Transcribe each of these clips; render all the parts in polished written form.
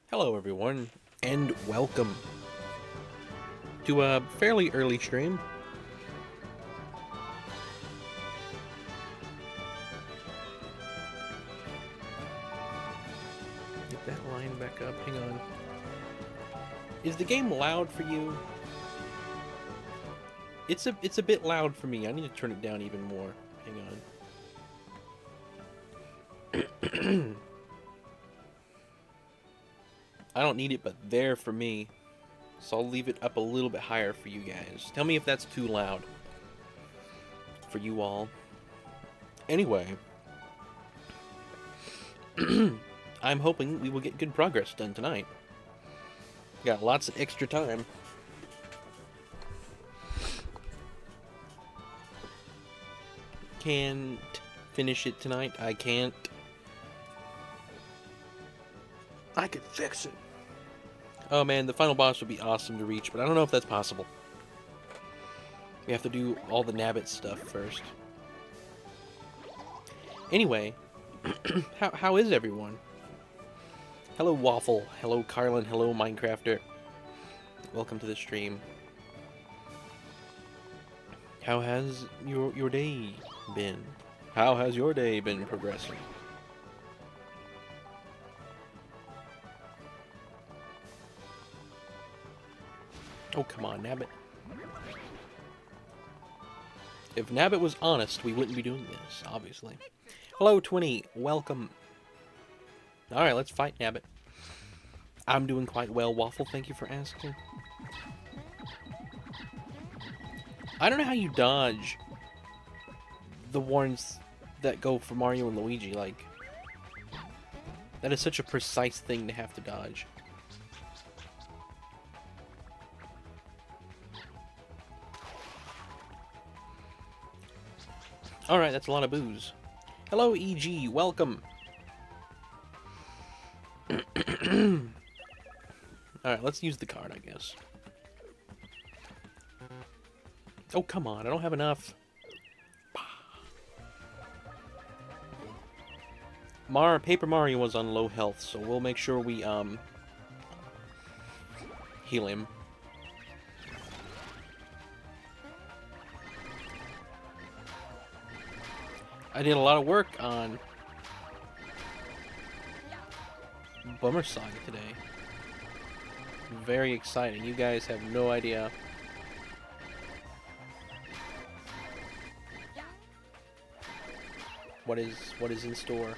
Hello everyone, and welcome to a fairly early stream. Get that line back up, hang on. Is the game loud for you? It's a bit loud for me. I need to turn it down even more. Hang on. I don't need it, but there for me. So I'll leave it up a little bit higher for you guys. Tell me if that's too loud for you all. Anyway, I'm hoping we will get good progress done tonight. Got lots of extra time. Can't finish it tonight. I can't. I could fix it. Oh man, the final boss would be awesome to reach, but I don't know if that's possible. We have to do all the Nabbit stuff first. Anyway, how is everyone? Hello Waffle, hello Carlan, hello Minecrafter. Welcome to the stream. How has your day been? How has your day been progressing? Oh, come on, Nabbit. If Nabbit was honest, we wouldn't be doing this, obviously. Hello, Twinny. Welcome. Alright, let's fight Nabbit. I'm doing quite well, Waffle. Thank you for asking. I don't know how you dodge the warns that go for Mario and Luigi. Like, that is such a precise thing to have to dodge. Alright, that's a lot of booze. Hello, EG. Welcome. Alright, let's use the card, I guess. Oh, come on. I don't have enough. Paper Mario was on low health, so we'll make sure we, heal him. I did a lot of work on Bummer Saga today. Very exciting. You guys have no idea. What is in store.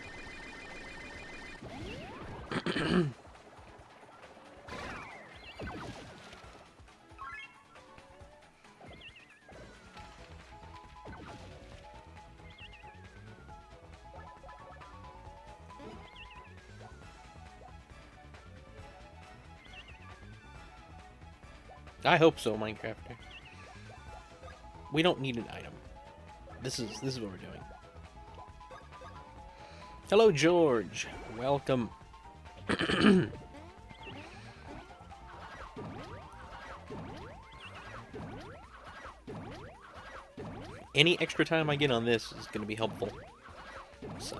I hope so, Minecrafter. We don't need an item. This is what we're doing. Hello, George. Welcome. Any extra time I get on this is going to be helpful. So,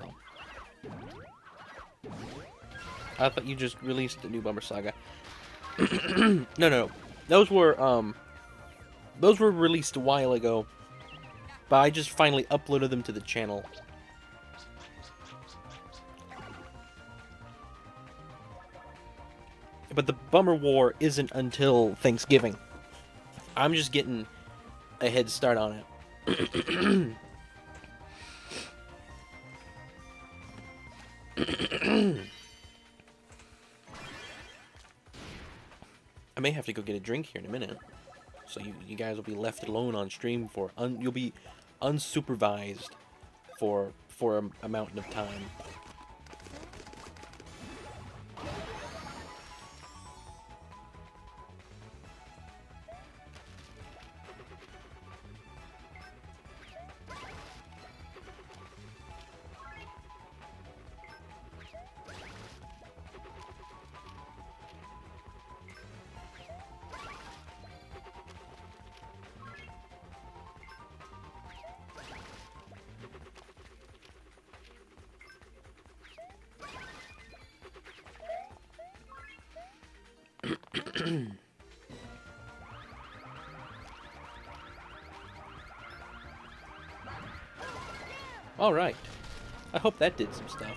I thought you just released the new Bummer Saga. No. Those were released a while ago, but I just finally uploaded them to the channel. But the Bummer War isn't until Thanksgiving. I'm just getting a head start on it. I may have to go get a drink here in a minute, so you guys will be left alone on stream for you'll be unsupervised for a mountain of time. Alright. I hope that did some stuff.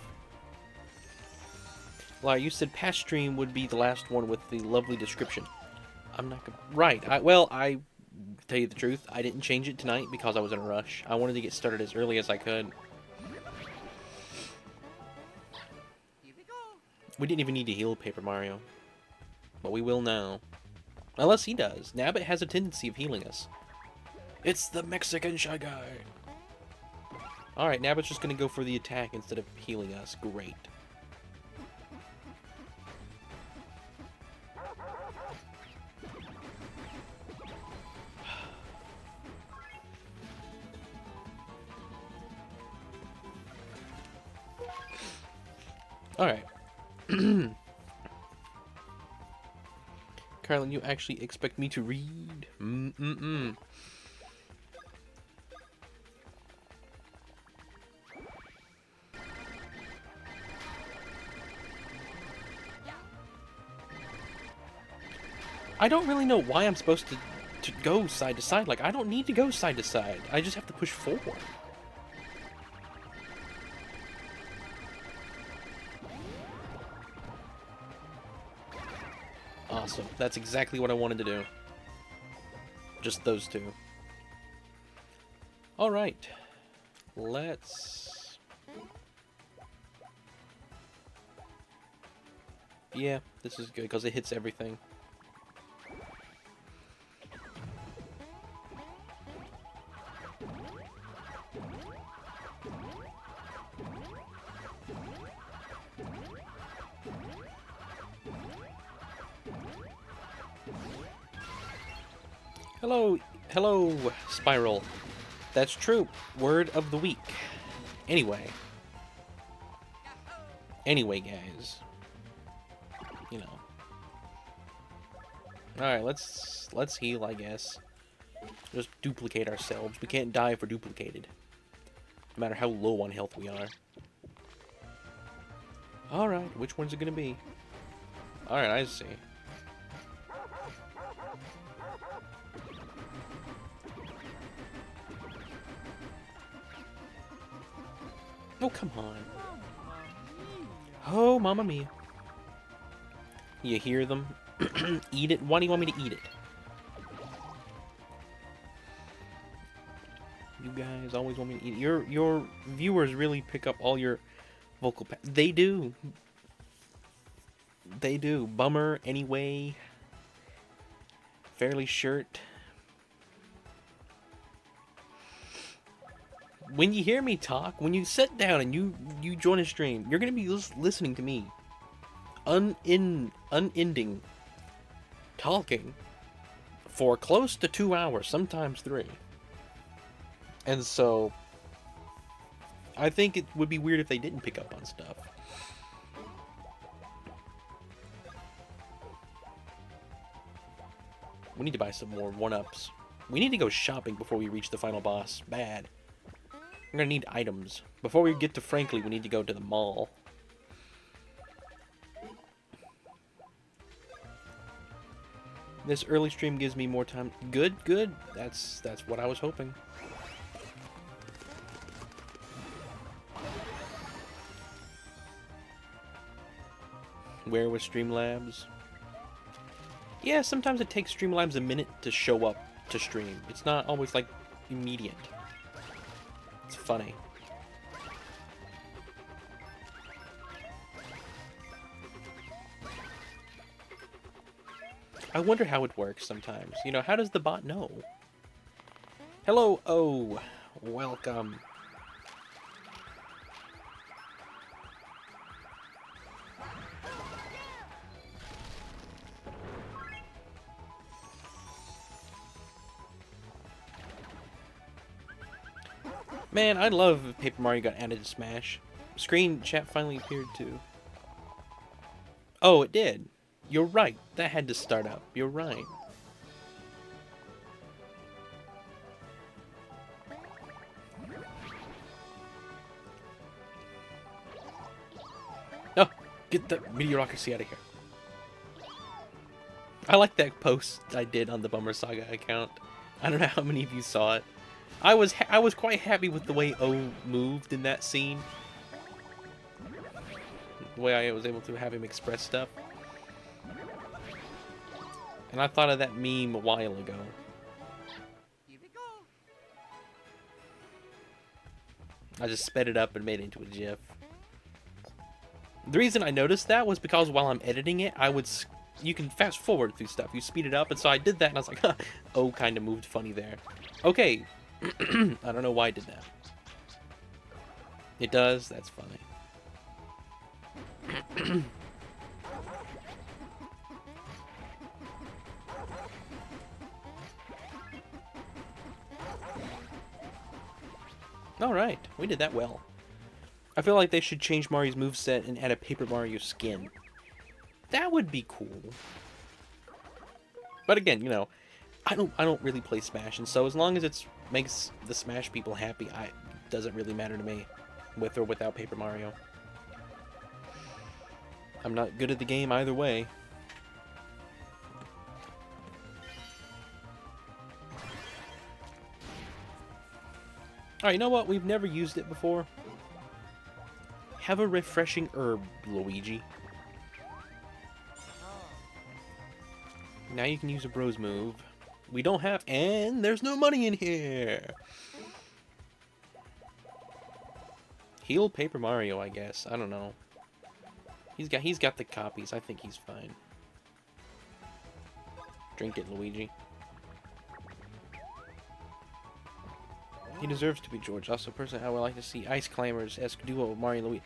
Lara, you said past stream would be the last one with the lovely description. I'm not gonna... Right. I tell you the truth, I didn't change it tonight because I was in a rush. I wanted to get started as early as I could. We didn't even need to heal Paper Mario. But we will now. Unless he does. Nabbit has a tendency of healing us. It's the Mexican Shy Guy. Alright, Nabbit's just gonna go for the attack instead of healing us. Great. Alright. Carlan, you actually expect me to read? I don't really know why I'm supposed to go side to side. Like, I don't need to go side to side. I just have to push forward. Awesome. That's exactly what I wanted to do. Just those two. Alright. Let's... Yeah, this is good because it hits everything. Hello, Spiral. That's true. Word of the week. Anyway, guys. You know. Alright, let's heal, I guess. Just duplicate ourselves. We can't die if we're duplicated. No matter how low on health we are. Alright, which one's it gonna be? Alright, I see. Oh, come on. Oh, Mamma Mia. You hear them? Eat it? Why do you want me to eat it? You guys always want me to eat it. Your viewers really pick up all your vocal They do. They do. Bummer, anyway. Fairly Shirt. When you hear me talk, when you sit down and you join a stream, you're going to be listening to me. Unending. Talking. For close to 2 hours, sometimes 3. And so, I think it would be weird if they didn't pick up on stuff. We need to buy some more 1-ups. We need to go shopping before we reach the final boss. Bad. We're gonna need items. Before we get to Frankly, we need to go to the mall. This early stream gives me more time. Good, good. That's what I was hoping. Where was Streamlabs? Yeah, sometimes it takes Streamlabs a minute to show up to stream. It's not always, like, immediate. It's funny. I wonder how it works sometimes. You know, how does the bot know? Hello, oh, welcome. Man, I love if Paper Mario got added to Smash. Screen chat finally appeared too. Oh, it did. You're right. That had to start up. You're right. No! Get the mediocrity out of here. I like that post I did on the Bummer Saga account. I don't know how many of you saw it. I was quite happy with the way O moved in that scene. The way I was able to have him express stuff. And I thought of that meme a while ago. Here we go. I just sped it up and made it into a GIF. The reason I noticed that was because while I'm editing it, you can fast forward through stuff. You speed it up, and so I did that, and I was like, huh, oh, kind of moved funny there. Okay, I don't know why I did that. It does, that's funny. Alright, we did that well. I feel like they should change Mario's moveset and add a Paper Mario skin. That would be cool. But again, you know, I don't really play Smash, and so as long as it makes the Smash people happy, it doesn't really matter to me, with or without Paper Mario. I'm not good at the game either way. Alright, you know what? We've never used it before. Have a refreshing herb, Luigi. Now you can use a bros move. We don't have, and there's no money in here. Heal Paper Mario, I guess. I don't know. He's got the copies. I think he's fine. Drink it, Luigi. He deserves to be George. Also, personally, I would like to see Ice Climbers-esque duo with Mario and Luigi.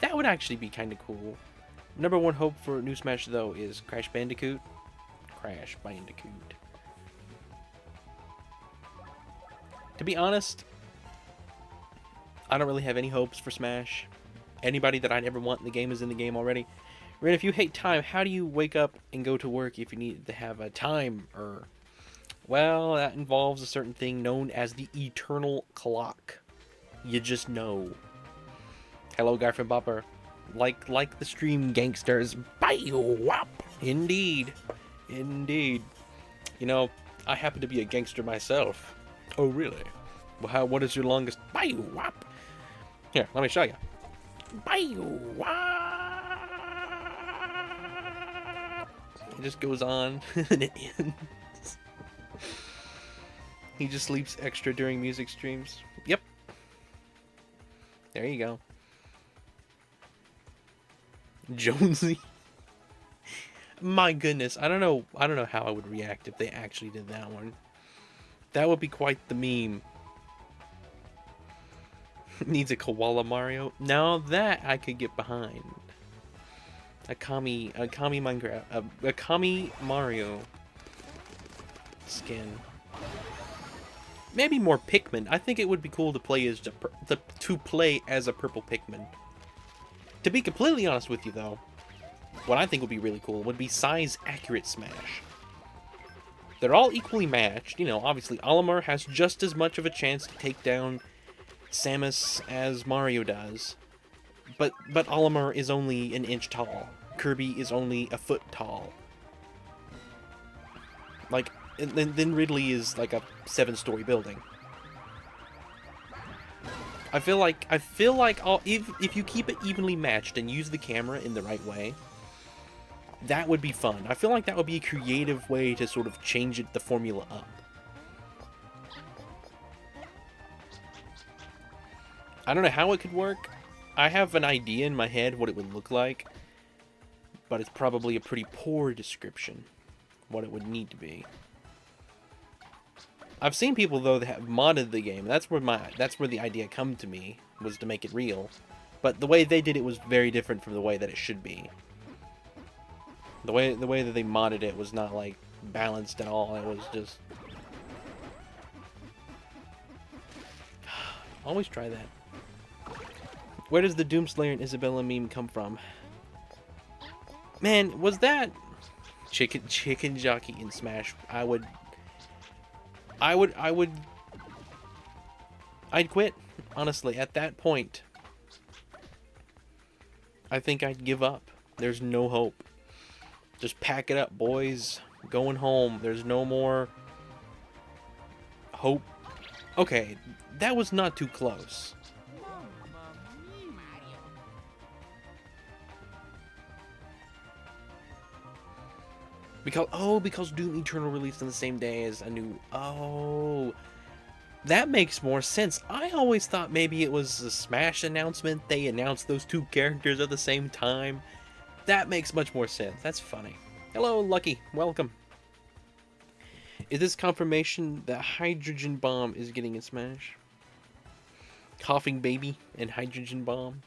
That would actually be kind of cool. Number one hope for New Smash, though, is Crash Bandicoot. Crash Bandicoot. To be honest, I don't really have any hopes for Smash. Anybody that I'd ever want in the game is in the game already. Ren, if you hate time, how do you wake up and go to work if you need to have a timer? Well, that involves a certain thing known as the eternal clock. You just know. Hello, guy from Bopper. Like the stream gangsters. Bye-wop. Indeed. Indeed. You know, I happen to be a gangster myself. Oh, really? Well, what is your longest? Bye-wop. Here, let me show you. Bye-wop. It just goes on and it ends. He just sleeps extra during music streams. Yep. There you go. Jonesy. My goodness, I don't know how I would react if they actually did that one. That would be quite the meme. Needs a koala Mario. Now that I could get behind. A Kami Minecraft, a Kami Mario skin. Maybe more Pikmin. I think it would be cool to play as a purple Pikmin. To be completely honest with you, though, what I think would be really cool would be size-accurate Smash. They're all equally matched. You know, obviously, Olimar has just as much of a chance to take down Samus as Mario does. But Olimar is only an inch tall. Kirby is only a foot tall. Like, and then Ridley is like a 7-story building. I feel like if you keep it evenly matched and use the camera in the right way, that would be fun. I feel like that would be a creative way to sort of change the formula up. I don't know how it could work. I have an idea in my head what it would look like, but it's probably a pretty poor description what it would need to be. I've seen people though that have modded the game. That's where the idea come to me, was to make it real. But the way they did it was very different from the way that it should be. The way that they modded it was not like balanced at all. It was just always try that. Where does the Doomslayer and Isabella meme come from? Man, was that chicken jockey in Smash? I'd quit, honestly. At that point, I think I'd give up. There's no hope. Just pack it up, boys. Going home. There's no more hope. Okay, that was not too close. Because Doom Eternal released on the same day as a new... Oh, that makes more sense. I always thought maybe it was a Smash announcement. They announced those two characters at the same time. That makes much more sense. That's funny. Hello, Lucky. Welcome. Is this confirmation that Hydrogen Bomb is getting in Smash? Coughing Baby and Hydrogen Bomb?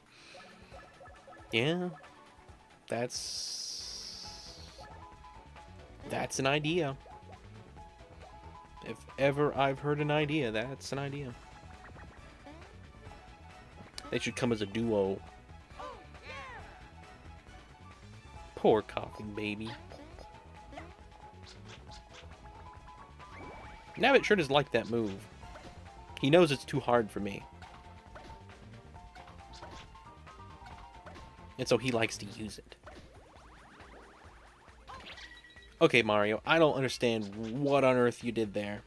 Yeah. That's an idea. If ever I've heard an idea, that's an idea. They should come as a duo. Poor Coughing Baby. Nabbit sure does like that move. He knows it's too hard for me. And so he likes to use it. Okay, Mario, I don't understand what on earth you did there.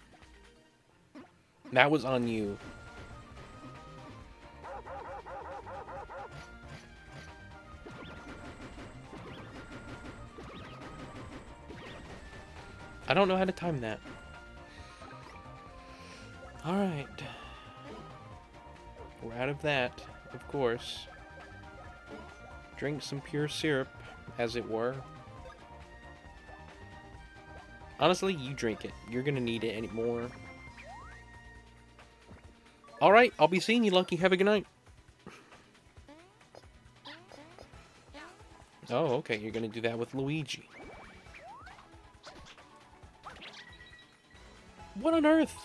That was on you. I don't know how to time that. Alright. We're out of that, of course. Drink some pure syrup, as it were. Honestly, you drink it. You're gonna need it anymore. Alright, I'll be seeing you, Lucky. Have a good night. Oh, okay, you're gonna do that with Luigi. What on earth?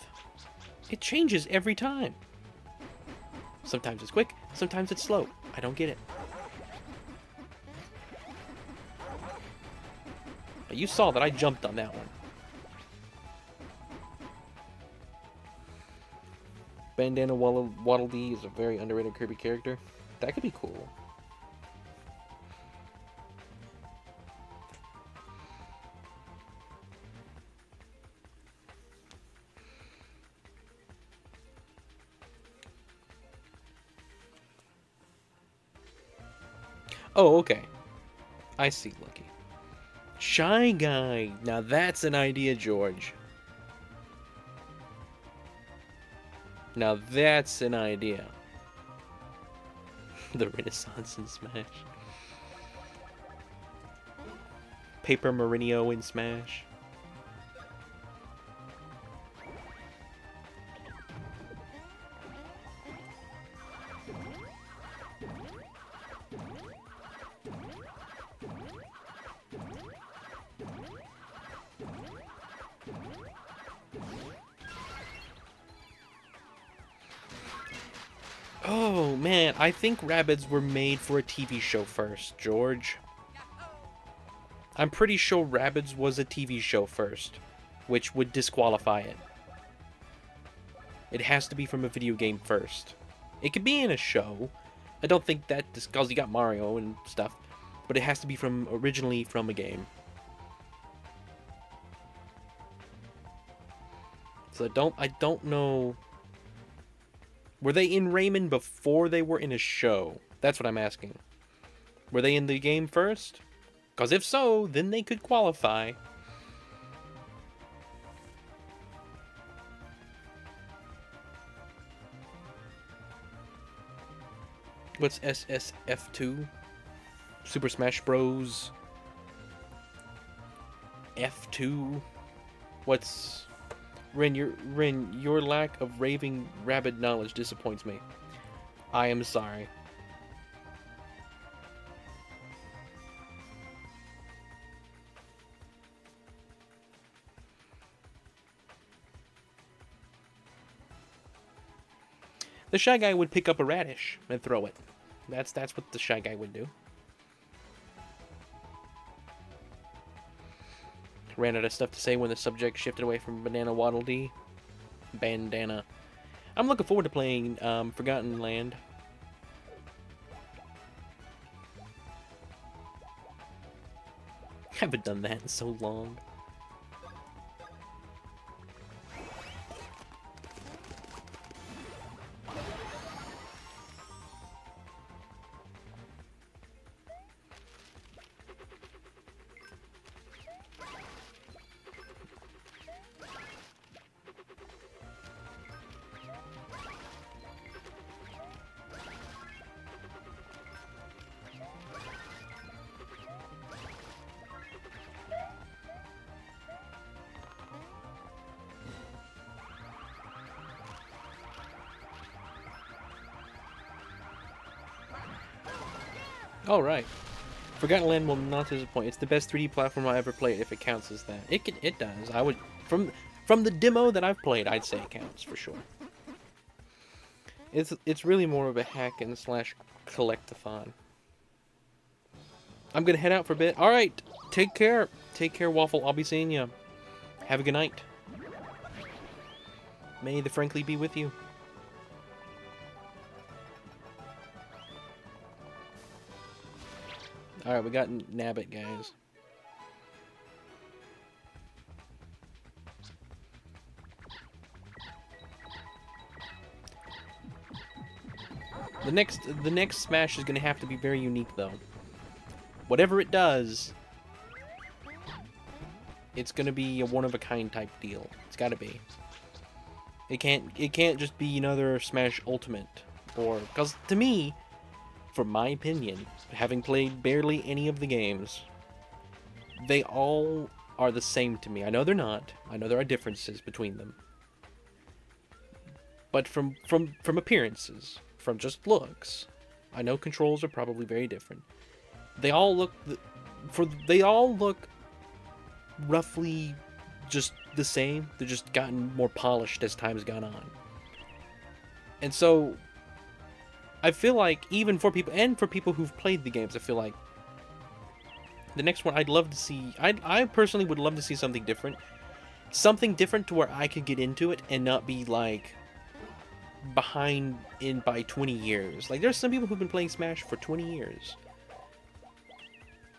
It changes every time. Sometimes it's quick, sometimes it's slow. I don't get it. You saw that I jumped on that one. Bandana Waddle Dee is a very underrated Kirby character. That could be cool. Oh, okay. I see, Lucky. Shy Guy. Now that's an idea, George. Now that's an idea. The Renaissance in Smash. Paper Marinio in Smash. Oh, man, I think Rabbids were made for a TV show first, George. I'm pretty sure Rabbids was a TV show first, which would disqualify it. It has to be from a video game first. It could be in a show. I don't think that, because you got Mario and stuff, but it has to be originally from a game. So I don't know. Were they in Rayman before they were in a show? That's what I'm asking. Were they in the game first? Because if so, then they could qualify. What's SSF2? Super Smash Bros. F2? What's... Rin, your lack of raving rabid knowledge disappoints me. I am sorry. The Shy Guy would pick up a radish and throw it. That's what the Shy Guy would do. Ran out of stuff to say when the subject shifted away from Banana Waddle Dee. Bandana. I'm looking forward to playing Forgotten Land. Haven't done that in so long. Oh, right. Forgotten Land will not disappoint. It's the best 3D platform I ever played, if it counts as that. It does. I would from the demo that I've played, I'd say it counts for sure. It's really more of a hack and slash collectathon. I'm gonna head out for a bit. All right, take care. Take care, Waffle. I'll be seeing you. Have a good night. May the Frankly be with you. All right, we got Nabbit, guys. The next smash is gonna have to be very unique, though. Whatever it does, it's gonna be a one-of-a-kind type deal. It's gotta be. It can't just be another Smash Ultimate, or because to me, from my opinion, having played barely any of the games, they all are the same to me. I know they're not. I know there are differences between them, but from appearances, from just looks, I know controls are probably very different. They all look roughly just the same. They're just gotten more polished as time's gone on. And so I feel like even for people who've played the games, I feel like the next one I'd love to see, I personally would love to see something different. Something different to where I could get into it and not be like behind in by 20 years. Like there's some people who've been playing Smash for 20 years.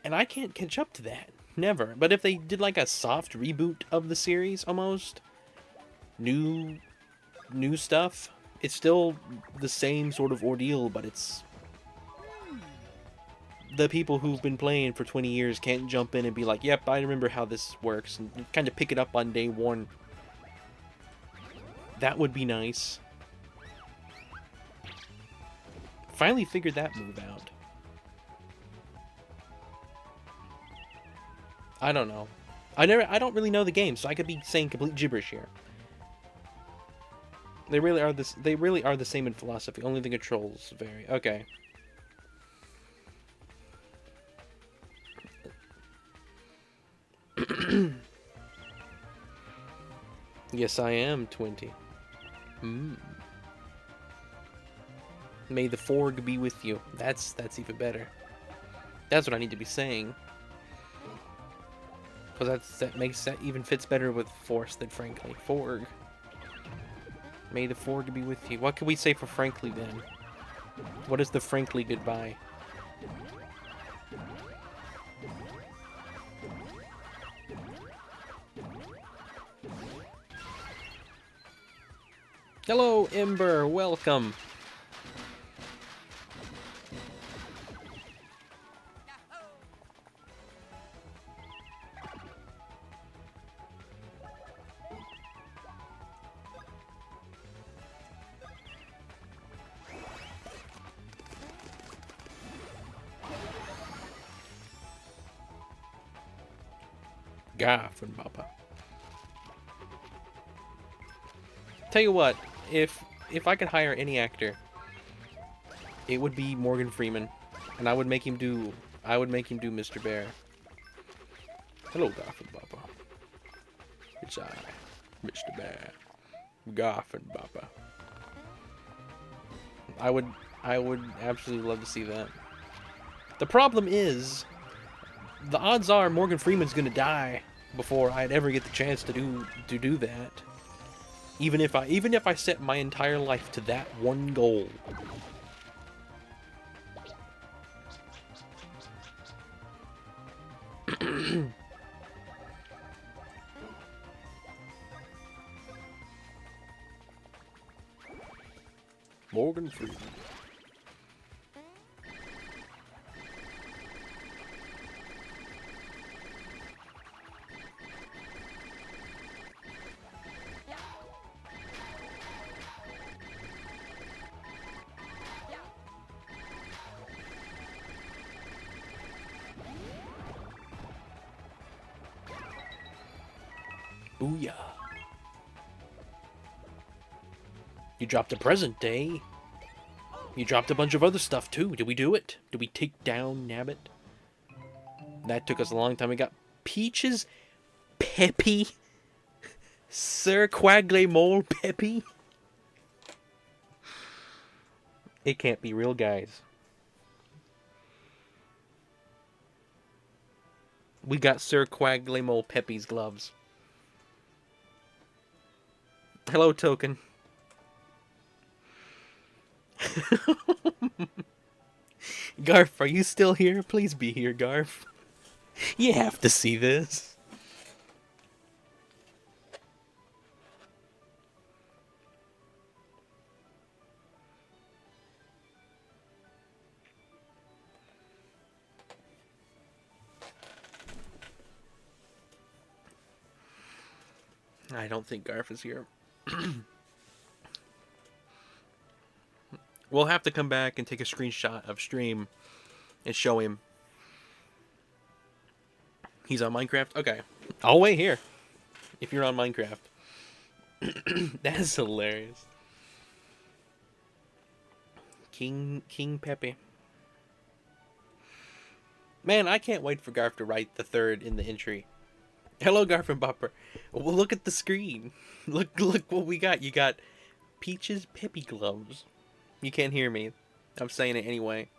And I can't catch up to that. Never. But if they did like a soft reboot of the series almost, new stuff, it's still the same sort of ordeal, but it's the people who've been playing for 20 years can't jump in and be like, yep, I remember how this works, and kind of pick it up on day one. That would be nice. Finally figured that move out. I don't know. I don't really know the game, so I could be saying complete gibberish here. They really are the same in philosophy. Only the controls vary. Okay. Yes, I am 20. May the Forg be with you. That's even better. That's what I need to be saying. Because that even fits better with Force than Frankly. Forg. May the Forg be with you. What can we say for Frankly then? What is the Frankly goodbye? Hello, Ember. Welcome. Gaff and Papa. Tell you what, if I could hire any actor, it would be Morgan Freeman, and I would make him do Mr. Bear. Hello, Gaff and Papa. It's I, Mr. Bear. Gaff and Papa. I would absolutely love to see that. The problem is, the odds are Morgan Freeman's gonna die before I'd ever get the chance to do that. Even if I set my entire life to that one goal. Morgan Freeman. Booyah. You dropped a present, eh? You dropped a bunch of other stuff too. Did we do it? Did we take down Nabbit? That took us a long time. We got Peaches, Peppy, Sir Quagley Mole Peppy. It can't be real, guys. We got Sir Quagley Mole Peppy's gloves. Hello, Token. Garf, are you still here? Please be here, Garf. You have to see this. I don't think Garf is here. We'll have to come back and take a screenshot of stream and show him. He's on Minecraft? Okay. I'll wait here. If you're on Minecraft. That is hilarious. King Pepe. Man, I can't wait for Garf to write the third in the entry. Hello, Garf and Bopper. Well, look at the screen. Look what we got. You got Peaches Peppy gloves. You can't hear me. I'm saying it anyway.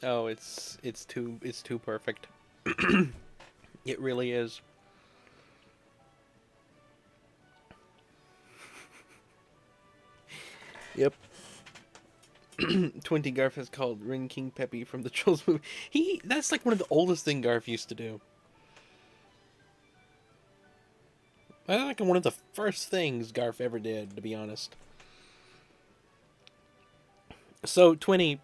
Oh, it's too perfect. It really is. Yep. 20 Garf has called Ring King Peppy from the Trolls movie. That's like one of the oldest things Garf used to do. That's like one of the first things Garf ever did, to be honest. So, 20,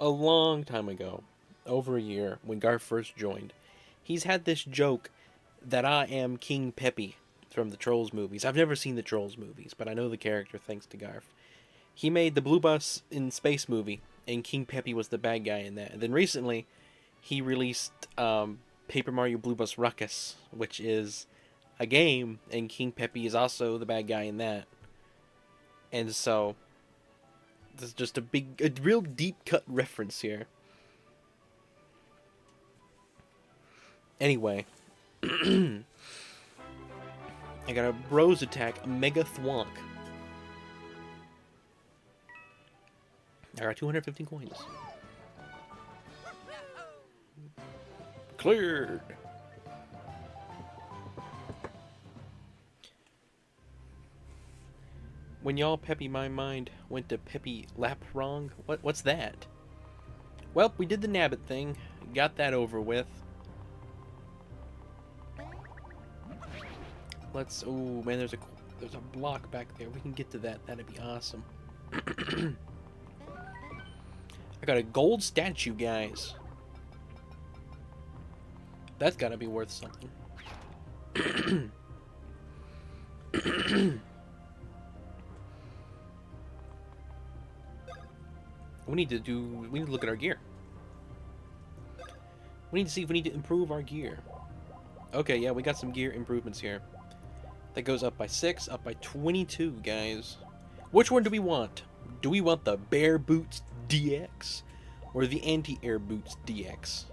a long time ago, over a year, when Garf first joined, he's had this joke that I am King Peppy from the Trolls movies. I've never seen the Trolls movies, but I know the character thanks to Garf. He made the Blue Bus in Space movie, and King Peppy was the bad guy in that. And then recently, he released Paper Mario Blue Bus Ruckus, which is a game, and King Peppy is also the bad guy in that. And so, this is just a real deep cut reference here. Anyway, I got a Bros attack, Mega Thwonk. I got 215 coins. Cleared. When y'all Peppy my mind went to Peppy lap wrong. What's that? Well, we did the Nabbit thing. Got that over with. Let's. Oh man, there's a block back there. We can get to that. That'd be awesome. I got a gold statue, guys. That's gotta be worth something. We need to look at our gear. We need to see if we need to improve our gear. Okay, yeah, we got some gear improvements here. That goes up by 6, up by 22, guys. Which one do we want? Do we want the Bear Boots DX or the Anti-Air Boots DX?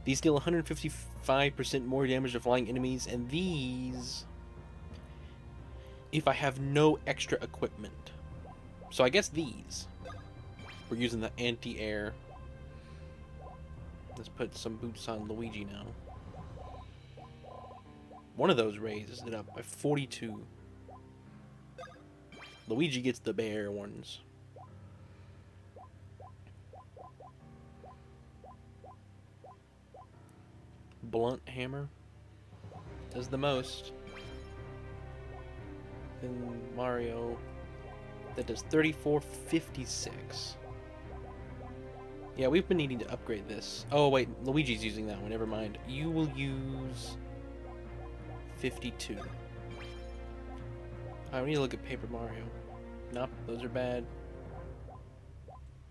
These deal 155% more damage to flying enemies, and these, if I have no extra equipment. So I guess these. We're using the anti-air. Let's put some boots on Luigi now. One of those raises it up by 42. Luigi gets the bear ones. Blunt hammer does the most. Then Mario, that does 3456. Yeah, we've been needing to upgrade this. Oh wait, Luigi's using that one, never mind. You will use 52. I need to look at Paper Mario. Nope, those are bad.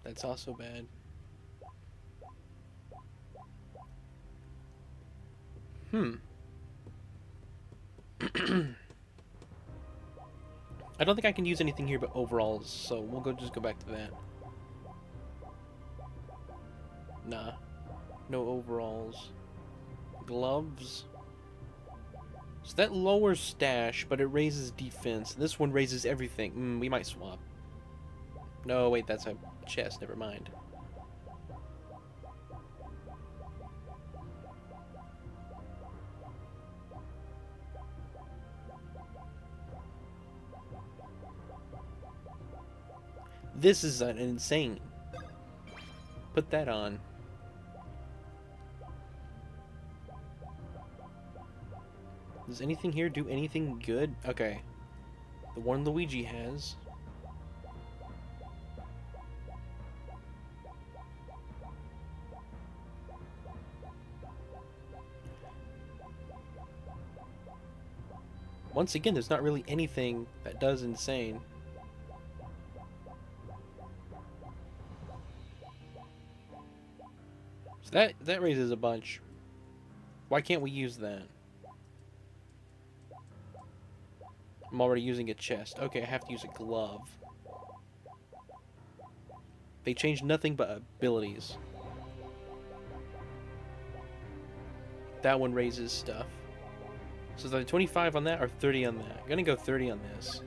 That's also bad. I don't think I can use anything here but overalls, so we'll just go back to that. Nah. No overalls. Gloves. So that lowers stash, but it raises defense. This one raises everything. We might swap. No, wait, that's a chest. Never mind. This is an insane. Put that on. Does anything here do anything good? Okay. The one Luigi has. Once again, there's not really anything that does insane. So that raises a bunch. Why can't we use that? I'm already using a chest. Okay, I have to use a glove. They changed nothing but abilities. That one raises stuff. So is that 25 on that or 30 on that? I'm gonna go 30 on this.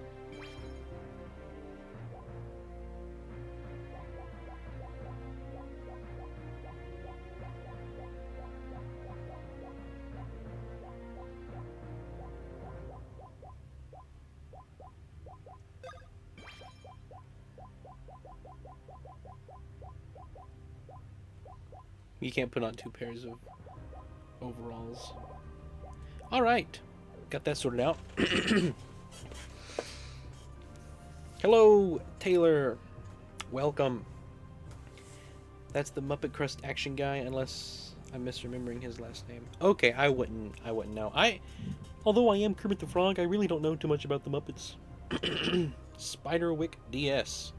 You can't put on 2 pairs of overalls. Alright. Got that sorted out. Hello, Taylor. Welcome. That's the Muppet Crust action guy, unless I'm misremembering his last name. Okay, I wouldn't know. Although I am Kermit the Frog, I really don't know too much about the Muppets. Spiderwick DS.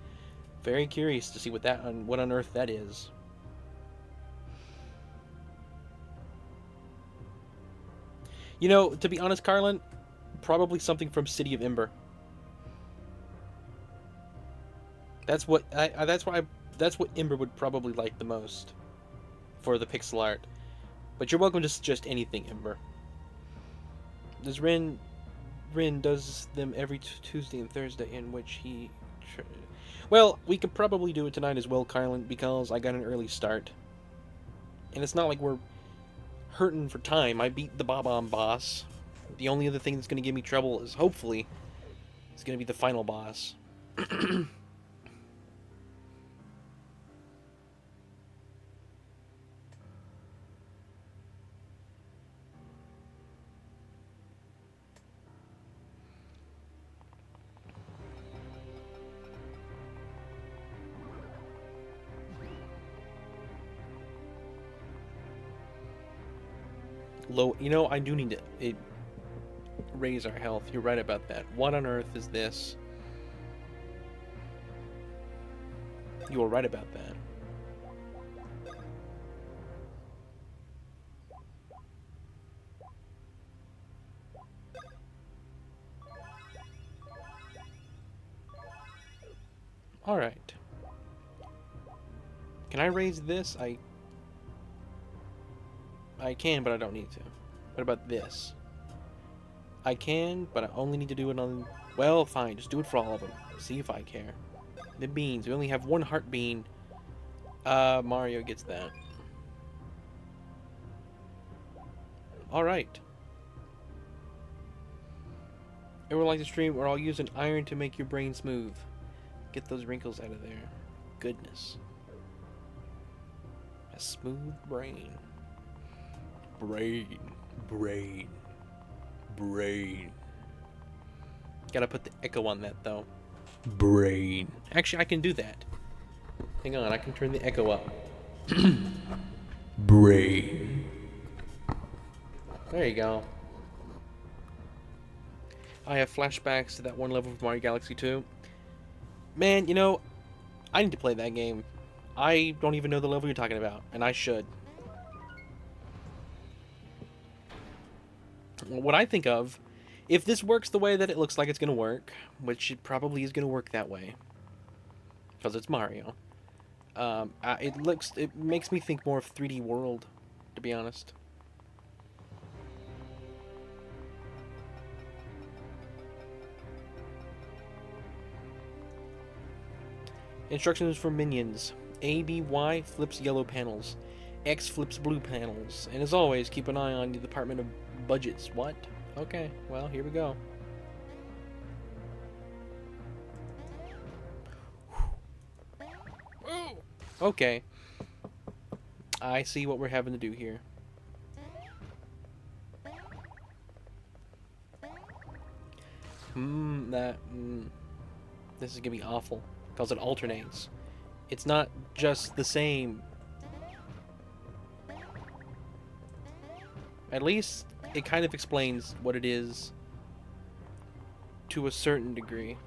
Very curious to see what on earth that is. You know, to be honest, Carlan, probably something from City of Ember. That's what Ember would probably like the most for the pixel art. But you're welcome to suggest anything, Ember. Does Rin does them every Tuesday and Thursday, in which he... Well, we could probably do it tonight as well, Carlan, because I got an early start. And it's not like we're hurting for time. I beat the Bob-omb boss. The only other thing that's going to give me trouble is, hopefully, it's going to be the final boss. Low, you know, I do need to raise our health. You're right about that. What on earth is this? You are right about that. Alright. Can I raise this? I can, but I don't need to. What about this? I can, but I only need to do it on... Well, fine. Just do it for all of them. See if I care. The beans. We only have 1 heart bean. Mario gets that. Alright. Everyone like to stream, or I'll use an iron to make your brain smooth. Get those wrinkles out of there. Goodness. A smooth brain. Brain. Gotta put the echo on that, though. Brain. Actually, I can do that. Hang on, I can turn the echo up. Brain. There you go. I have flashbacks to that one level of Mario Galaxy 2. Man, you know, I need to play that game. I don't even know the level you're talking about, and I should. What I think of, if this works the way that it looks like it's going to work, which it probably is going to work that way, because it's Mario, it makes me think more of 3D World, to be honest. Instructions for minions. A, B, Y flips yellow panels. X flips blue panels. And as always, keep an eye on the Department of Budgets. What? Okay, well, here we go. Okay. I see what we're having to do here. This is gonna be awful. Because it alternates. It's not just the same. At least it kind of explains what it is to a certain degree.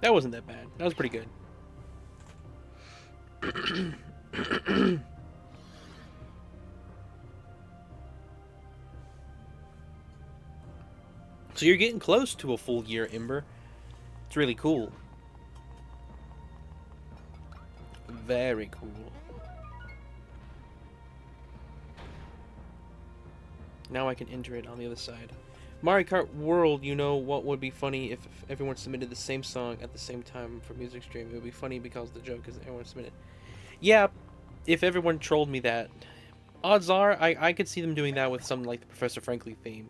That wasn't that bad. That was pretty good. So you're getting close to a full year, Ember. It's really cool. Very cool. Now I can enter it on the other side. Mario Kart World, you know what would be funny if everyone submitted the same song at the same time for music stream. It would be funny because the joke is that everyone submitted. Yeah, if everyone trolled me that. Odds are, I could see them doing that with something like the Professor Frankly theme.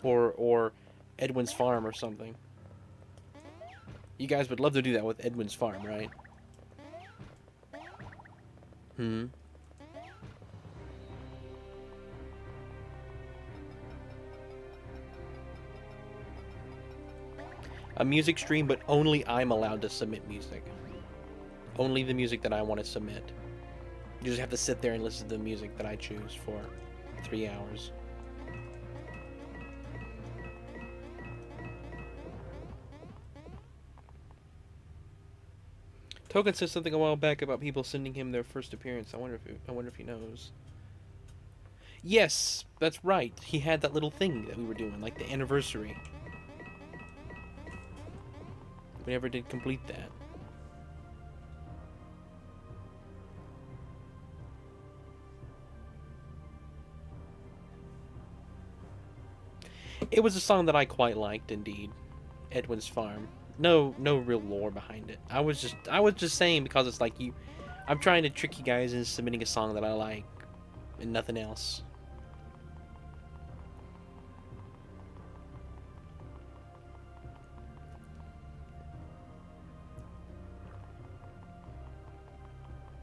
Or Edwin's Farm or something. You guys would love to do that with Edwin's Farm, right? A music stream, but only I'm allowed to submit music. Only the music that I want to submit. You just have to sit there and listen to the music that I choose for 3 hours. Token said something a while back about people sending him their first appearance. I wonder if he knows. Yes, that's right. He had that little thing that we were doing, like the anniversary. We never did complete that. It was a song that I quite liked, indeed. Edwin's Farm. No real lore behind it. I was just saying because it's like I'm trying to trick you guys into submitting a song that I like, and nothing else.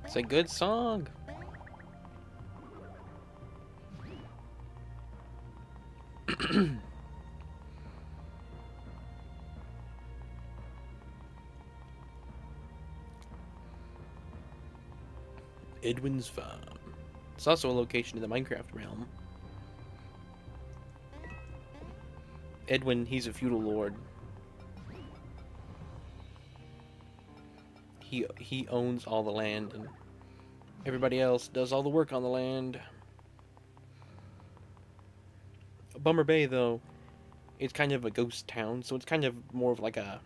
It's a good song. Edwin's Farm. It's also a location in the Minecraft realm. Edwin, he's a feudal lord. He owns all the land, and everybody else does all the work on the land. Bummer Bay, though, it's kind of a ghost town, so it's kind of more of like a...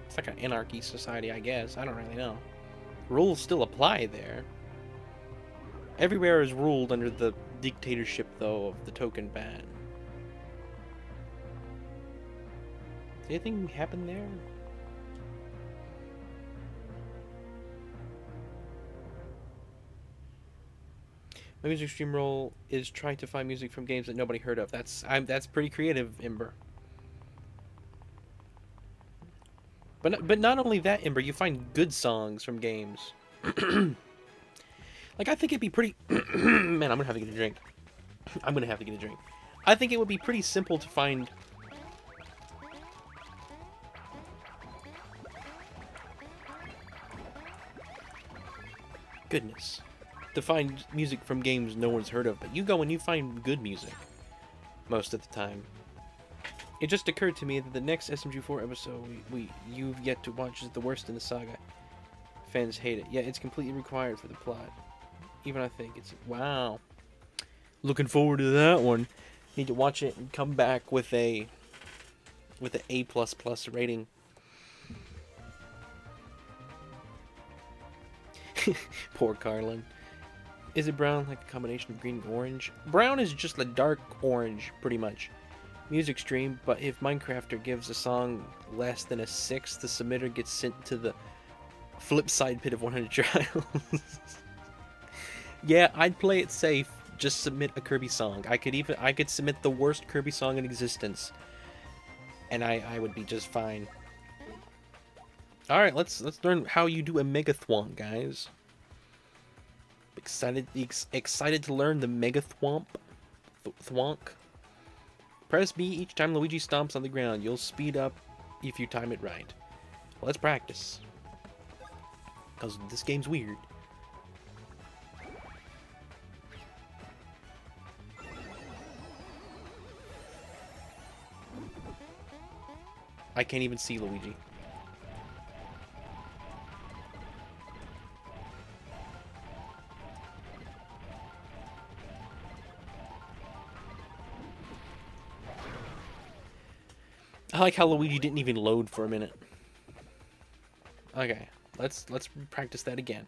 It's like an anarchy society, I guess. I don't really know. Rules still apply there. Everywhere is ruled under the dictatorship, though, of the token ban. Did anything happen there? My music stream role is trying to find music from games that nobody heard of. That's pretty creative, Ember. But not only that, Ember, you find good songs from games. Like, I think it'd be pretty... Man, I'm gonna have to get a drink. I'm gonna have to get a drink. I think it would be pretty simple to find Goodness. To find music from games no one's heard of, but you go and you find good music. Most of the time. It just occurred to me that the next SMG4 episode you've yet to watch is the worst in the saga. Fans hate it. Yeah, it's completely required for the plot. Even I think it's... Wow. Looking forward to that one. Need to watch it and come back with a... with an A++ rating. Poor Carlan. Is it brown like a combination of green and orange? Brown is just a dark orange, pretty much. Music stream, but if Minecrafter gives a song less than a 6, the submitter gets sent to the flip side pit of 100 trials. Yeah, I'd play it safe. Just submit a Kirby song. I could submit the worst Kirby song in existence, and I would be just fine. All right, let's learn how you do a Mega Thwomp, guys. Excited to learn the Mega Thwomp. Thwonk. Press B each time Luigi stomps on the ground. You'll speed up if you time it right. Let's practice. Because this game's weird. I can't even see Luigi. I like how Luigi didn't even load for a minute. Okay, let's practice that again.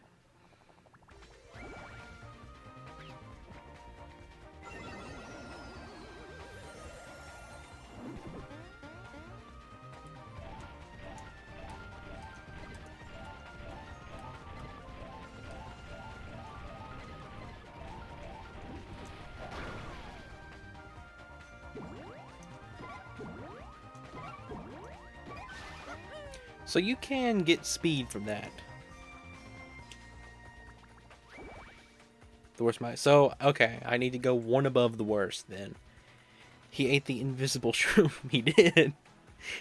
So you can get speed from that. The worst so okay, I need to go one above the worst then. He ate the invisible shroom. He did.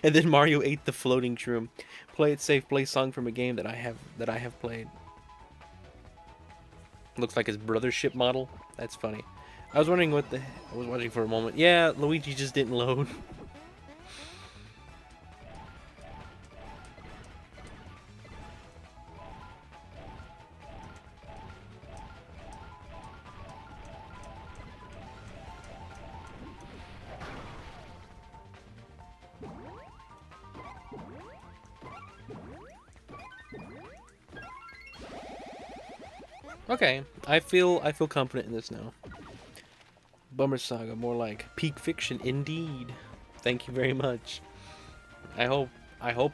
And then Mario ate the floating shroom. Play it safe, play song from a game that I have played. Looks like his brothership model. That's funny. I was wondering what I was watching for a moment. Yeah, Luigi just didn't load. Okay, I feel confident in this now. Bummer Saga, more like peak fiction indeed. Thank you very much. I hope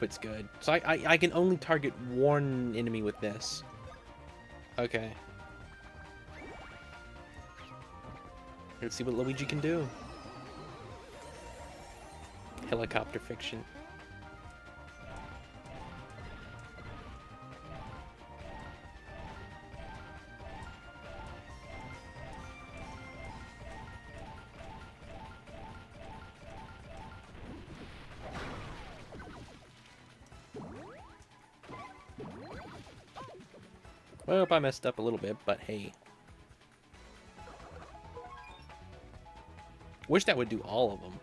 it's good. So I can only target one enemy with this. Okay. Let's see what Luigi can do. Helicopter fiction. Well, I messed up a little bit, but hey. Wish that would do all of them.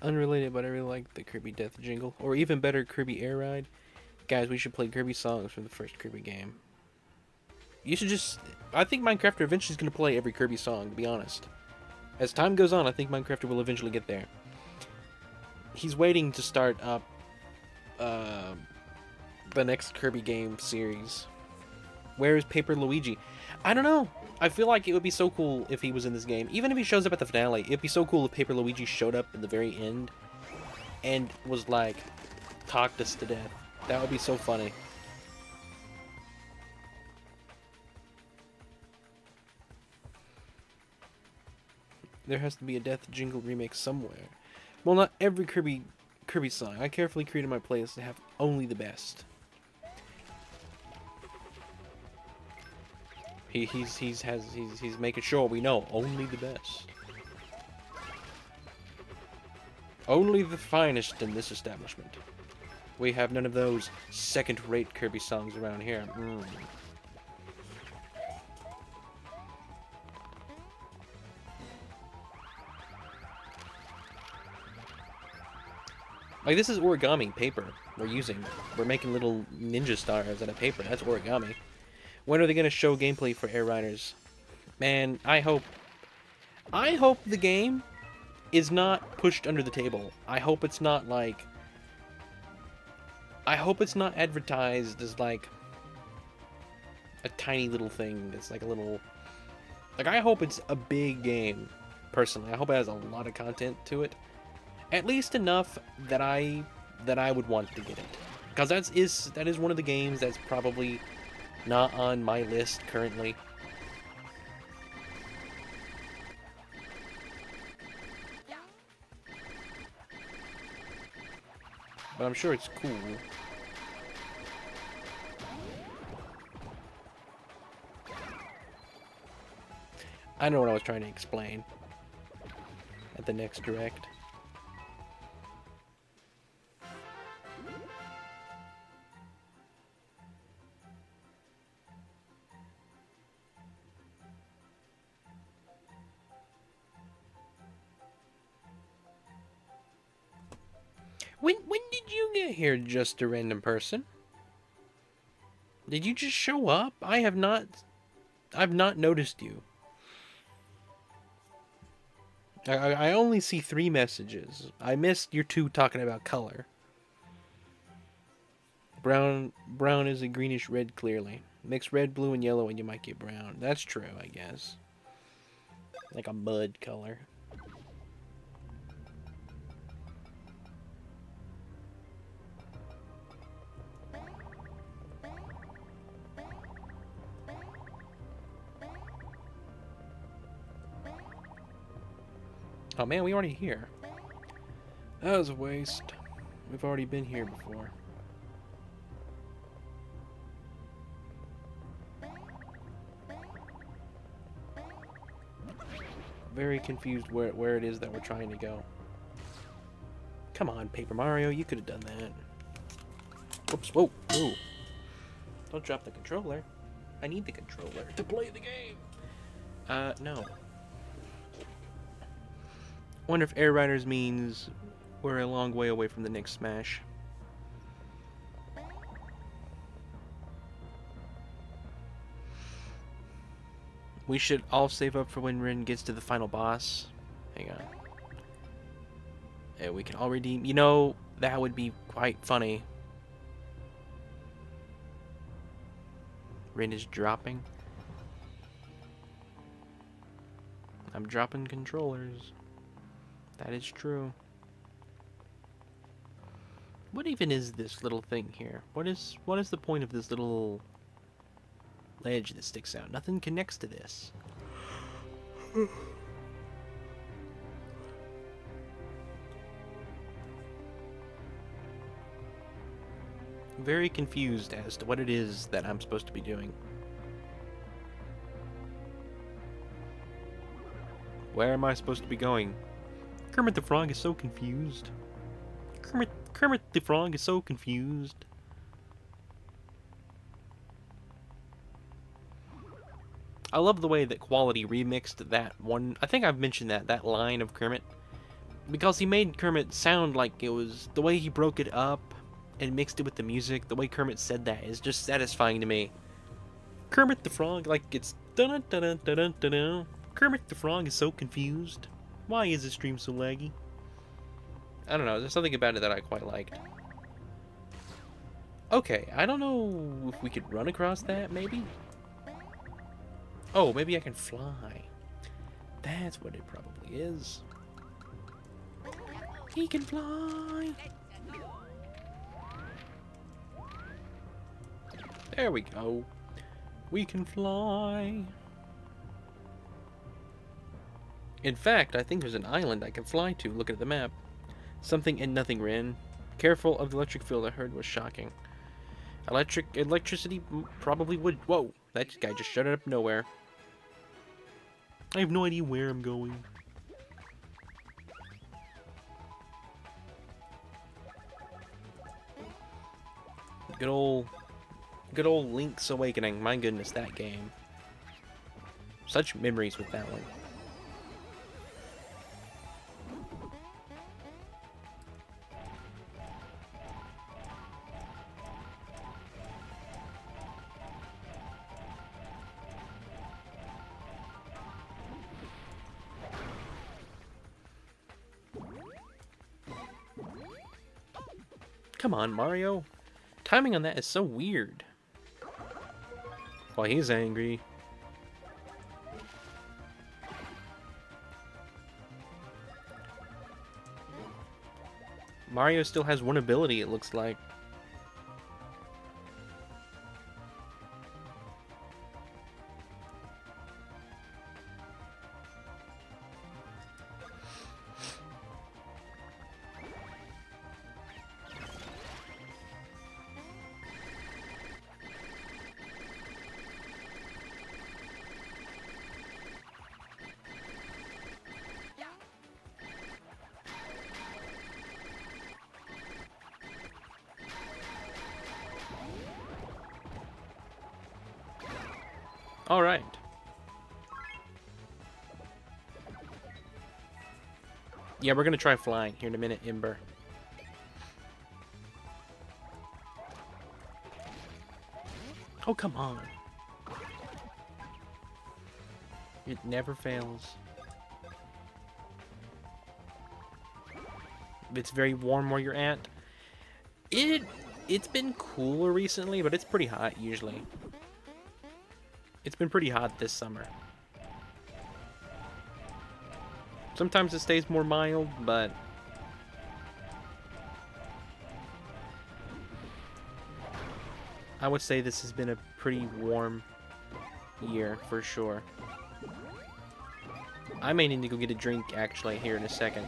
Unrelated, but I really like the Kirby Death Jingle. Or even better, Kirby Air Ride. Guys, we should play Kirby songs from the first Kirby game. You should just... I think Minecrafter eventually is going to play every Kirby song, to be honest. As time goes on, I think Minecrafter will eventually get there. He's waiting to start up the next Kirby game series. Where is Paper Luigi? I don't know. I feel like it would be so cool if he was in this game. Even if he shows up at the finale, it'd be so cool if Paper Luigi showed up in the very end and was like, talked us to death. That would be so funny. There has to be a Death Jingle remake somewhere. Well, not every Kirby song. I carefully created my playlist to have only the best. He's making sure we know only the best. Only the finest in this establishment. We have none of those second-rate Kirby songs around here. Like, this is origami paper we're using. We're making little ninja stars out of paper. That's origami. When are they going to show gameplay for Air Riders? Man, I hope the game is not pushed under the table. I hope it's not, like... I hope it's not advertised as, like, a tiny little thing that's, like, a little... Like, I hope it's a big game, personally. I hope it has a lot of content to it. At least enough that I would want to get it. Because that is one of the games that's probably not on my list currently. But I'm sure it's cool. I know what I was trying to explain at the next direct. When did you get here, just a random person? Did you just show up? I've not noticed you. I only see 3 messages. I missed your 2 talking about color. Brown is a greenish red, clearly. Mix red, blue, and yellow and you might get brown. That's true, I guess. Like a mud color. Oh man, we already here. That was a waste. We've already been here before. Very confused where it is that we're trying to go. Come on, Paper Mario, you could have done that. Whoops, whoa, whoa. Don't drop the controller. I need the controller to play the game. No. Wonder if Air Riders means we're a long way away from the next Smash. We should all save up for when Rin gets to the final boss. Hang on. Yeah, we can all redeem. You know, that would be quite funny. Rin is dropping. I'm dropping controllers. That is true. What even is this little thing here? What is the point of this little ledge that sticks out? Nothing connects to this. Very confused as to what it is that I'm supposed to be doing. Where am I supposed to be going? Kermit the Frog is so confused. Kermit the Frog is so confused. I love the way that Quality remixed that one. I think I've mentioned that line of Kermit. Because he made Kermit sound like it was... The way he broke it up and mixed it with the music, the way Kermit said that is just satisfying to me. Kermit the Frog, like it's... Dun-dun-dun-dun-dun-dun. Kermit the Frog is so confused. Why is this stream so laggy? I don't know, there's something about it that I quite liked. Okay, I don't know if we could run across that, maybe? Oh, maybe I can fly. That's what it probably is. He can fly! There we go. We can fly. In fact, I think there's an island I can fly to, looking at the map. Something and nothing, Rin. Careful of the electric field I heard was shocking. Electricity probably would... Whoa, that guy just shut it up nowhere. I have no idea where I'm going. Good old Link's Awakening. My goodness, that game. Such memories with that one. Come on, Mario. Timing on that is so weird. Well, he's angry. Mario still has one ability, it looks like. All right. Yeah, we're gonna try flying here in a minute, Ember. Oh, come on. It never fails. It's very warm where you're at. It's been cooler recently, but it's pretty hot usually. It's been pretty hot this summer. Sometimes it stays more mild, but I would say this has been a pretty warm year for sure. I may need to go get a drink actually here in a second.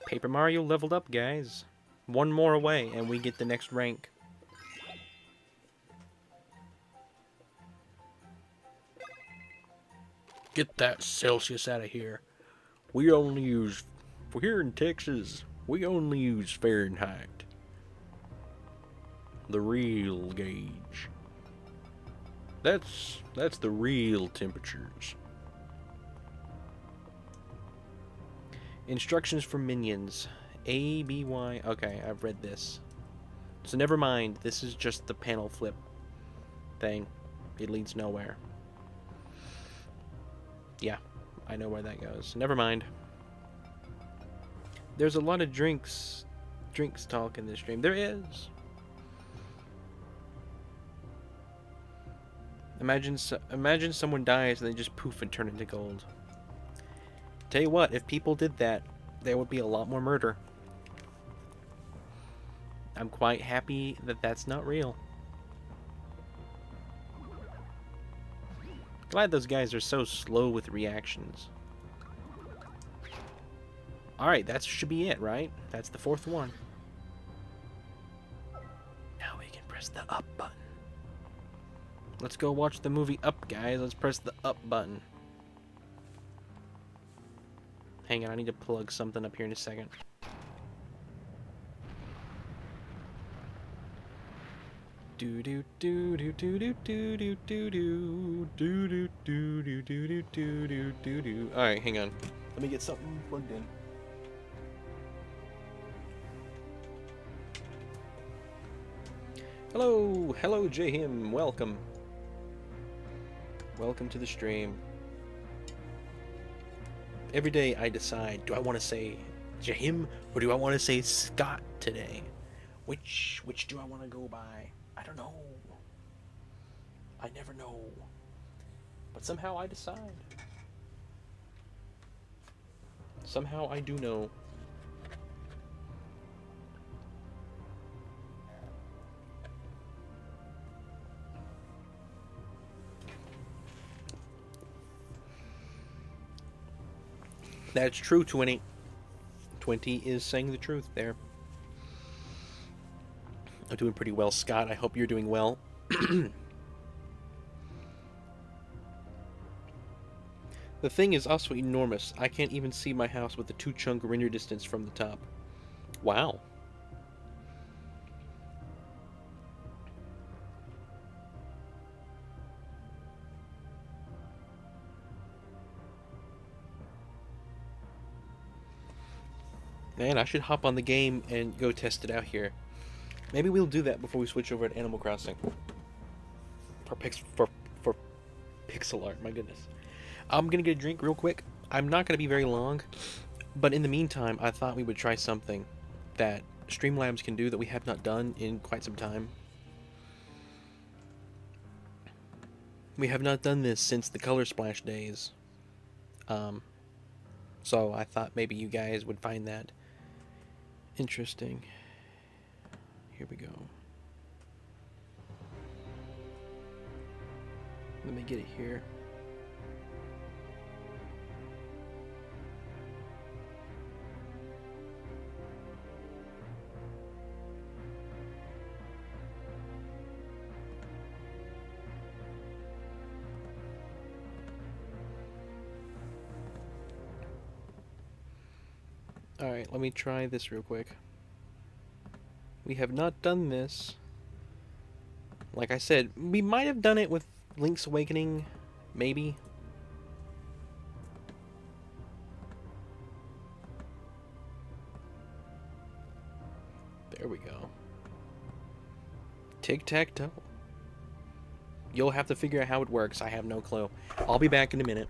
Paper Mario leveled up, guys. One more away, and we get the next rank. Get that Celsius out of here. We only use... For here in Texas, we only use Fahrenheit. The real gauge. That's the real temperatures. Instructions for minions. A, B, Y. Okay, I've read this. So never mind. This is just the panel flip thing. It leads nowhere. Yeah, I know where that goes. Never mind. There's a lot of drinks talk in this stream. There is. Imagine someone dies and they just poof and turn into gold. Tell you what, if people did that, there would be a lot more murder. I'm quite happy that that's not real. Glad those guys are so slow with reactions. Alright, that should be it, right? That's the fourth one. Now we can press the up button. Let's go watch the movie Up, guys. Let's press the up button. Hang on, I need to plug something up here in a second. Do do do do do do do do do do do do do do do do do do do. All right, hang on. Let me get something plugged in. Hello, Jahim. Welcome. Welcome to the stream. Every day I decide, do I want to say Jahim or do I want to say Scott today? Which do I want to go by? I don't know. I never know. But somehow I decide. Somehow I do know. That's true, 20. 20 is saying the truth there. I'm doing pretty well, Scott. I hope you're doing well. The thing is also enormous. I can't even see my house with a 2-chunk render distance from the top. Wow. Man, I should hop on the game and go test it out here. Maybe we'll do that before we switch over to Animal Crossing. For pixel art, my goodness. I'm gonna get a drink real quick. I'm not gonna be very long, but in the meantime, I thought we would try something that Streamlabs can do that we have not done in quite some time. We have not done this since the Color Splash days. So I thought maybe you guys would find that interesting. Here we go. Let me get it here. Alright, let me try this real quick. We have not done this. Like I said, we might have done it with Link's Awakening, maybe. There we go. Tic-tac-toe. You'll have to figure out how it works. I have no clue. I'll be back in a minute.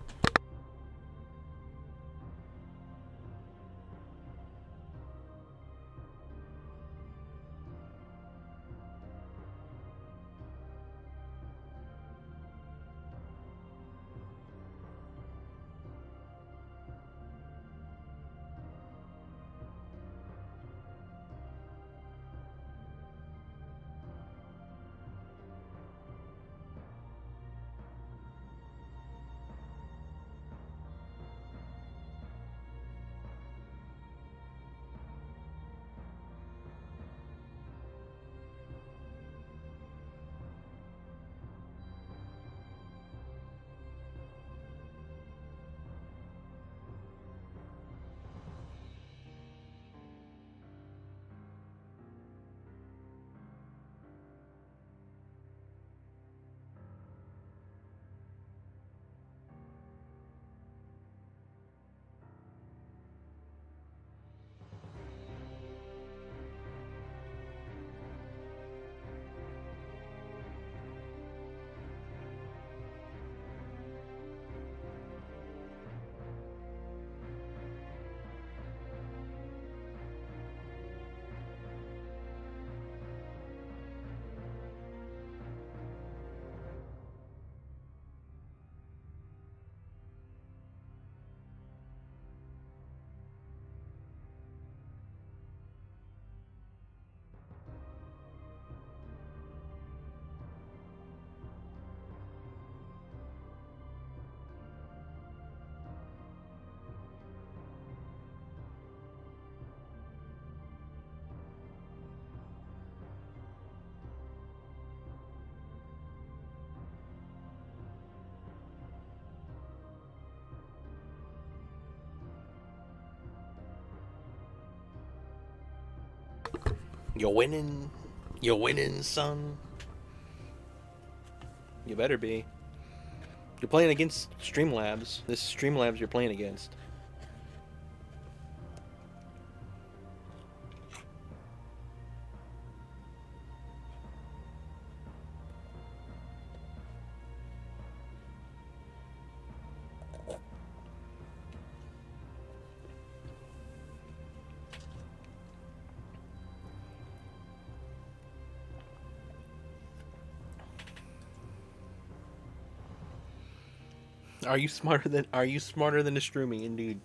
You're winning. You're winning, son. You better be. You're playing against Streamlabs. This is Streamlabs you're playing against. Are you smarter than the Stroomy? Indeed.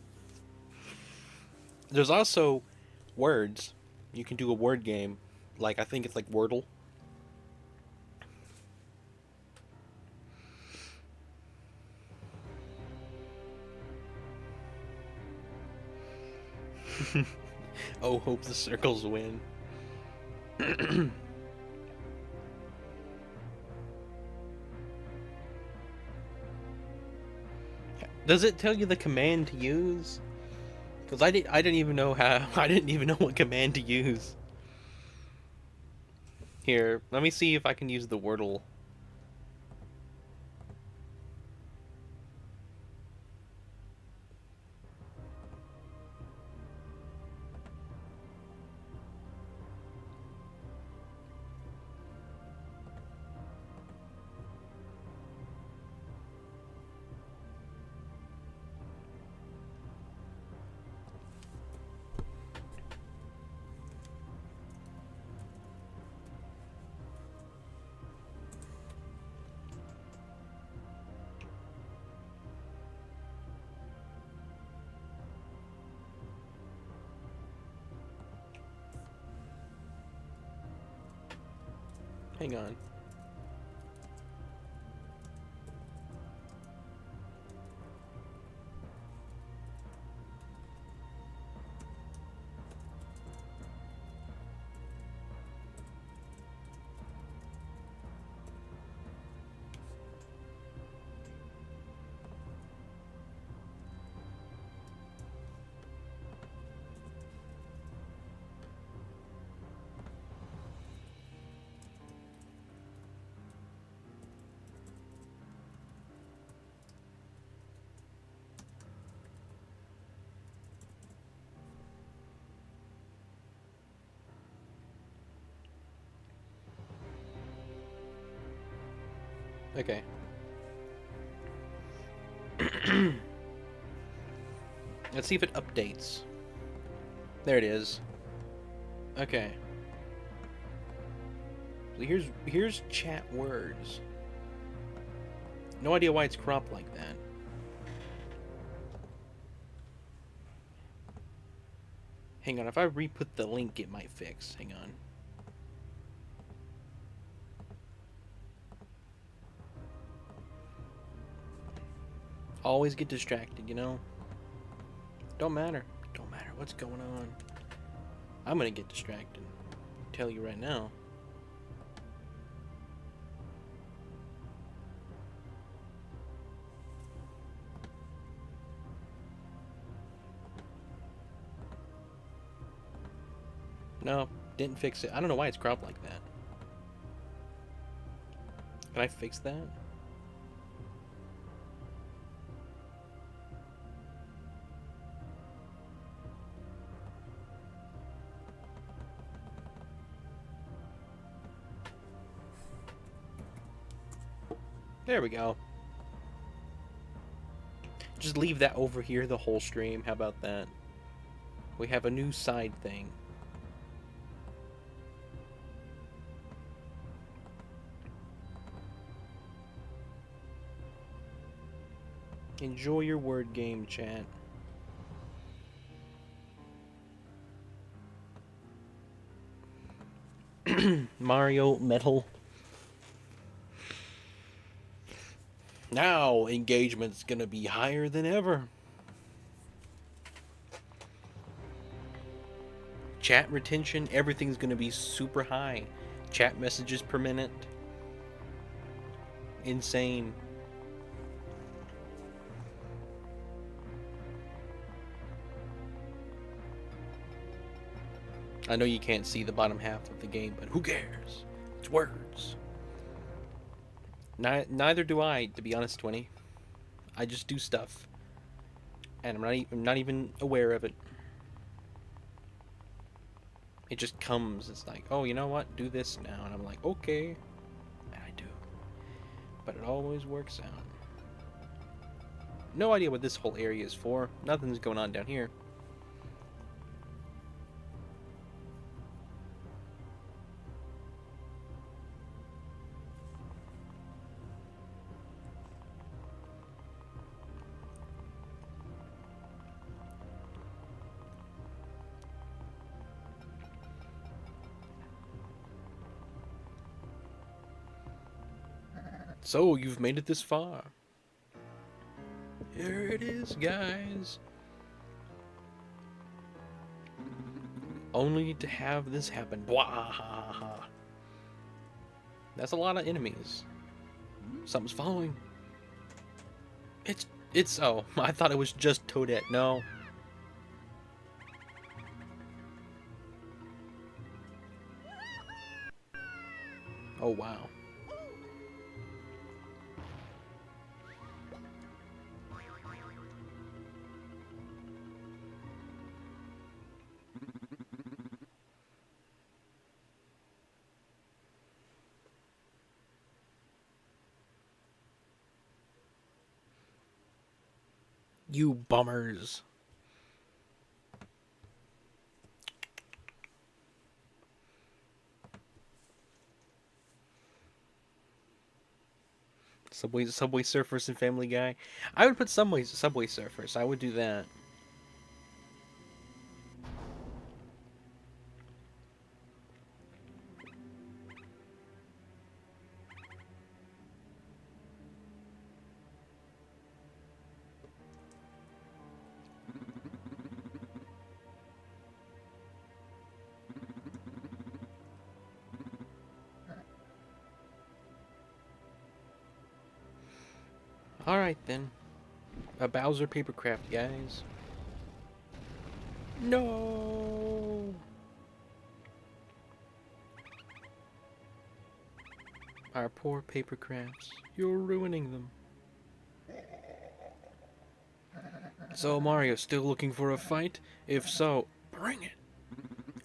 There's also words. You can do a word game. Like I think it's like Wordle. Oh, hope the circles win. Does it tell you the command to use? Because I didn't even know how. I didn't even know what command to use. Here, let me see if I can use the Wordle. Hang on. Okay. Let's see if it updates. There it is. Okay. So here's chat words. No idea why it's cropped like that. Hang on, if I re-put the link, it might fix. Hang on. Always get distracted, you know? Don't matter. Don't matter what's going on. I'm gonna get distracted. Tell you right now. No, didn't fix it. I don't know why it's cropped like that. Can I fix that? There we go. Just leave that over here the whole stream. How about that? We have a new side thing. Enjoy your word game, chat. Mario Metal. Now engagement's gonna be higher than ever. Chat retention, everything's gonna be super high. Chat messages per minute. Insane. I know you can't see the bottom half of the game, but who cares? It's words. Neither do I, to be honest, 20. I just do stuff. And I'm not even aware of it. It just comes. It's like, oh, you know what? Do this now. And I'm like, okay. And I do. But it always works out. No idea what this whole area is for. Nothing's going on down here. So, you've made it this far. Here it is, guys. Only to have this happen. Bwahaha. That's a lot of enemies. Something's following. Oh, I thought it was just Toadette. No. Oh, wow. You bummers. Subway Surfers and Family Guy. I would put Subway Surfers. I would do that. Alright then. A Bowser Papercraft, guys. No! Our poor Papercrafts. You're ruining them. So, Mario, still looking for a fight? If so, bring it!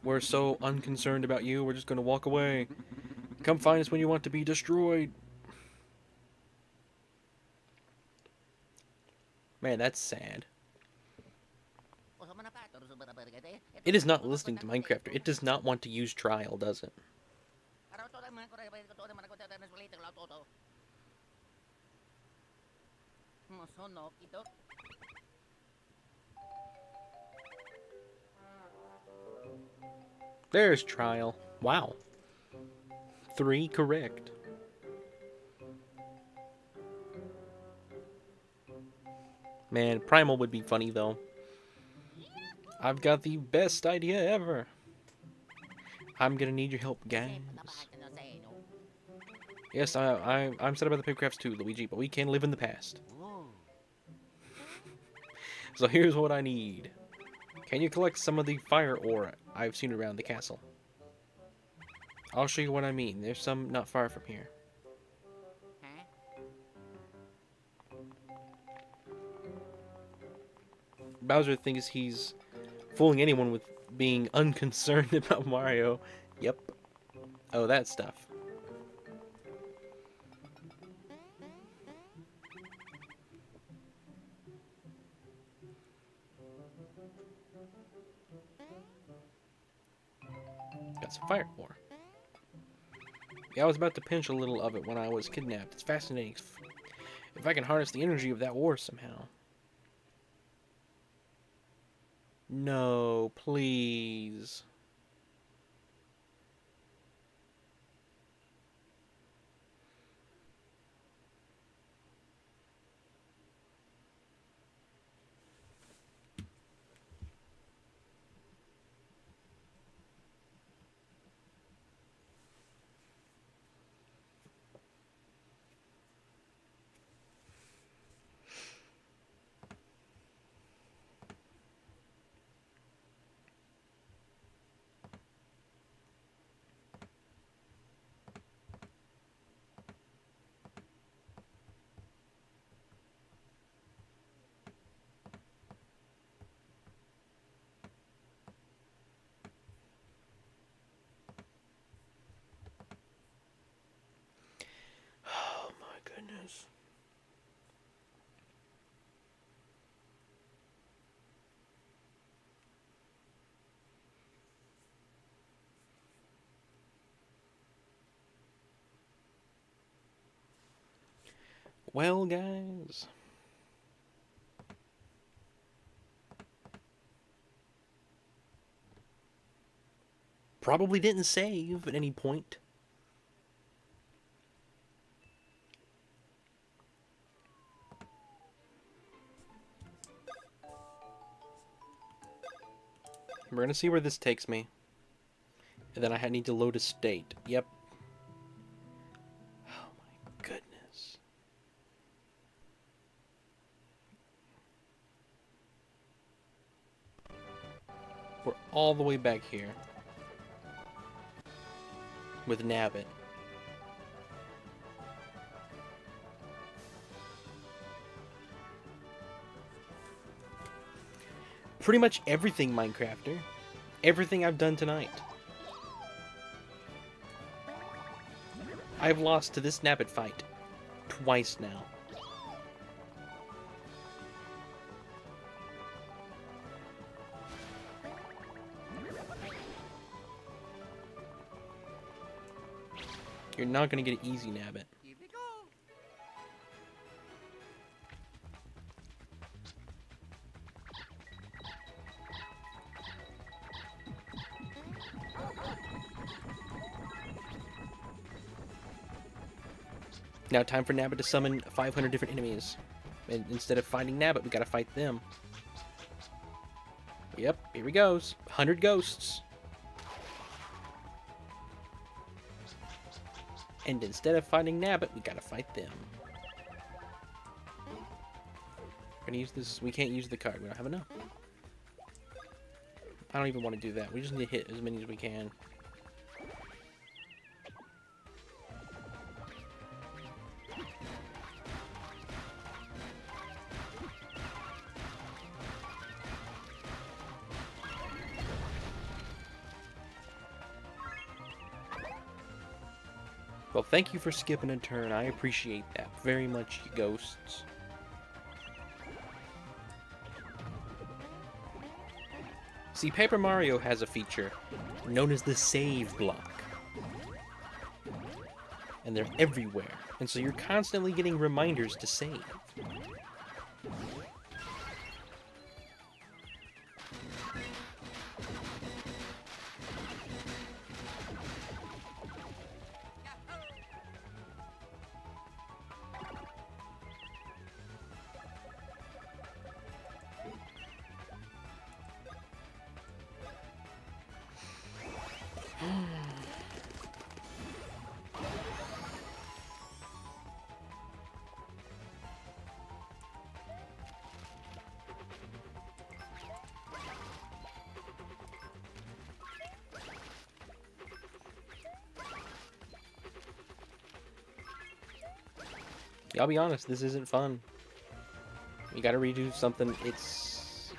We're so unconcerned about you, we're just gonna walk away. Come find us when you want to be destroyed. Man, that's sad. It is not listening to Minecrafter. It does not want to use trial, does it? There's trial. Wow. 3 correct. Man, Primal would be funny, though. I've got the best idea ever. I'm gonna need your help, guys. Yes, I'm sad about the Papercrafts too, Luigi, but we can live in the past. So here's what I need. Can you collect some of the fire ore I've seen around the castle? I'll show you what I mean. There's some not far from here. Bowser thinks he's fooling anyone with being unconcerned about Mario. Yep. Oh, that stuff. Got some fire ore. Yeah, I was about to pinch a little of it when I was kidnapped. It's fascinating. If I can harness the energy of that ore somehow. No, please. Oh my goodness. Well, guys. Probably didn't save at any point. We're gonna see where this takes me. And then I need to load a state. Yep. Oh my goodness. We're all the way back here. With Nabbit. Pretty much everything, Minecrafter. Everything I've done tonight. I've lost to this Nabbit fight twice now. You're not gonna get it easy, Nabbit. Here we go. Now time for Nabbit to summon 500 different enemies. And instead of fighting Nabbit, we gotta fight them. Yep, here he goes. 100 ghosts. And instead of fighting Nabbit, we gotta fight them. We're gonna use this. We can't use the card. We don't have enough. I don't even want to do that. We just need to hit as many as we can. Well, thank you for skipping a turn. I appreciate that very much, you ghosts. See, Paper Mario has a feature known as the save block. And they're everywhere. And so you're constantly getting reminders to save. Yeah, I'll be honest, this isn't fun. You gotta redo something, it's...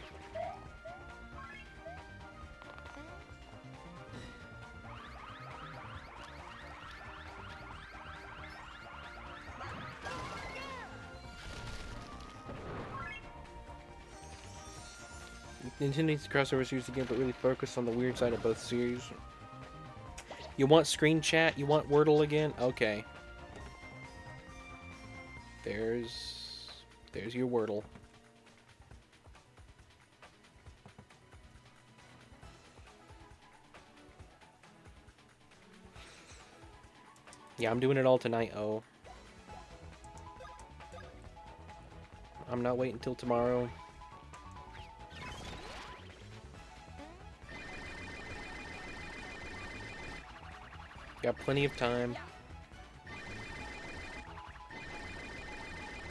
Nintendo needs to crossover series again, but really focus on the weird side of both series. You want screen chat? You want Wordle again? Okay. There's your Wordle. Yeah, I'm doing it all tonight, oh. I'm not waiting until tomorrow. Got plenty of time.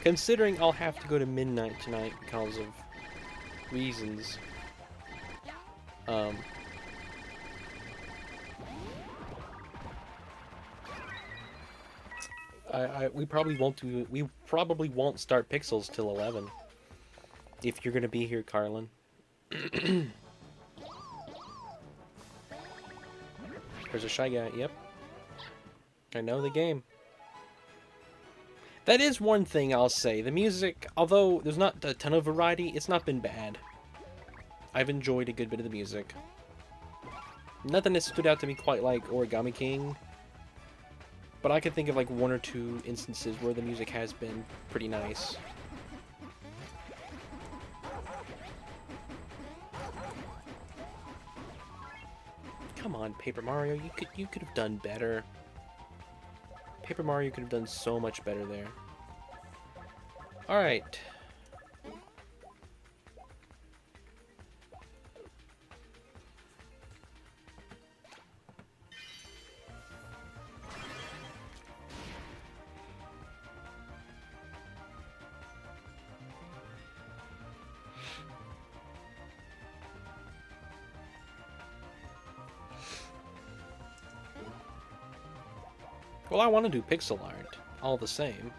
Considering I'll have to go to midnight tonight because of reasons. We probably won't start Pixels till 11. If you're gonna be here, Carlan. There's a Shy Guy, yep. I know the game. That is one thing I'll say. The music, although there's not a ton of variety, it's not been bad. I've enjoyed a good bit of the music. Nothing has stood out to me quite like Origami King. But I can think of like one or two instances where the music has been pretty nice. Come on, Paper Mario, you could have done better. Paper Mario could have done so much better there. Alright. Well, I want to do pixel art, all the same.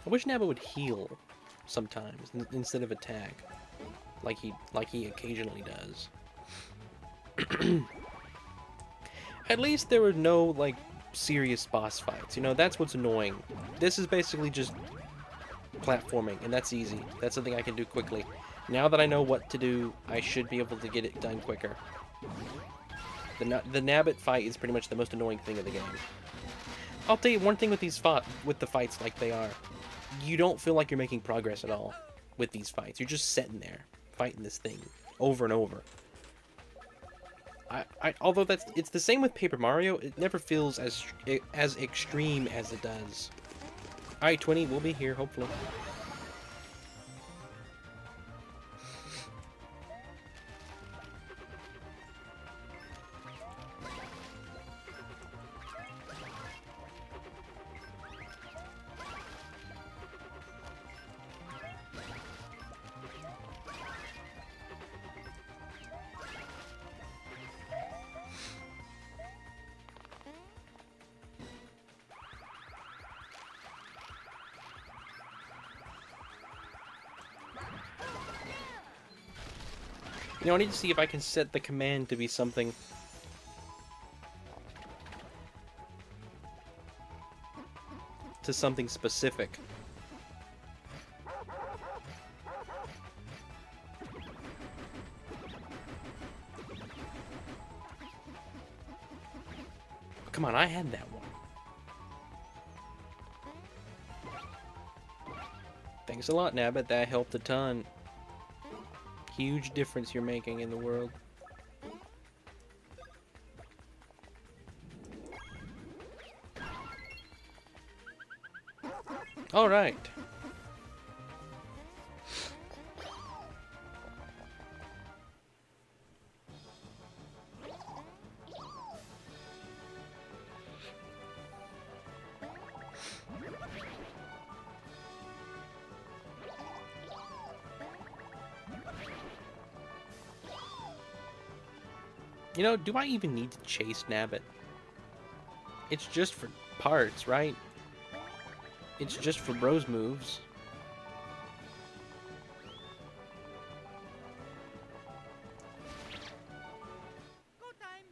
I wish Naba would heal sometimes instead of attack, like he occasionally does. At least there were no like serious boss fights. You know, that's what's annoying. This is basically just platforming, and that's easy. That's something I can do quickly. Now that I know what to do, I should be able to get it done quicker. The Nabbit fight is pretty much the most annoying thing of the game. I'll tell you one thing with the fights like they are. You don't feel like you're making progress at all with these fights. You're just sitting there fighting this thing over and over. Although it's the same with Paper Mario, it never feels as extreme as it does. All right, 20, we'll be here hopefully. You know, I need to see if I can set the command to be something. To something specific. Come on, I had that one. Thanks a lot, Nabbit. That helped a ton. Huge difference you're making in the world. All right. You know, do I even need to chase Nabbit? It's just for parts, right? It's just for bros moves. Go time.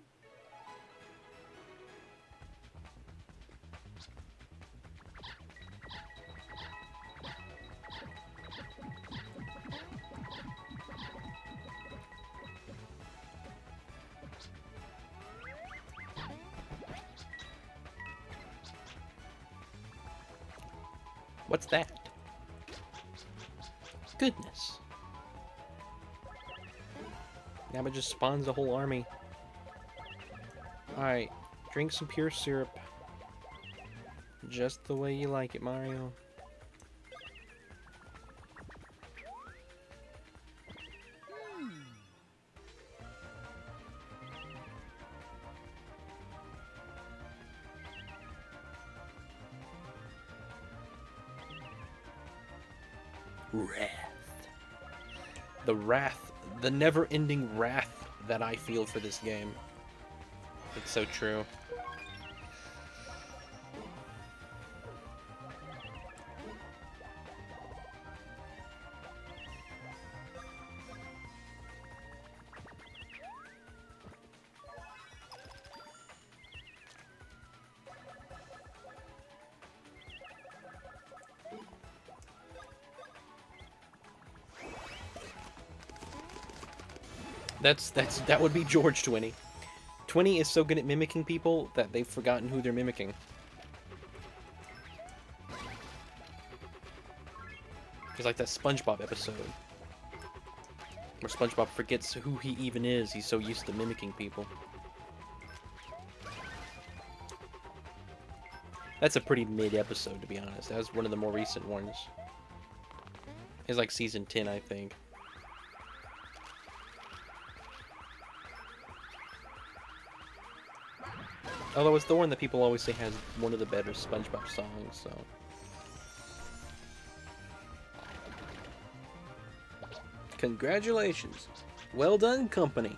What's that? Goodness. Nabbit just spawns a whole army. Alright, drink some pure syrup. Just the way you like it, Mario. Wrath. The wrath, the never-ending wrath that I feel for this game. It's so true. That would be George 20. 20 is so good at mimicking people that they've forgotten who they're mimicking. It's like that SpongeBob episode where SpongeBob forgets who he even is. He's so used to mimicking people. That's a pretty mid episode, to be honest. That was one of the more recent ones. It's like season 10, I think. Although it's the one that people always say has one of the better SpongeBob songs, so... Congratulations! Well done, company!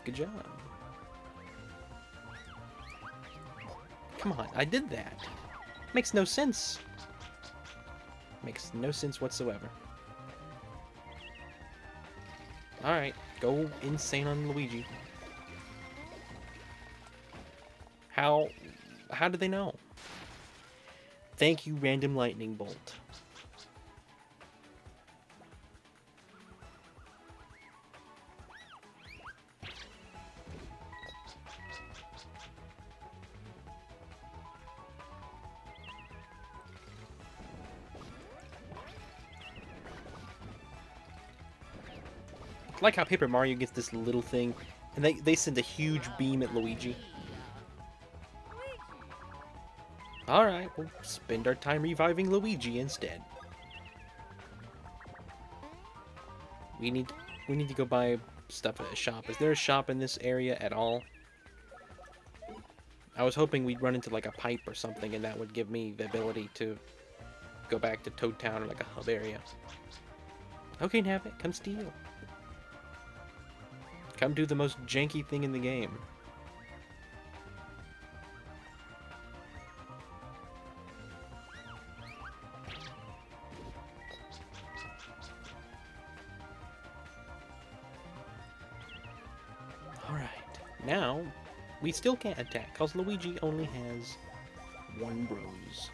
Good job. Come on, I did that. Makes no sense. Makes no sense whatsoever. Alright, go insane on Luigi. How did they know? Thank you, random lightning bolt. I like how Paper Mario gets this little thing, and they send a huge beam at Luigi. Alright, we'll spend our time reviving Luigi instead. We need to go buy stuff at a shop. Is there a shop in this area at all? I was hoping we'd run into like a pipe or something, and that would give me the ability to go back to Toad Town or like a hub area. Okay, Nabbit, come steal. Come do the most janky thing in the game. Alright, now we still can't attack because Luigi only has one bruise.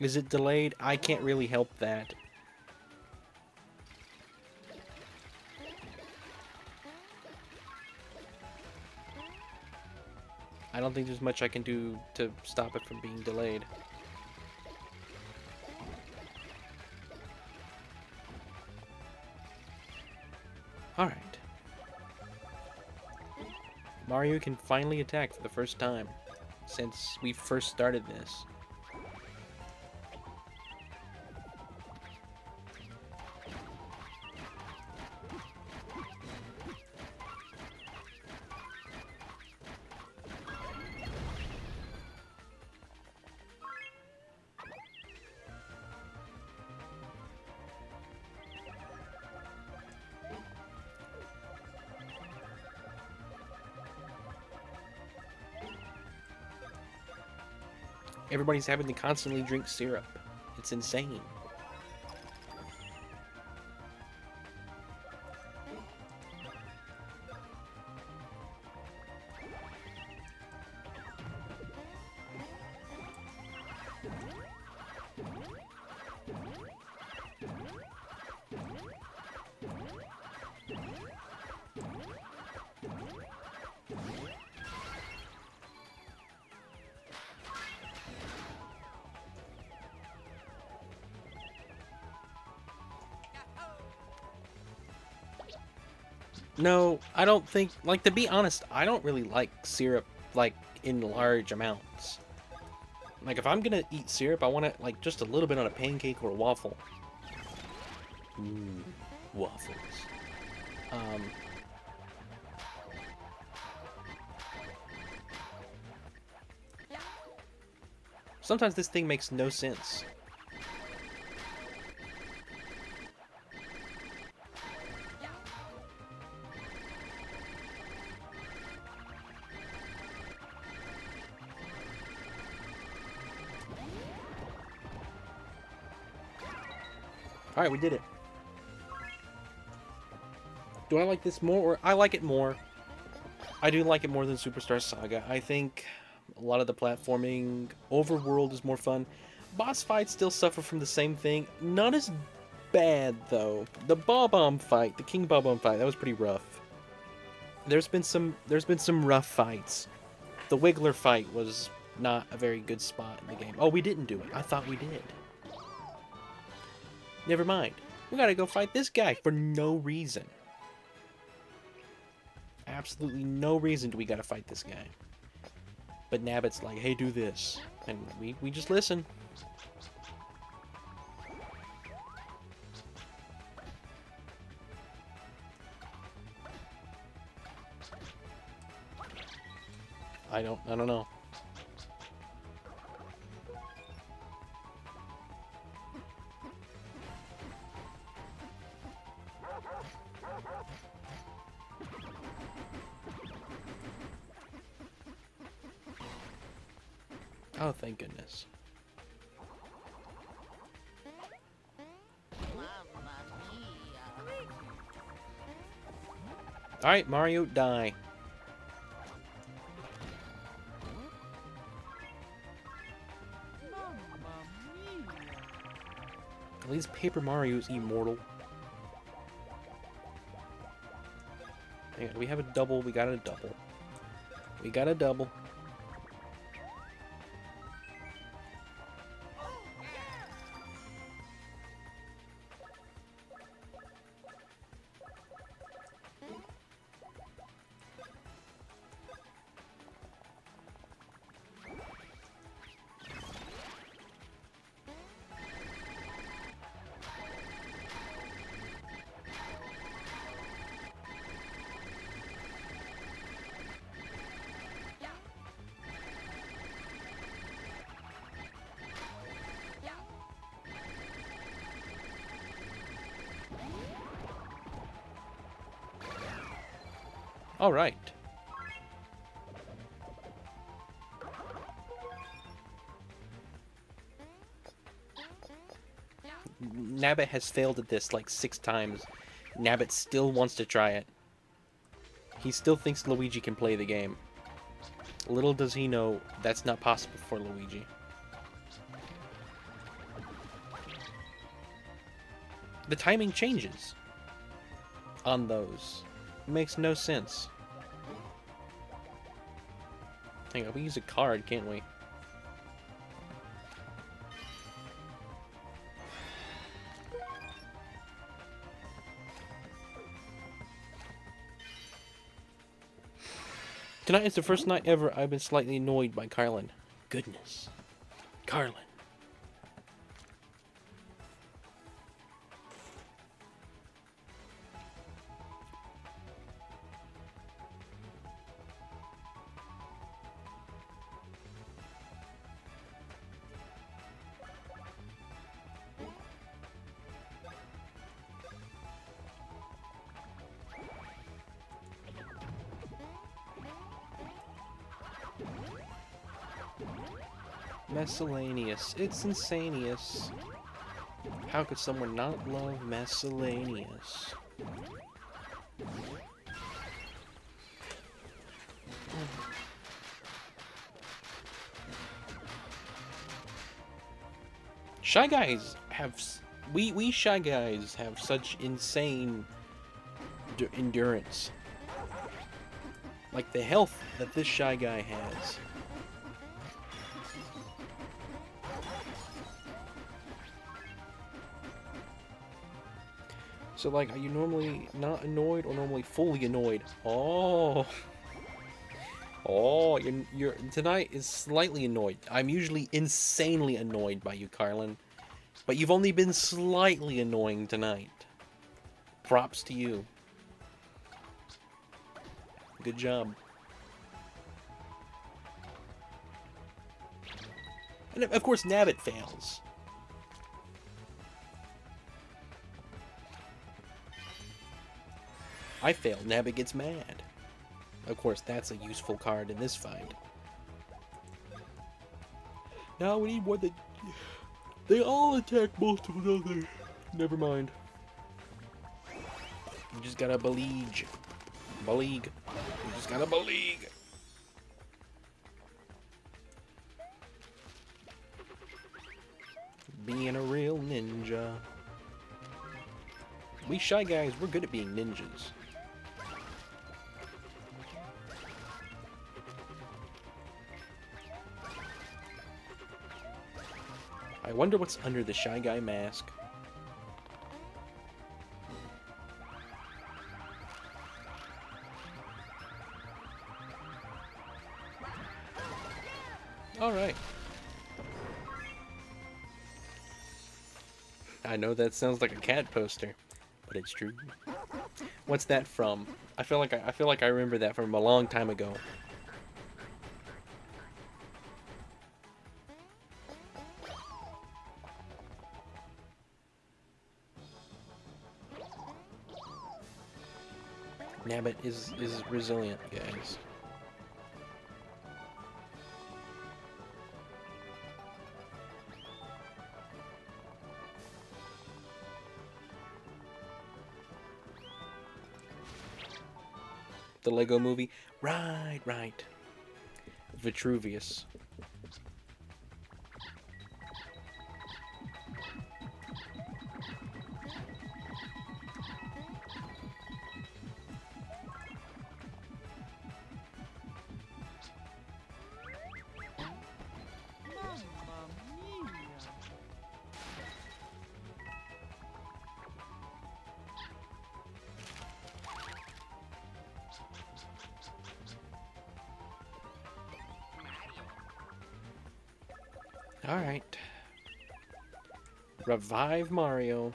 Is it delayed? I can't really help that. I don't think there's much I can do to stop it from being delayed. Alright. Mario can finally attack for the first time since we first started this. Everybody's having to constantly drink syrup. It's insane. No, I don't think, like, to be honest, I don't really like syrup, like, in large amounts. Like, if I'm gonna eat syrup, I want it, like, just a little bit on a pancake or a waffle. Ooh, waffles. Sometimes this thing makes no sense. Alright, we did it. Do I like this more? Or I like it more. I do like it more than Superstar Saga. I think a lot of the platforming, overworld is more fun. Boss fights still suffer from the same thing. Not as bad, though. The Bob-omb fight, the King Bob-omb fight, that was pretty rough. There's been some rough fights. The Wiggler fight was not a very good spot in the game. Oh, we didn't do it. I thought we did. Never mind. We gotta go fight this guy for no reason. Absolutely no reason do we gotta fight this guy. But Nabbit's like, hey, do this. And we just listen. I don't know. Oh, thank goodness. Alright, Mario, die. At least Paper Mario's immortal. Hang on, we have a double. We got a double. We got a double. All right. Nabbit has failed at this like 6 times. Nabbit still wants to try it. He still thinks Luigi can play the game. Little does he know that's not possible for Luigi. The timing changes on those. It makes no sense. Hang on, we use a card, can't we? Tonight is the first night ever I've been slightly annoyed by Carlan. Goodness. Carlan. Miscellaneous. It's insanious. How could someone not love miscellaneous? Shy Guys have... We Shy Guys have such insane endurance. Like the health that this Shy Guy has. So, like, are you normally not annoyed or normally fully annoyed? Oh. Oh, you're tonight is slightly annoyed. I'm usually insanely annoyed by you, Carlan. But you've only been slightly annoying tonight. Props to you. Good job. And of course, Nabbit fails. I fail, Nabbit gets mad. Of course, that's a useful card in this fight. Now we need one that... They all attack most of another. Never mind. You just gotta beleague. Beleague. You just gotta beleague. Being a real ninja. We Shy Guys, we're good at being ninjas. I wonder what's under the Shy Guy mask. Alright. I know that sounds like a cat poster, but it's true. What's that from? I feel like I remember that from a long time ago. Nabbit is resilient, guys. The Lego movie? Right, right. Vitruvius. Mamma mia. Alright. Revive Mario.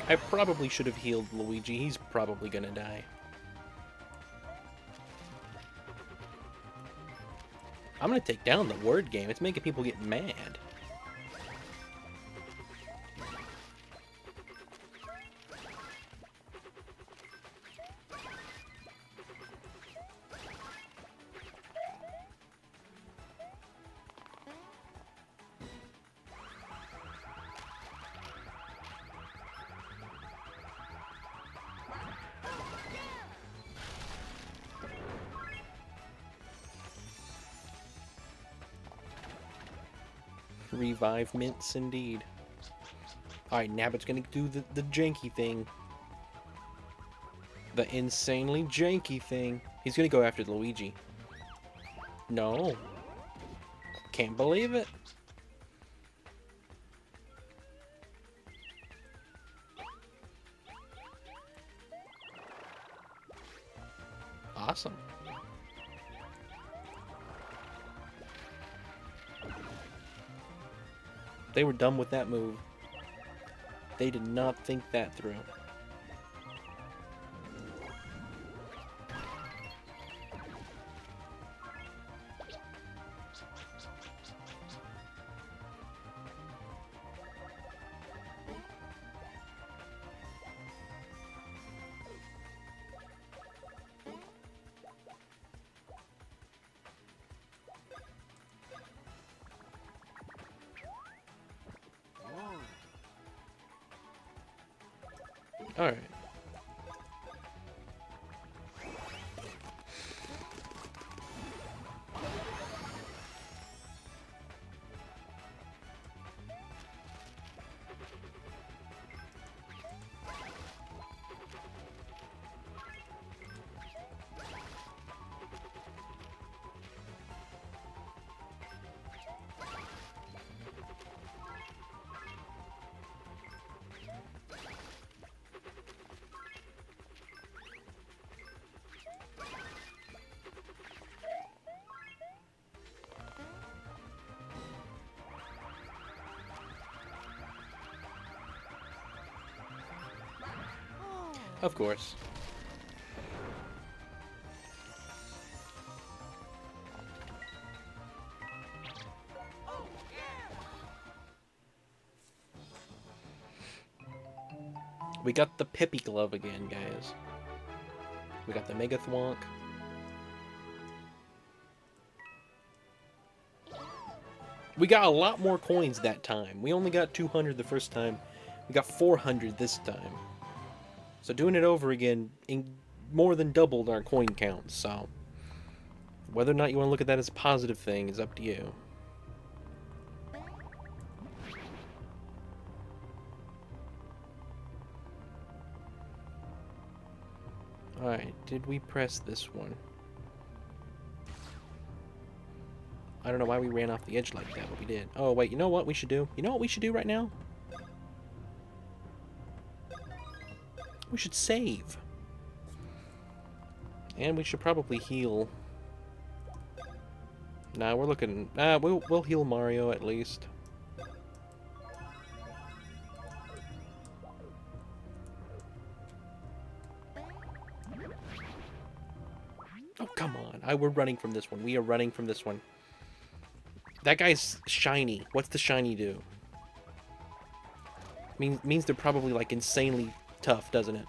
I probably should have healed Luigi. He's probably gonna die. I'm gonna take down the word game. It's making people get mad. Revive mints, indeed. Alright, Nabbit's gonna do the janky thing. The insanely janky thing. He's gonna go after Luigi. No. Can't believe it. Awesome. They were dumb with that move. They did not think that through. Alright. Of course. We got the Pippi Glove again, guys. We got the Mega Thwonk. We got a lot more coins that time. We only got 200 the first time. We got 400 this time. So doing it over again more than doubled our coin count, so whether or not you want to look at that as a positive thing is up to you. Alright, did we press this one? I don't know why we ran off the edge like that, but we did. Oh, wait, you know what we should do? You know what we should do right now? We should save. And we should probably heal. Nah, we're looking... we'll heal Mario at least. come on. We're running from this one. We are running from this one. That guy's shiny. What's the shiny do? Means they're probably, like, insanely tough, doesn't it?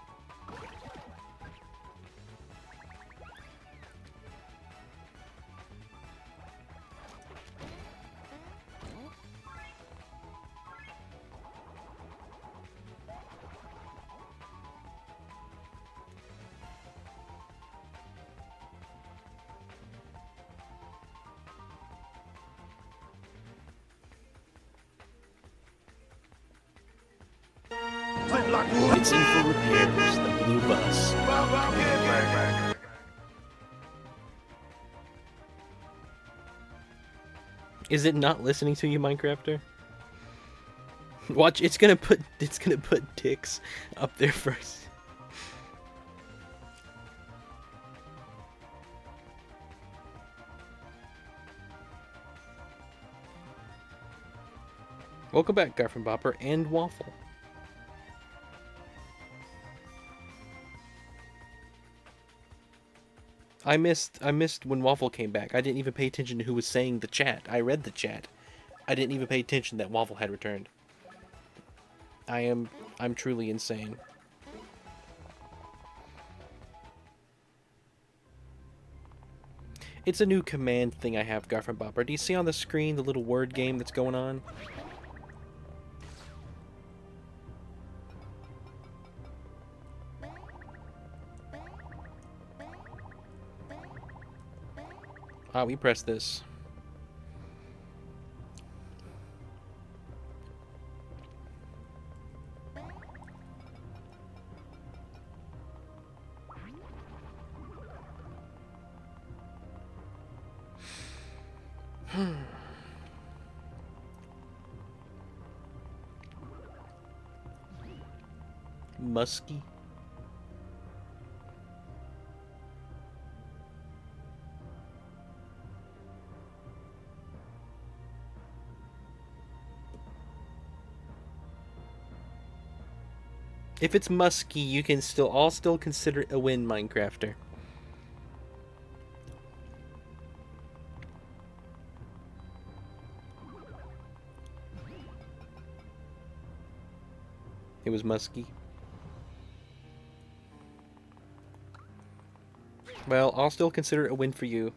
It's in for repairs, the blue bus. Is it not listening to you, Minecrafter? Watch, it's gonna put dicks up there first. Welcome back, Garfin Bopper and Waffle. I missed when Waffle came back. I didn't even pay attention to who was saying the chat. I read the chat. I didn't even pay attention that Waffle had returned. I'm truly insane. It's a new command thing I have, Garfin Bopper. Do you see on the screen the little word game that's going on? Ah, we press this. Musky. If it's musky, you can I'll still consider it a win, Minecrafter. It was musky. Well, I'll still consider it a win for you.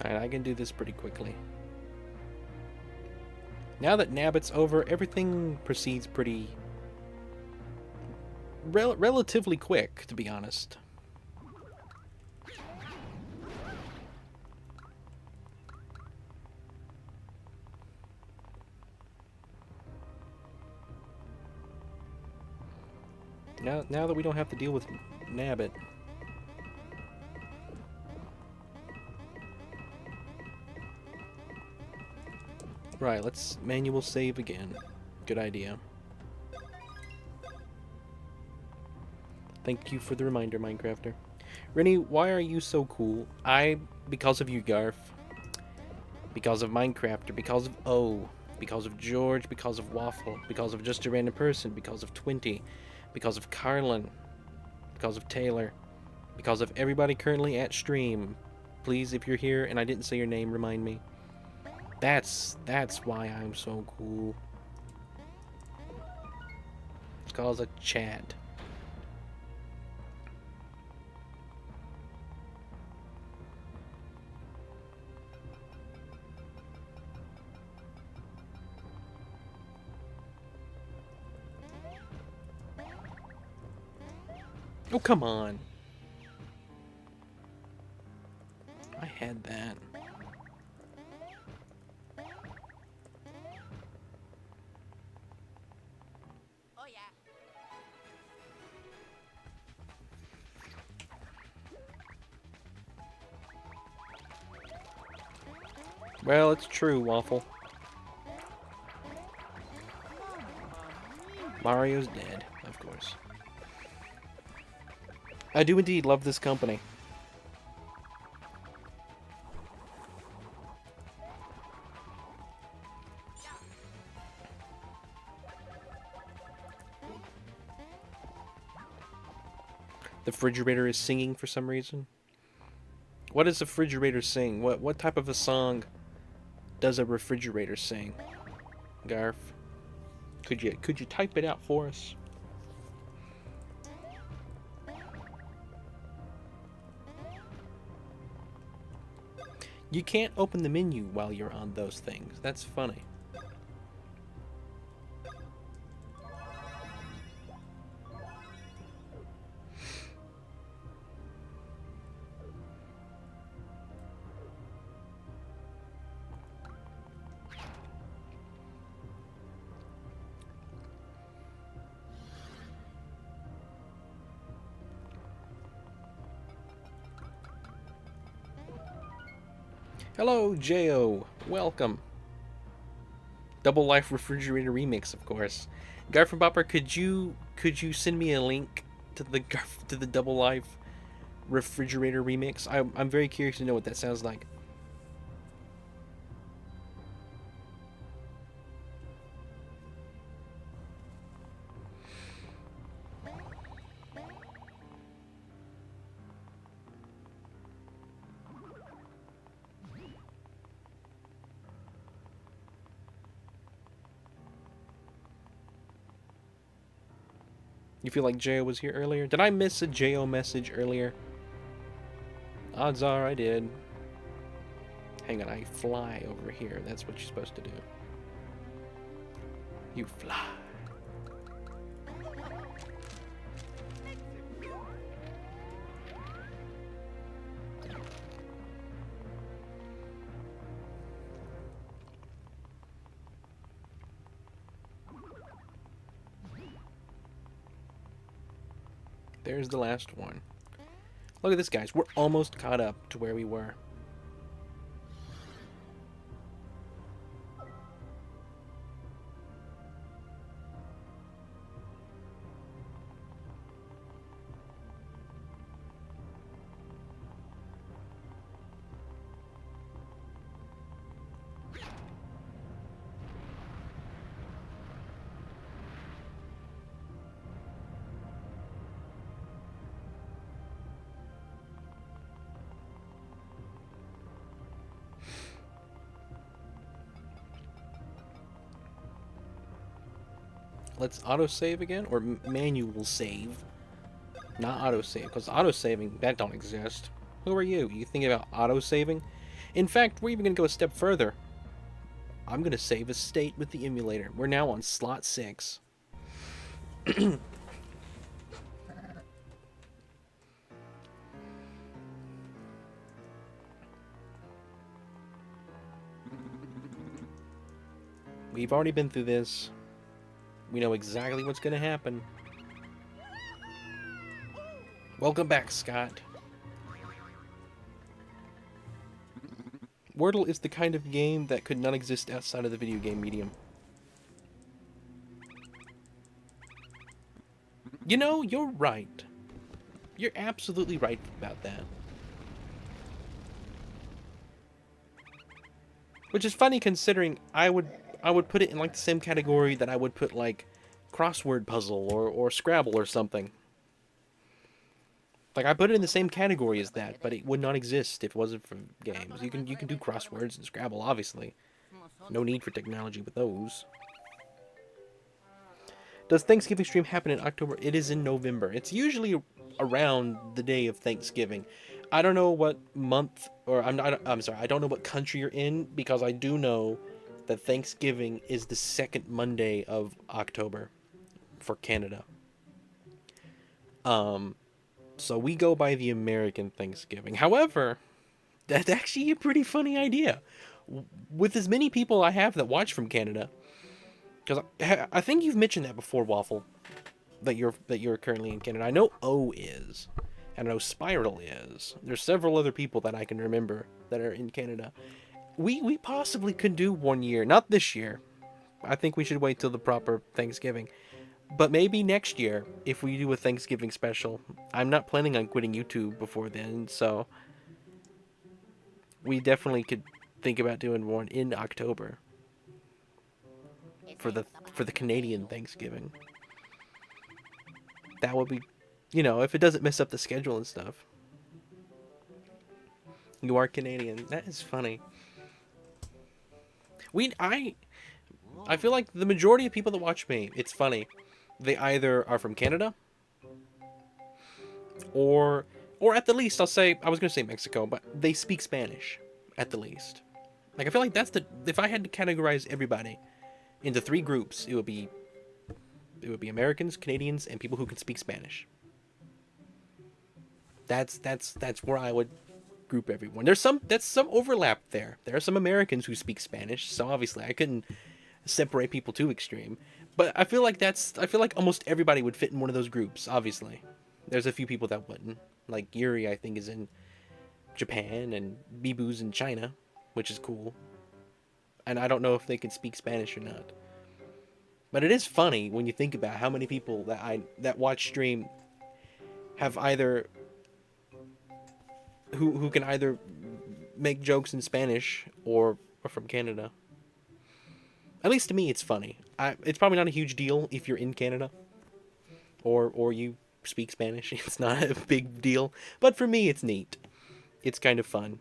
Alright, I can do this pretty quickly. Now that Nabbit's over, everything proceeds pretty... relatively quick, to be honest. Now that we don't have to deal with Nabbit. Right, let's manual save again. Good idea. Thank you for the reminder, Minecrafter. Rennie, why are you so cool? Because of you, Garf. Because of Minecrafter. Because of O. Because of George. Because of Waffle. Because of Just a Random Person. Because of Twinty. Because of Carlan. Because of Taylor. Because of everybody currently at stream. Please, if you're here and I didn't say your name, remind me. That's why I'm so cool. It's called a chat. Oh, come on. I had that. Well, it's true, Waffle. Mario's dead, of course. I do indeed love this company. The refrigerator is singing for some reason. What does the refrigerator sing? What type of a song does a refrigerator sing? Garf, could you type it out for us? You can't open the menu while you're on those things. That's funny. Hello, Jo. Welcome. Double Life Refrigerator Remix, of course. Garf and Bopper, could you send me a link to the Double Life Refrigerator Remix? I'm very curious to know what that sounds like. You feel like Jo was here earlier? Did I miss a Jo message earlier? Odds are I did. Hang on, I fly over here. That's what you're supposed to do. You fly. There's the last one. Look at this, guys. We're almost caught up to where we were. Let's autosave again, or manual save. Not autosave, because autosaving, that don't exist. Who are you? You thinking about autosaving? In fact, we're even going to go a step further. I'm going to save a state with the emulator. We're now on slot 6. We've already been through this. We know exactly what's going to happen. Welcome back, Scott. Wordle is the kind of game that could not exist outside of the video game medium. You know, you're right. You're absolutely right about that. Which is funny considering I would put it in like the same category that I would put like crossword puzzle or Scrabble or something. Like, I put it in the same category as that, but it would not exist if it wasn't for games. You can do crosswords and Scrabble, obviously. No need for technology with those. Does Thanksgiving stream happen in October? It is in November. It's usually around the day of Thanksgiving. I don't know what month, or I'm sorry, I don't know what country you're in, because I do know that Thanksgiving is the second Monday of October for Canada. So we go by the American Thanksgiving. However, that's actually a pretty funny idea. With as many people I have that watch from Canada, because I think you've mentioned that before, Waffle, that you're currently in Canada. I know O is, and I know Spiral is. There's several other people that I can remember that are in Canada. We possibly could do one year, not this year. I think we should wait till the proper Thanksgiving. But maybe next year, if we do a Thanksgiving special. I'm not planning on quitting YouTube before then, so we definitely could think about doing one in October for the Canadian Thanksgiving. That would be, if it doesn't mess up the schedule and stuff. You are Canadian. That is funny. We I feel like the majority of people that watch me, it's funny. They either are from Canada or at the least I was going to say Mexico, but they speak Spanish at the least. Like I feel like if I had to categorize everybody into three groups, it would be Americans, Canadians, and people who can speak Spanish. That's where I would group everyone. That's some overlap there. There are some Americans who speak Spanish, so obviously I couldn't separate people too extreme. But I feel like almost everybody would fit in one of those groups, obviously. There's a few people that wouldn't. Like Yuri, I think, is in Japan, and Bibu's in China, which is cool. And I don't know if they can speak Spanish or not. But it is funny when you think about how many people that watch stream have either who can either make jokes in Spanish or from Canada. At least to me, it's funny. It's probably not a huge deal if you're in Canada or you speak Spanish. It's not a big deal. But for me, it's neat. It's kind of fun.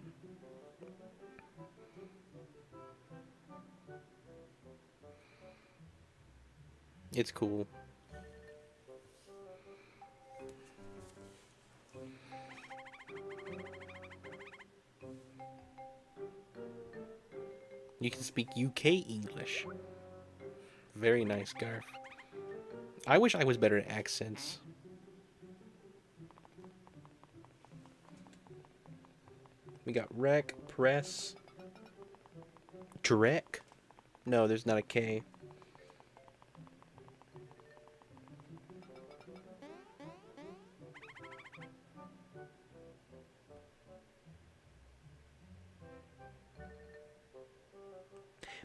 It's cool. You can speak UK English. Very nice, Garf. I wish I was better at accents. We got rec, press, Trek. No, there's not a K.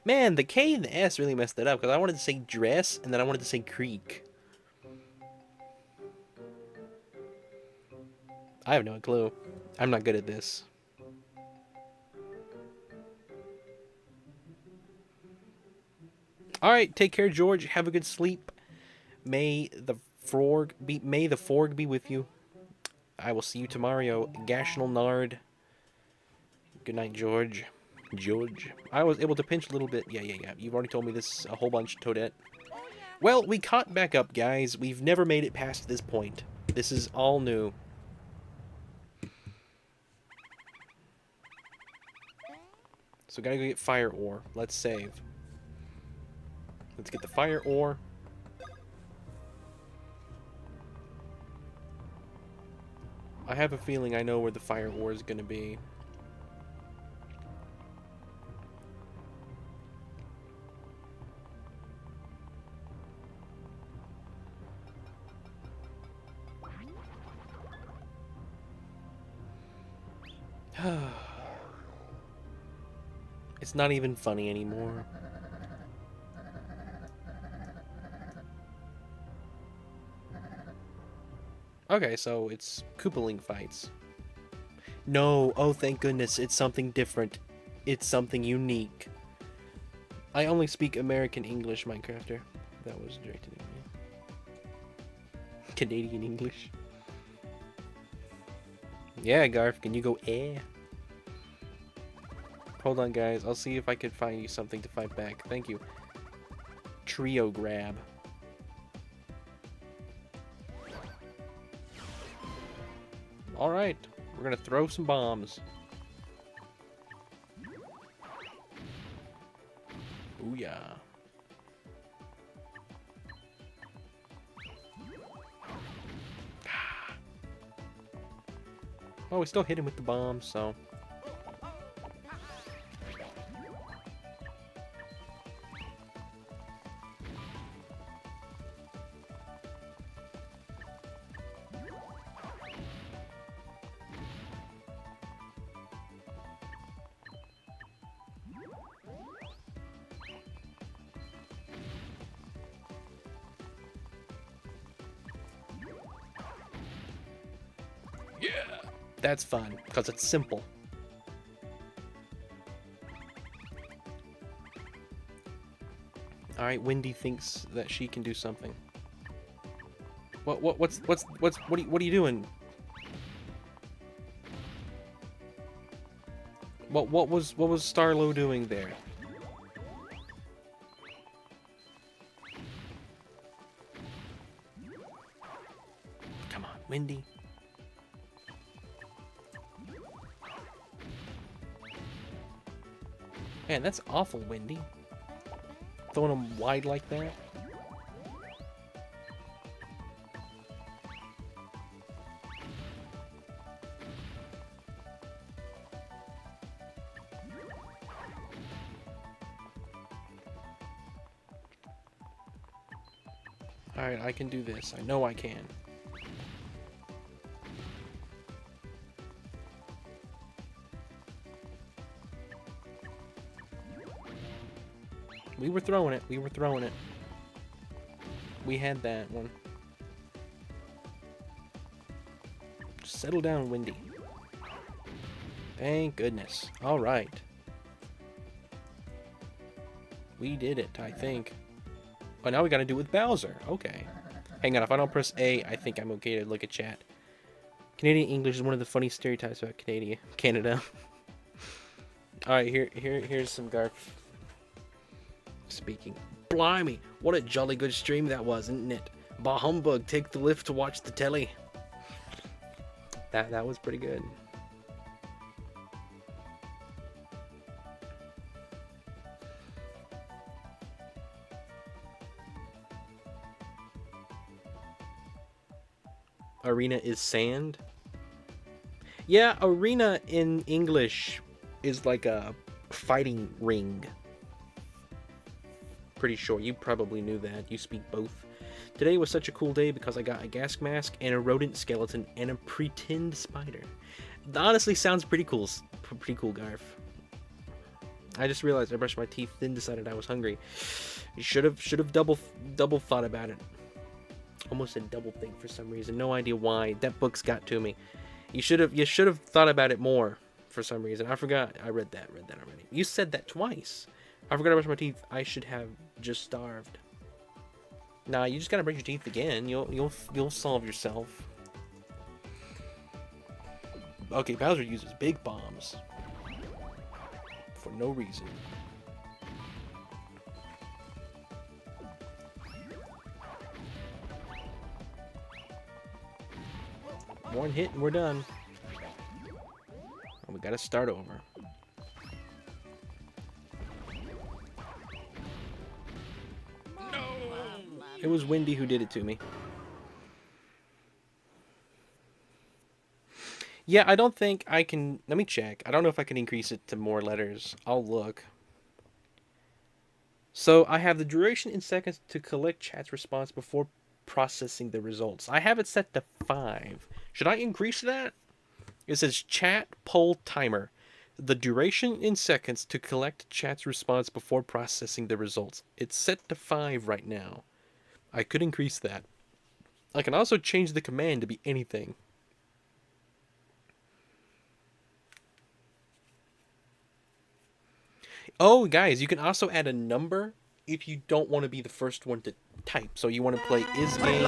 Man, the K and the S really messed it up because I wanted to say dress and then I wanted to say creek. I have no clue. I'm not good at this. All right, take care, George. Have a good sleep. May the forg be with you. I will see you tomorrow. Gashnal Nard. Good night, George. George. I was able to pinch a little bit. Yeah. You've already told me this a whole bunch, Toadette. Well, we caught back up, guys. We've never made it past this point. This is all new. So gotta go get fire ore. Let's save. Let's get the fire ore. I have a feeling I know where the fire ore is gonna be. It's not even funny anymore. Okay, so it's Koopaling fights. No, oh thank goodness, it's something different. It's something unique. I only speak American English, Minecrafter. That was directed at me. Canadian English. Yeah, Garf, can you go eh? Hold on, guys. I'll see if I can find you something to fight back. Thank you. Trio grab. Alright. We're gonna throw some bombs. Ooh, yeah. Oh, we still hit him with the bombs, so... That's fun, because it's simple. Alright, Wendy thinks that she can do something. What are you doing? What was Starlo doing there? Come on, Wendy. Man, that's awful, Wendy. Throwing them wide like that. Alright, I can do this. I know I can. We were throwing it. We were throwing it. We had that one. Just settle down, Wendy. Thank goodness. Alright. We did it, I think. Oh, now we gotta do it with Bowser. Okay. Hang on, if I don't press A, I think I'm okay to look at chat. Canadian English is one of the funny stereotypes about Canada. Alright, here's some Garf speaking. Blimey, what a jolly good stream that was, isn't it? Bah humbug, take the lift to watch the telly. That was pretty good. Arena is sand? Yeah, arena in English is like a fighting ring. Pretty sure you probably knew that. You speak both. Today was such a cool day because I got a gas mask and a rodent skeleton and a pretend spider. It honestly sounds pretty cool. Pretty cool, Garf. I just realized I brushed my teeth, then decided I was hungry. You should have double thought about it. Almost said double think for some reason. No idea why. That book's got to me. You should have thought about it more for some reason. I forgot. I read that already. You said that twice. I forgot to brush my teeth. I should have just starved. Nah, you just gotta brush your teeth again. You'll solve yourself. Okay, Bowser uses big bombs for no reason. One hit and we're done. And we gotta start over. It was Wendy who did it to me. Yeah, I don't think I can... Let me check. I don't know if I can increase it to more letters. I'll look. So, I have the duration in seconds to collect chat's response before processing the results. I have it set to 5. Should I increase that? It says chat poll timer. The duration in seconds to collect chat's response before processing the results. It's set to 5 right now. I could increase that. I can also change the command to be anything. Oh, guys, you can also add a number if you don't want to be the first one to type. So you want to play is game.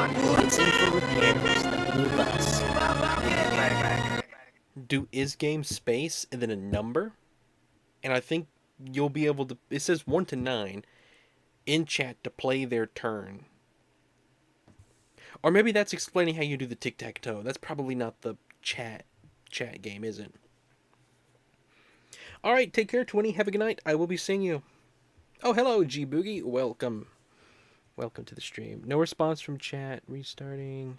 Do is game space and then a number. And I think you'll be able to... It says 1 to 9 in chat to play their turn. Or maybe that's explaining how you do the tic-tac-toe. That's probably not the chat game, is it? Alright, take care, 20. Have a good night. I will be seeing you. Oh, hello, G-Boogie. Welcome. Welcome to the stream. No response from chat. Restarting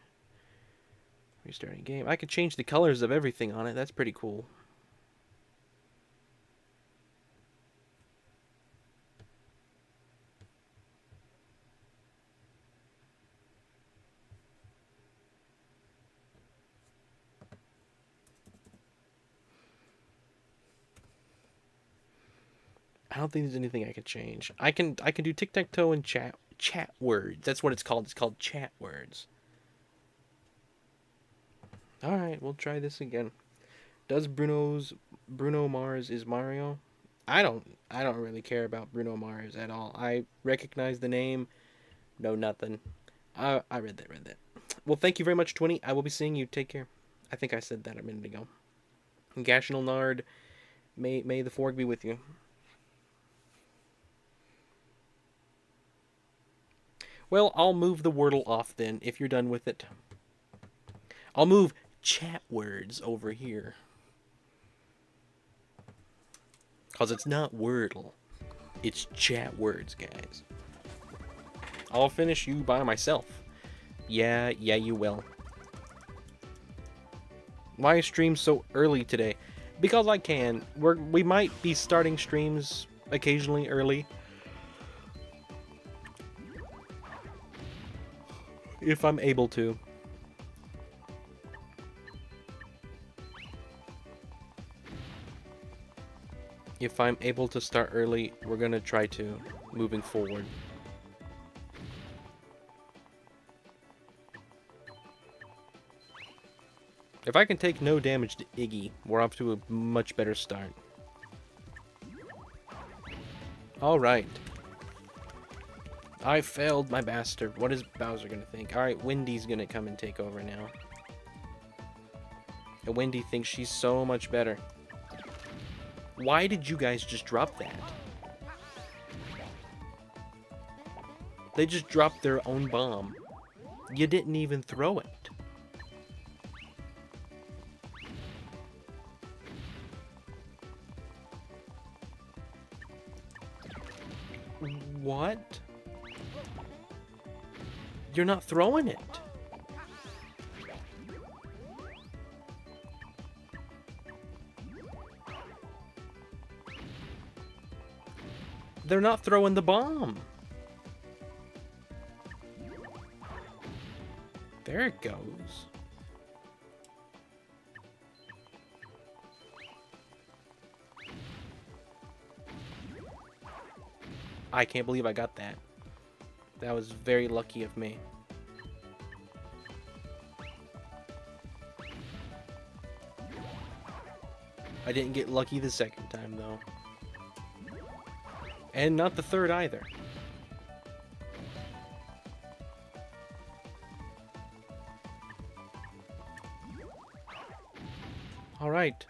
game. I could change the colors of everything on it. That's pretty cool. I don't think there's anything I can change. I can do tic-tac-toe and chat words. That's what it's called. It's called chat words. Alright, we'll try this again. Does Bruno Mars is Mario? I don't really care about Bruno Mars at all. I recognize the name. No nothing. I read that. Well, thank you very much, 20. I will be seeing you. Take care. I think I said that a minute ago. Gashnell Nard, may the fork be with you. Well, I'll move the Wordle off then, if you're done with it. I'll move chat words over here. Because it's not Wordle. It's chat words, guys. I'll finish you by myself. Yeah, you will. Why stream so early today? Because I can. We might be starting streams occasionally early. If I'm able to. If I'm able to start early, we're gonna try to, moving forward. If I can take no damage to Iggy, we're off to a much better start. Alright. I failed, my bastard. What is Bowser gonna think? Alright, Wendy's gonna come and take over now. And Wendy thinks she's so much better. Why did you guys just drop that? They just dropped their own bomb. You didn't even throw it. What? You're not throwing it. They're not throwing the bomb. There it goes. I can't believe I got that. That was very lucky of me. I didn't get lucky the second time, though. And not the third either. Alright.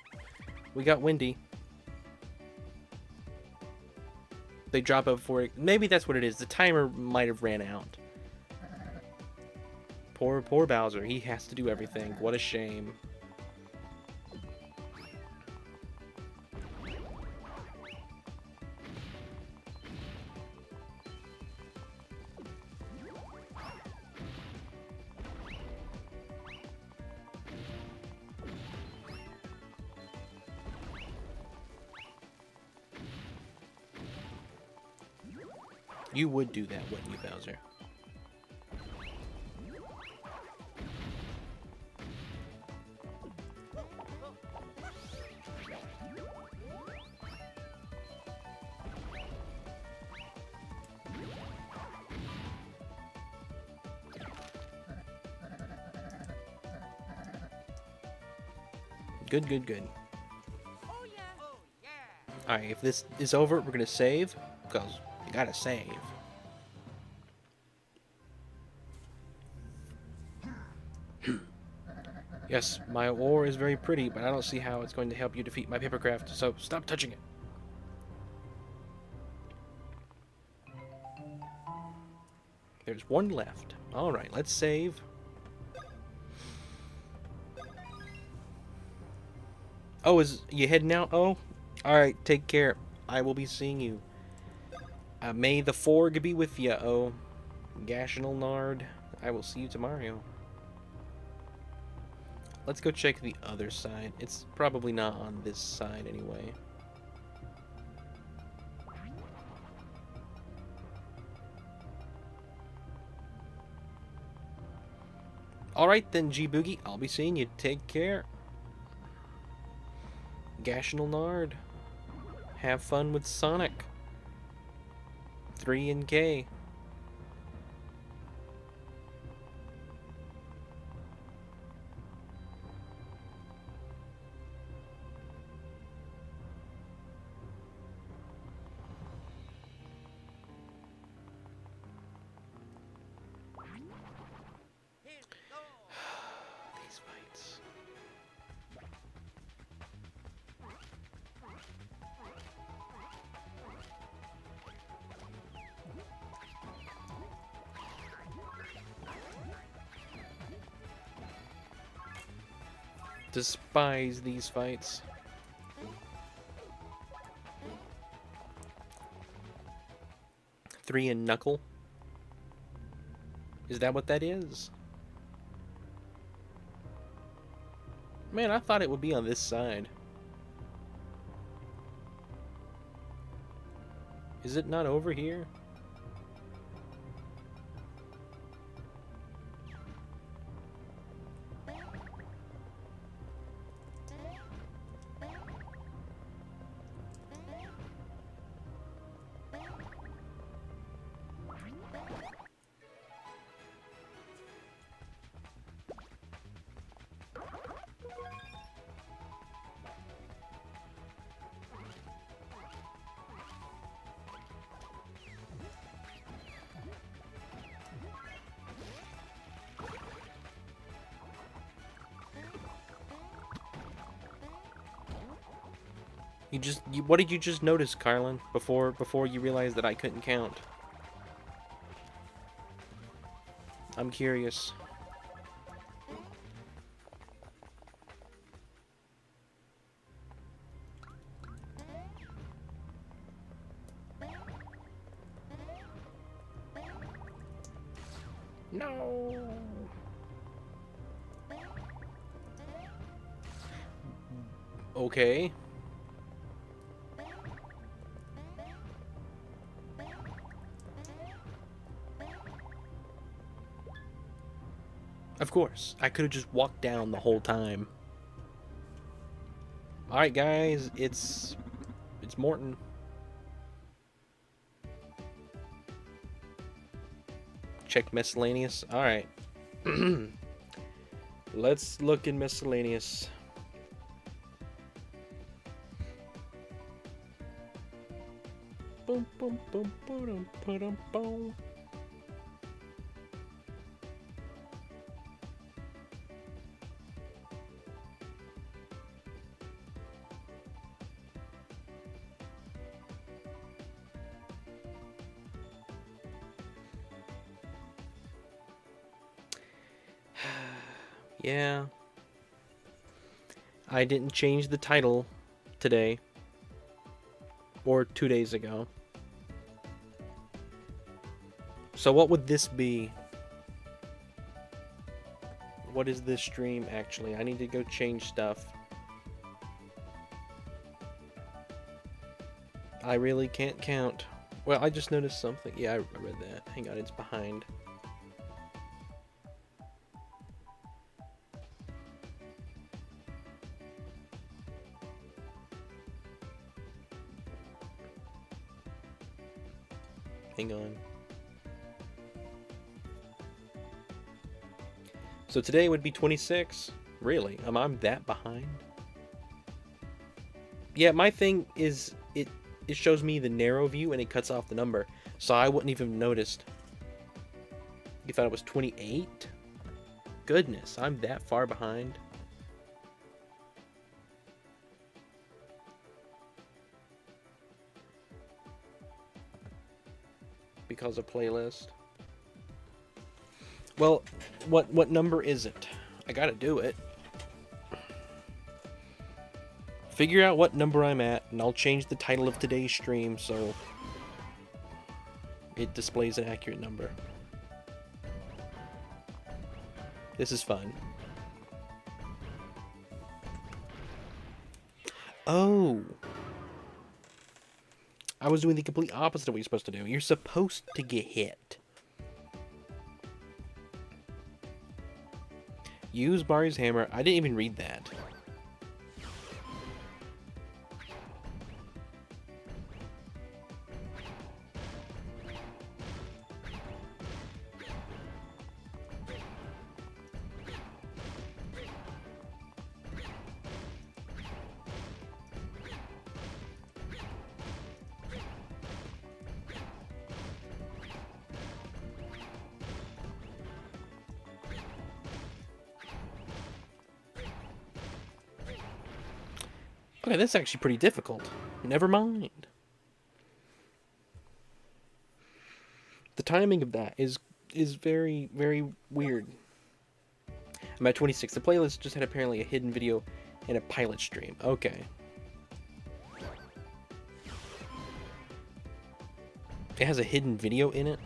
We got Wendy. They drop it before it... Maybe that's what it is. The timer might have ran out. Poor Bowser. He has to do everything. What a shame. You would do that, wouldn't you, Bowser? Good. Alright, if this is over, we're gonna save, because you gotta save. Yes, my ore is very pretty, but I don't see how it's going to help you defeat my papercraft, so stop touching it. There's one left. Alright, let's save. Oh, is you heading out? Oh? Alright, take care. I will be seeing you. May the forg be with ya, oh. Gashnell Nard. I will see you tomorrow. Let's go check the other side. It's probably not on this side anyway. Alright then, G-Boogie. I'll be seeing you. Take care. Gashnell Nard. Have fun with Sonic. 3 and K. despise these fights. Three and knuckle. Is that what that is? Man, I thought it would be on this side. Is it not over here? What did you just notice, Carlan, before you realized that I couldn't count? I'm curious. No. Okay. Of course, I could have just walked down the whole time. Alright guys, it's Morton. Check miscellaneous. Alright. Let's look in miscellaneous. Boom boom boom boom boom boom. Yeah. I didn't change the title today. Or 2 days ago. So what would this be? What is this stream actually? I need to go change stuff. I really can't count. Well, I just noticed something. Yeah, I read that. Hang on, it's behind. Hang on. So today would be 26. Really? Am I that behind? Yeah, my thing is it shows me the narrow view and it cuts off the number. So I wouldn't even have noticed. You thought it was 28? Goodness, I'm that far behind. Because of playlist. Well, what number is it? I gotta do it. Figure out what number I'm at, and I'll change the title of today's stream so it displays an accurate number. This is fun. Oh. I was doing the complete opposite of what you're supposed to do. You're supposed to get hit. Use Barry's hammer. I didn't even read that. Okay, that's actually pretty difficult. Never mind. The timing of that is very, very weird. I'm at 26. The playlist just had apparently a hidden video and a pilot stream. Okay. It has a hidden video in it?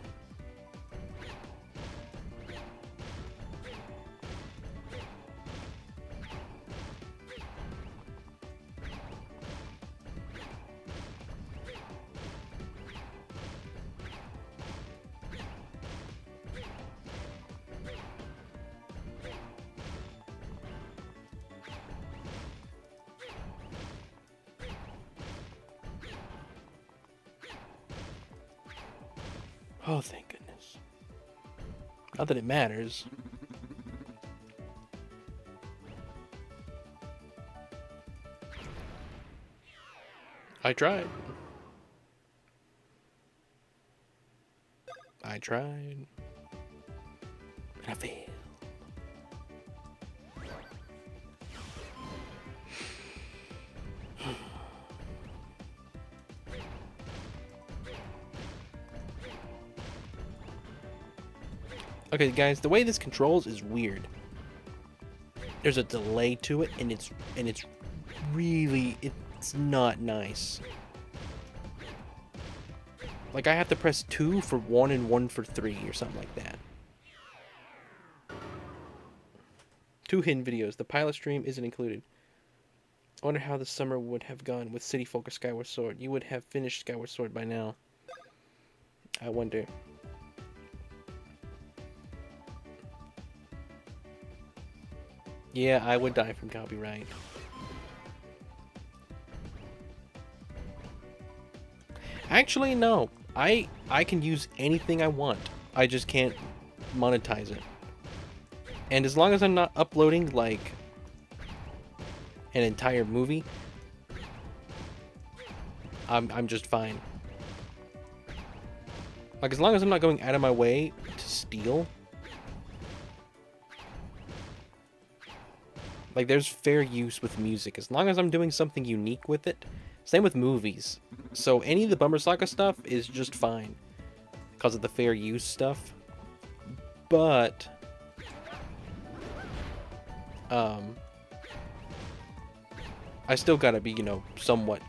Oh, thank goodness. Not that it matters. I tried. I tried. And I failed. Okay, guys, the way this controls is weird. There's a delay to it, and it's really, it's not nice. Like, I have to press 2 for 1 and 1 for 3 or something like that. 2 hidden videos. The pilot stream isn't included. I wonder how the summer would have gone with City Folk or Skyward Sword. You would have finished Skyward Sword by now. I wonder. Yeah, I would die from copyright. Actually, no. I can use anything I want. I just can't monetize it. And as long as I'm not uploading, like, an entire movie, I'm just fine. Like, as long as I'm not going out of my way to steal. Like, there's fair use with music, as long as I'm doing something unique with it. Same with movies. So any of the Bummer Saga stuff is just fine because of the fair use stuff. But I still gotta be, you know, somewhat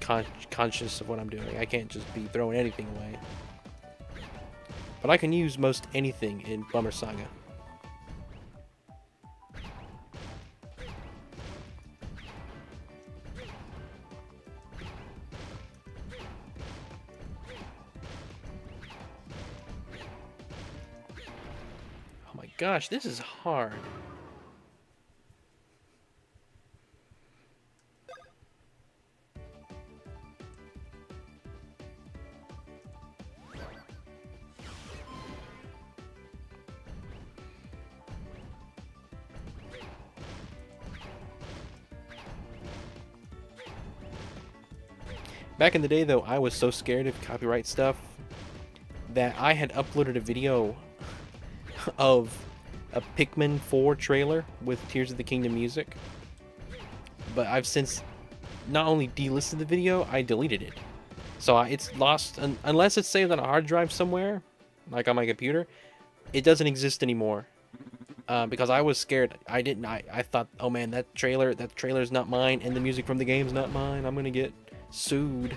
conscious of what I'm doing. I can't just be throwing anything away. But I can use most anything in Bummer Saga. Oh my gosh, this is hard. Back in the day, though, I was so scared of copyright stuff that I had uploaded a video of a Pikmin 4 trailer with Tears of the Kingdom music. But I've since not only delisted the video, I deleted it. So it's lost, unless it's saved on a hard drive somewhere, like on my computer, it doesn't exist anymore. Because I was scared. I thought, oh man, that trailer's not mine, and the music from the game's not mine. I'm gonna get sued.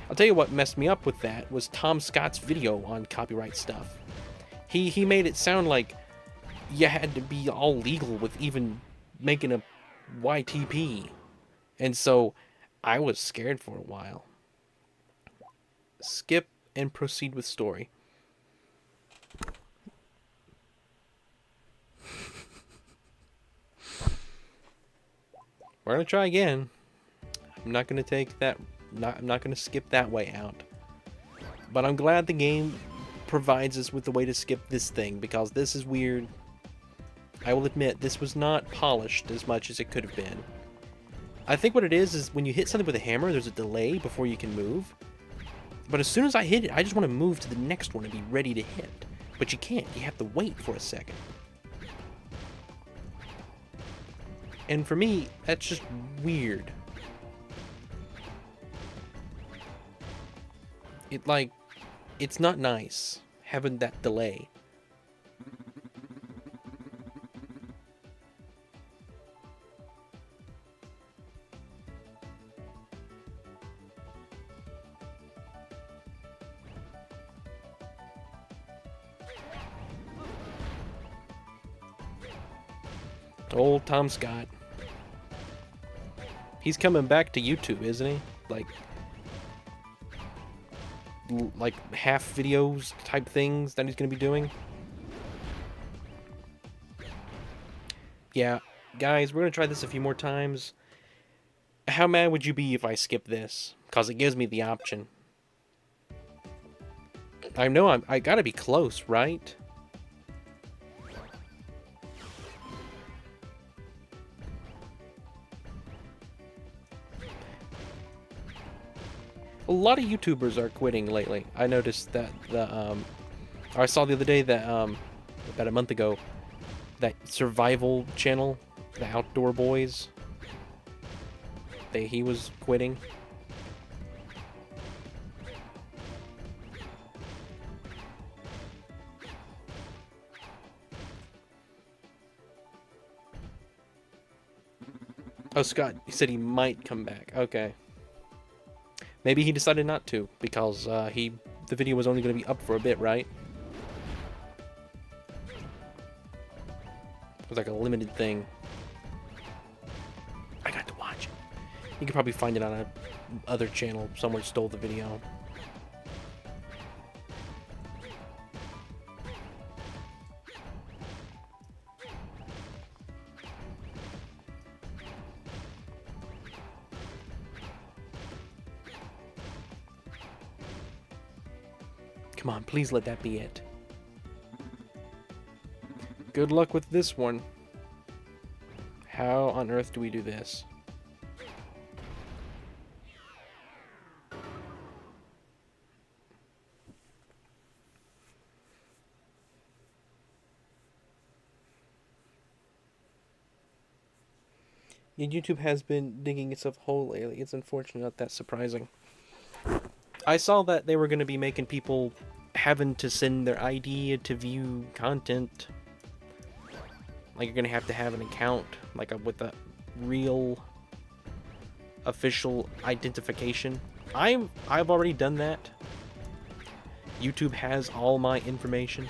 I'll tell you what messed me up with that was Tom Scott's video on copyright stuff. He made it sound like you had to be all legal with even making a YTP. And so I was scared for a while. Skip and proceed with story. We're gonna try again. I'm not gonna take that. I'm not gonna skip that way out. But I'm glad the game provides us with a way to skip this thing, because this is weird. I will admit this was not polished as much as it could have been. I think what it is when you hit something with a hammer, there's a delay before you can move. But as soon as I hit it, I just want to move to the next one and be ready to hit. But you can't. You have to wait for a second. And for me, that's just weird. It's not nice having that delay. Old Tom Scott. He's coming back to YouTube, isn't he? Like half videos type things that he's gonna be doing. Yeah, guys, we're gonna try this a few more times. How mad would you be if I skip this? Cause it gives me the option. I know I gotta be close, right? A lot of YouTubers are quitting lately. I noticed that I saw the other day that about a month ago, that survival channel, the Outdoor Boys, he was quitting. Oh, Scott, he said he might come back. Okay. Maybe he decided not to because the video was only going to be up for a bit, right? It was like a limited thing. I got to watch it. You could probably find it on a other channel. Someone stole the video. Come on, please let that be it. Good luck with this one. How on earth do we do this? Yeah, YouTube has been digging itself a hole lately. It's unfortunately not that surprising. I saw that they were going to be making people having to send their ID to view content. Like, you're going to have an account, like with a real official identification. I've already done that. YouTube has all my information.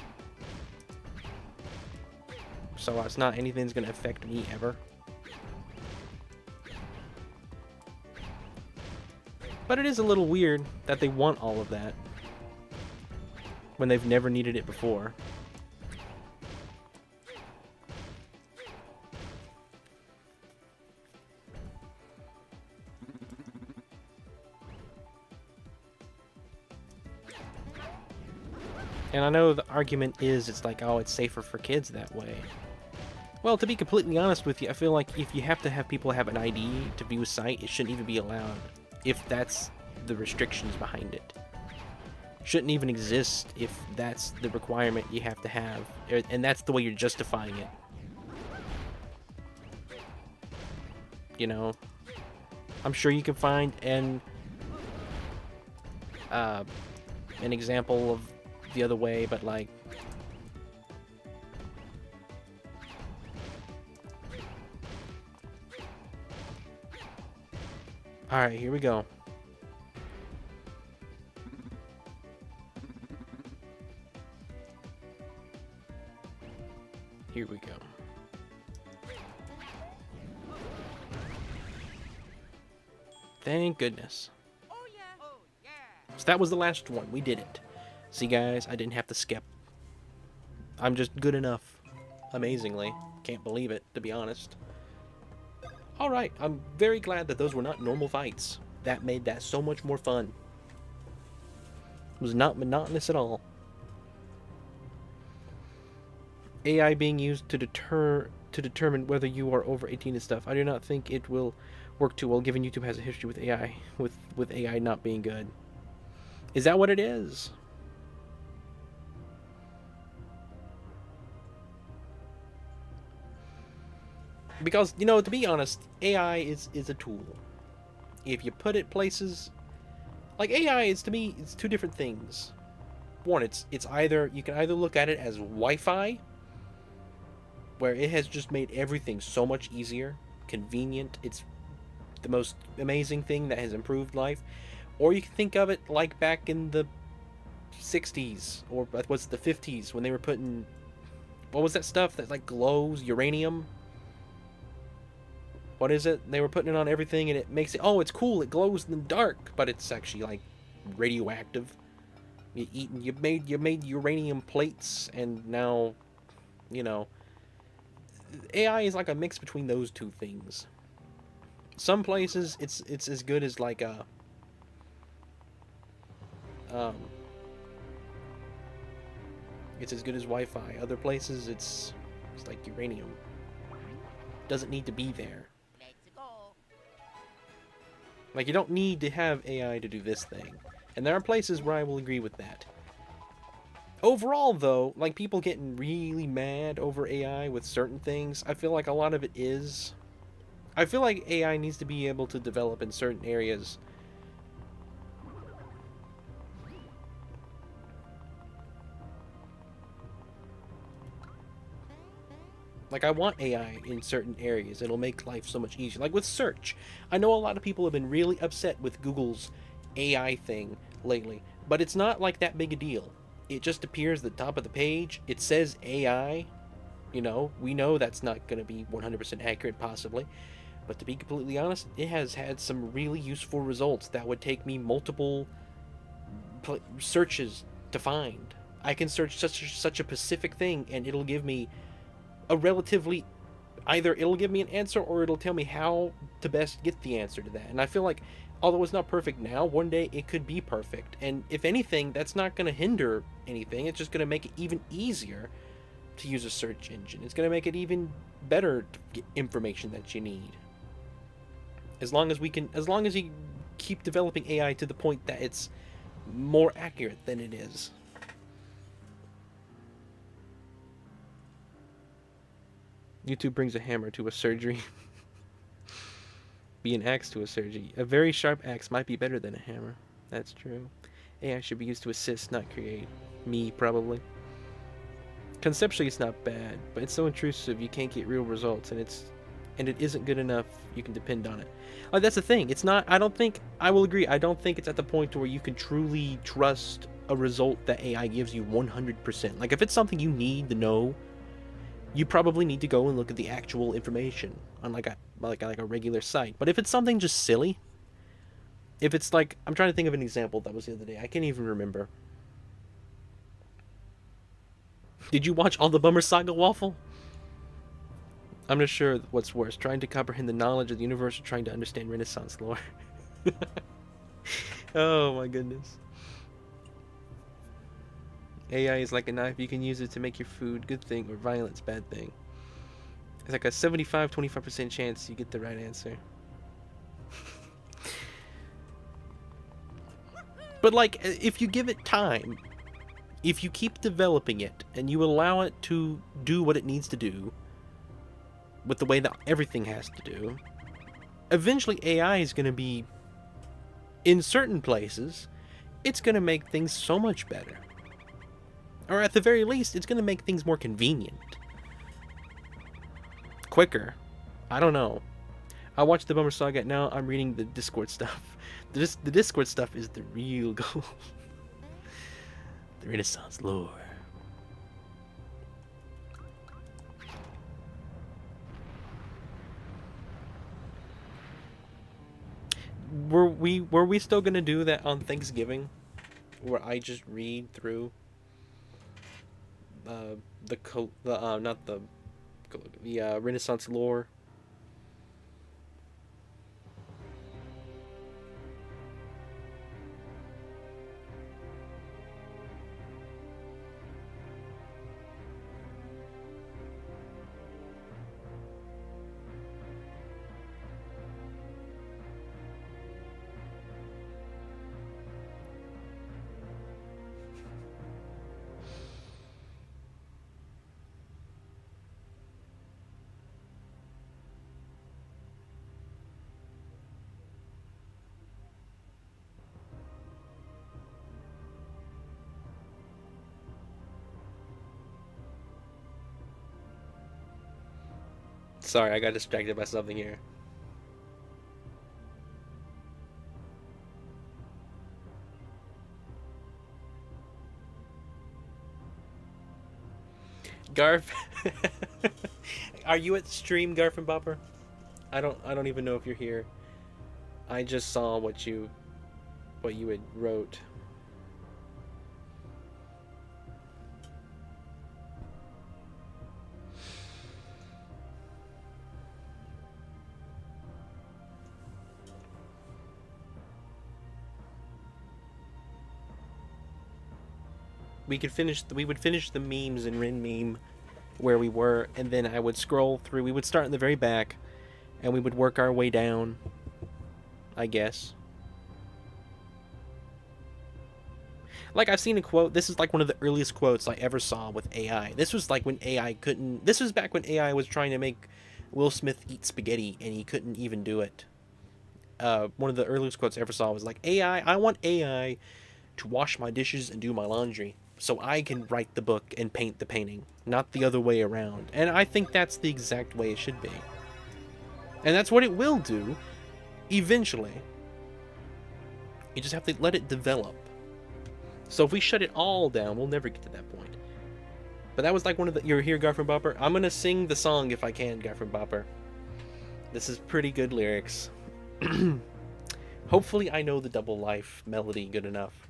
So it's not anything that's going to affect me ever. But it is a little weird that they want all of that when they've never needed it before. And I know the argument is it's like, oh, it's safer for kids that way. Well, to be completely honest with you, I feel like if you have to have people have an ID to view a site, it shouldn't even be allowed. If that's the restrictions behind it. Shouldn't even exist if that's the requirement you have to have. And that's the way you're justifying it. You know? I'm sure you can find an example of the other way, but like... Alright, here we go. Here we go. Thank goodness. Oh yeah. Oh yeah. So that was the last one. We did it. See, guys, I didn't have to skip. I'm just good enough. Amazingly. Can't believe it, to be honest. Alright, I'm very glad that those were not normal fights. That made that so much more fun. It was not monotonous at all. AI being used to determine whether you are over 18 and stuff. I do not think it will work too well, given YouTube has a history with AI, with AI not being good. Is that what it is? Because, you know, to be honest, AI is a tool. If you put it places, Like AI is, to me, it's two different things. One, it's either, you can either look at it as Wi-Fi, where it has just made everything so much easier, convenient. It's the most amazing thing that has improved life. Or you can think of it like back in the 60s, or was it the 50s, when they were putting, what was that stuff that like glows, uranium? What is it? They were putting it on everything, and it makes it, oh, it's cool, it glows in the dark, but it's actually like radioactive. You made uranium plates, and now, you know, AI is like a mix between those two things. Some places it's as good as like a um it's as good as Wi-Fi. Other places it's like uranium. Doesn't need to be there. Like, you don't need to have AI to do this thing. And there are places where I will agree with that. Overall, though, like, people getting really mad over AI with certain things, I feel like a lot of it is. I feel like AI needs to be able to develop in certain areas. Like, I want AI in certain areas. It'll make life so much easier. Like with search. I know a lot of people have been really upset with Google's AI thing lately, but it's not like that big a deal. It just appears at the top of the page. It says AI. You know, we know that's not going to be 100% accurate, possibly. But to be completely honest, it has had some really useful results that would take me multiple searches to find. I can search such a specific thing, and it'll give me a relatively, either it'll give me an answer or it'll tell me how to best get the answer to that. And I feel like, although it's not perfect now, one day it could be perfect. And if anything, that's not going to hinder anything. It's just going to make it even easier to use a search engine. It's going to make it even better to get information that you need. As long as you keep developing AI to the point that it's more accurate than it is. YouTube brings a hammer to a surgery. Be an axe to a surgery. A very sharp axe might be better than a hammer. That's true. AI should be used to assist, not create. Me, probably. Conceptually, it's not bad, but it's so intrusive you can't get real results, and it isn't good enough you can depend on it. Like, that's the thing. It's not. I will agree. I don't think it's at the point where you can truly trust a result that AI gives you 100%. Like, if it's something you need to know, you probably need to go and look at the actual information on like a regular site. But if it's something just silly, if it's like, I'm trying to think of an example that was the other day. I can't even remember. Did you watch all the Bummer Saga, Waffle? I'm not sure what's worse, trying to comprehend the knowledge of the universe or trying to understand Renaissance lore. Oh my goodness. AI is like a knife. You can use it to make your food good thing or violence bad thing. It's like a 75-25% chance you get the right answer. But like, if you give it time, if you keep developing it and you allow it to do what it needs to do with the way that everything has to do, eventually AI is going to be, in certain places, it's going to make things so much better. Or at the very least, it's going to make things more convenient. Quicker. I don't know. I watched the Bummer Saga, now I'm reading the Discord stuff. The Discord stuff is the real goal. The Renaissance lore. Were we still gonna do that on Thanksgiving, where I just read through the Renaissance lore? Sorry, I got distracted by something here. Garf, are you at stream, Garf and Bopper? I don't even know if you're here. I just saw what you had wrote. We would finish the memes in Rin meme where we were, and then I would scroll through. We would start in the very back, and we would work our way down, I guess. Like, I've seen a quote. This is like one of the earliest quotes I ever saw with AI. This was like when AI couldn't. This was back when AI was trying to make Will Smith eat spaghetti, and he couldn't even do it. One of the earliest quotes I ever saw was like, I want AI to wash my dishes and do my laundry so I can write the book and paint the painting, not the other way around. And I think that's the exact way it should be. And that's what it will do eventually. You just have to let it develop. So if we shut it all down, we'll never get to that point. But that was like one of the... You're here, Garfin Bopper? I'm going to sing the song if I can, Garfin Bopper. This is pretty good lyrics. Hopefully I know the double life melody good enough.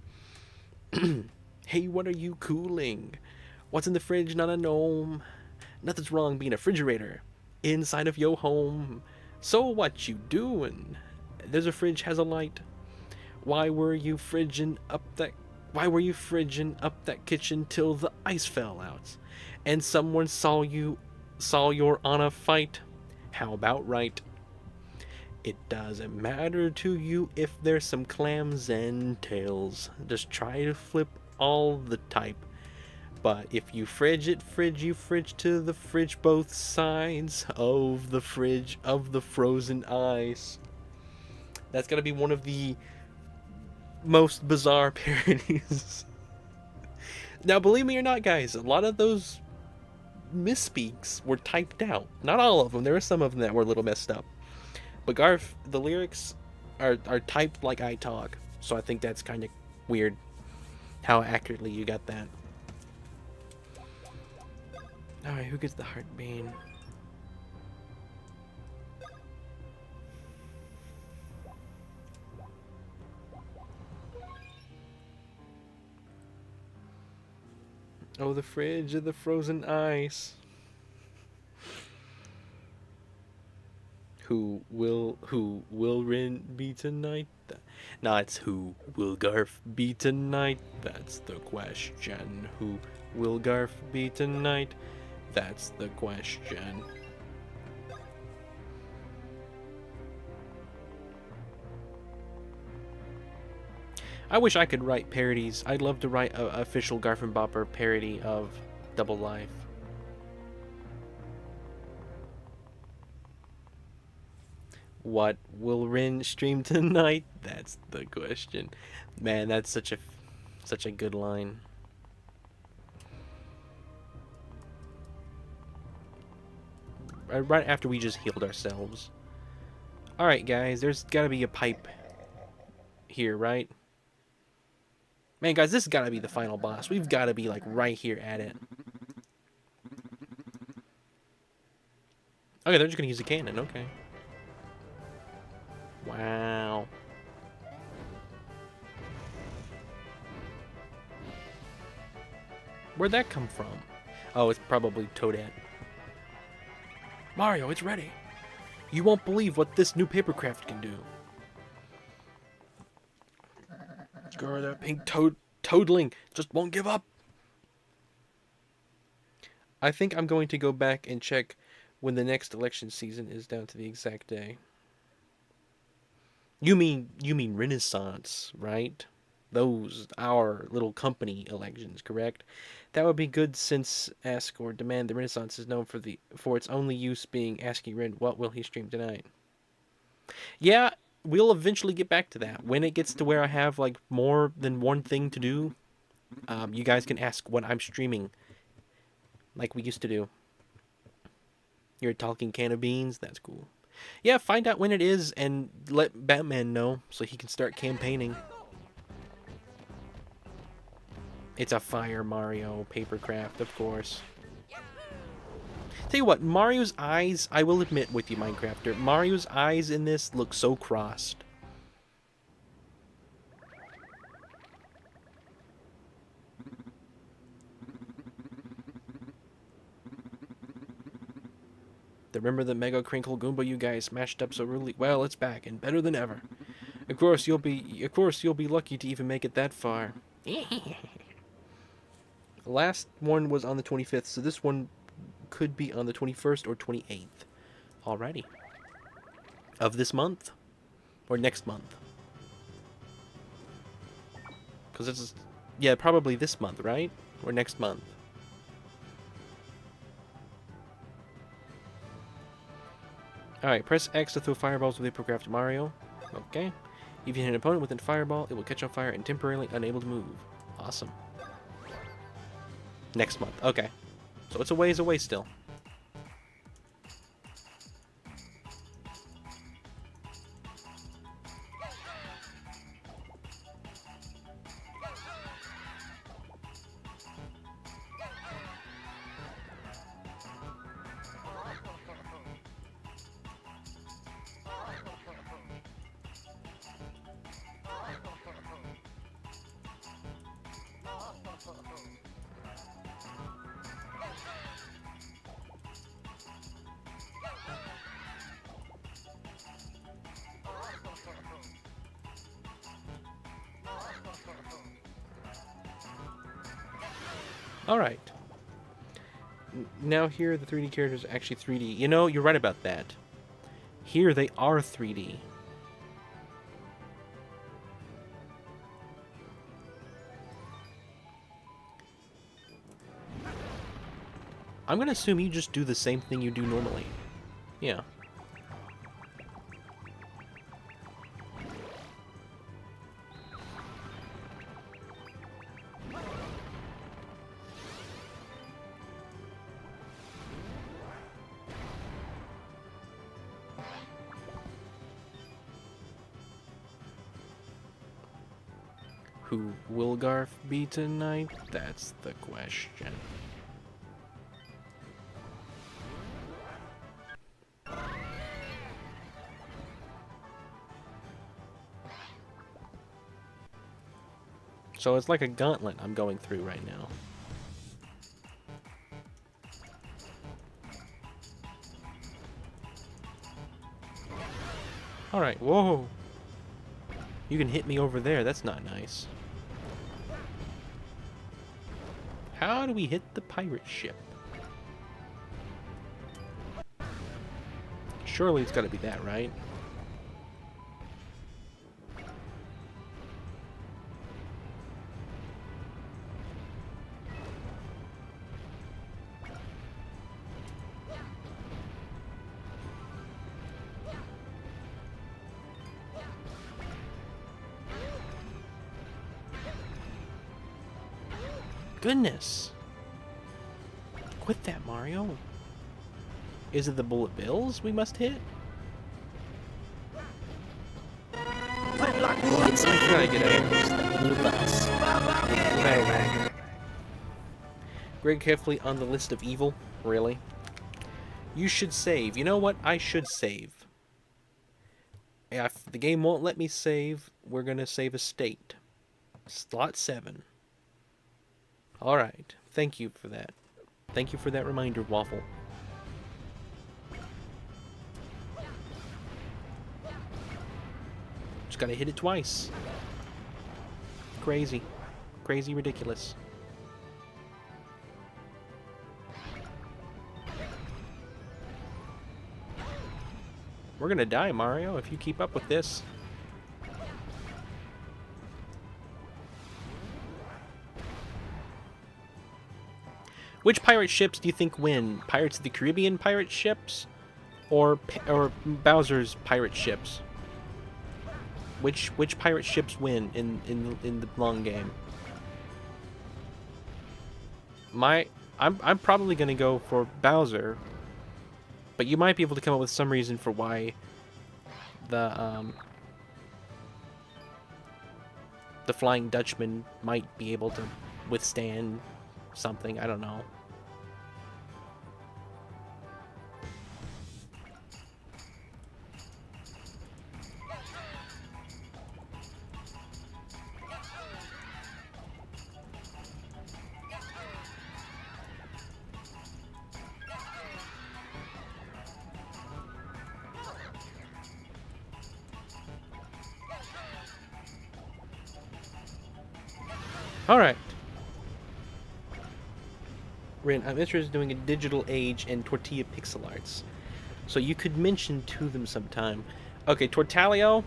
Hey, what are you cooling? What's in the fridge? Not a gnome. Nothing's wrong being a refrigerator inside of your home. So what you doing? There's a fridge has a light. Why were you fridging up that kitchen till the ice fell out? And someone saw you're on a fight. How about right? It doesn't matter to you if there's some clams and tails. Just try to flip all the type. But if you fridge to the fridge both sides of the fridge of the frozen ice. That's gotta be one of the most bizarre parodies. Now, believe me or not, guys, a lot of those misspeaks were typed out. Not all of them. There were some of them that were a little messed up. But Garf, the lyrics are typed like I talk. So I think that's kind of weird how accurately you got that. Alright, who gets the heart bean? Oh, the fridge of the frozen ice. Who will Rin be tonight? Nah, it's who will Garf be tonight? That's the question. Who will Garf be tonight? That's the question. I wish I could write parodies. I'd love to write an official Garf and Bopper parody of Double Life. What will Rin stream tonight? That's the question. Man, that's such a good line. Right after we just healed ourselves. Alright, guys, there's gotta be a pipe here, right? Man, guys, this has gotta be the final boss. We've gotta be, like, right here at it. Okay, they're just gonna use a cannon, okay. Wow. Where'd that come from? Oh, it's probably Toadette. Mario, it's ready. You won't believe what this new papercraft can do. Girl, that pink toadling just won't give up. I think I'm going to go back and check when the next election season is down to the exact day. You mean Renaissance, right? Those our little company elections, correct? That would be good since ask or demand the Renaissance is known for its only use being asking Ren what will he stream tonight. Yeah, we'll eventually get back to that. When it gets to where I have like more than one thing to do, you guys can ask what I'm streaming like we used to do. You're a talking can of beans? That's cool. Yeah, find out when it is and let Batman know so he can start campaigning. It's a Fire Mario papercraft, of course. Tell you what, Mario's eyes, I will admit with you, Minecrafter, Mario's eyes in this look so crossed. Remember the Mega Crinkle Goomba you guys smashed up so rudely? Well, it's back and better than ever. Of course you'll be lucky to even make it that far. The last one was on the 25th, so this one could be on the 21st or 28th. Alrighty. Of this month? Or next month? Because it's... Yeah, probably this month, right? Or next month. Alright, press X to throw fireballs with a Papercraft Mario. Okay. If you hit an opponent with a fireball, it will catch on fire and temporarily unable to move. Awesome. Next month. Okay. So it's a ways away still. Alright. Now here the 3D characters are actually 3D. You know, you're right about that. Here they are 3D. I'm gonna assume you just do the same thing you do normally. Yeah. Who will Garth be tonight? That's the question. So it's like a gauntlet I'm going through right now. Alright, whoa! You can hit me over there, that's not nice. How do we hit the pirate ship? Surely it's gotta be that, right? Goodness! Quit that, Mario. Is it the bullet bills we must hit? It's like Gotta get out of here. the blue bus. Greg carefully on the list of evil? Really? You should save. You know what? I should save. If the game won't let me save, we're gonna save a state. Slot 7. Alright. Thank you for that. Thank you for that reminder, Waffle. Just gotta hit it twice. Crazy. Crazy ridiculous. We're gonna die, Mario, if you keep up with this. Which pirate ships do you think win? Pirates of the Caribbean pirate ships? Or Bowser's pirate ships? Which pirate ships win in the long game? I'm probably gonna go for Bowser. But you might be able to come up with some reason for why the Flying Dutchman might be able to withstand something. I don't know. Alright. Rin, I'm interested in doing a digital age and tortilla pixel arts. So you could mention to them sometime. Okay, Tortalio,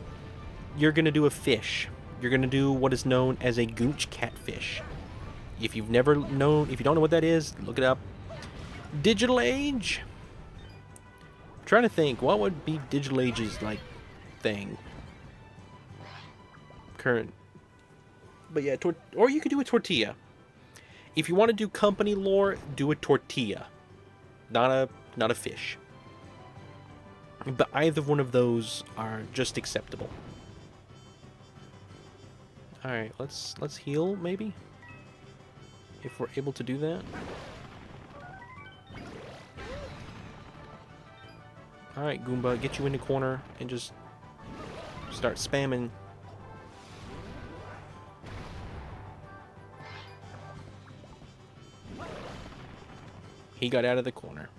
you're going to do a fish. You're going to do what is known as a gooch catfish. If you've never known, if you don't know what that is, look it up. Digital age? I'm trying to think, what would be digital age's, like, thing? Current. But yeah, or you could do a tortilla. If you want to do company lore, do a tortilla. Not a fish. But either one of those are just acceptable. Alright, let's heal, maybe? If we're able to do that. Alright, Goomba, get you in the corner and just start spamming. He got out of the corner.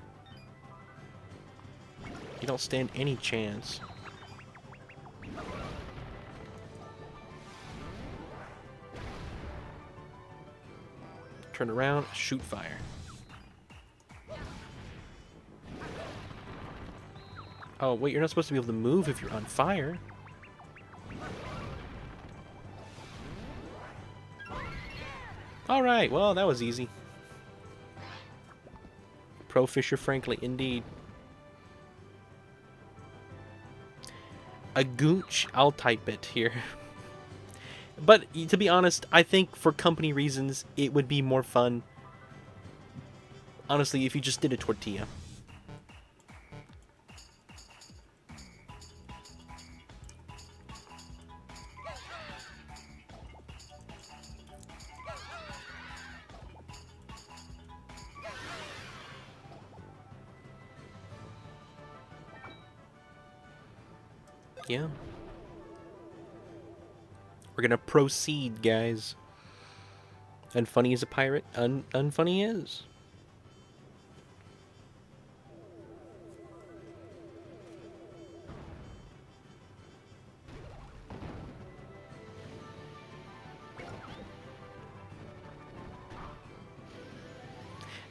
You don't stand any chance. Turn around, shoot fire. Oh, wait, you're not supposed to be able to move if you're on fire. Alright, well, that was easy. Pro Fisher Frankly, indeed. A gooch, I'll type it here. But, to be honest, I think for company reasons, it would be more fun, honestly, if you just did a tortilla. Yeah. We're gonna proceed, guys. Unfunny is a pirate. Unfunny is.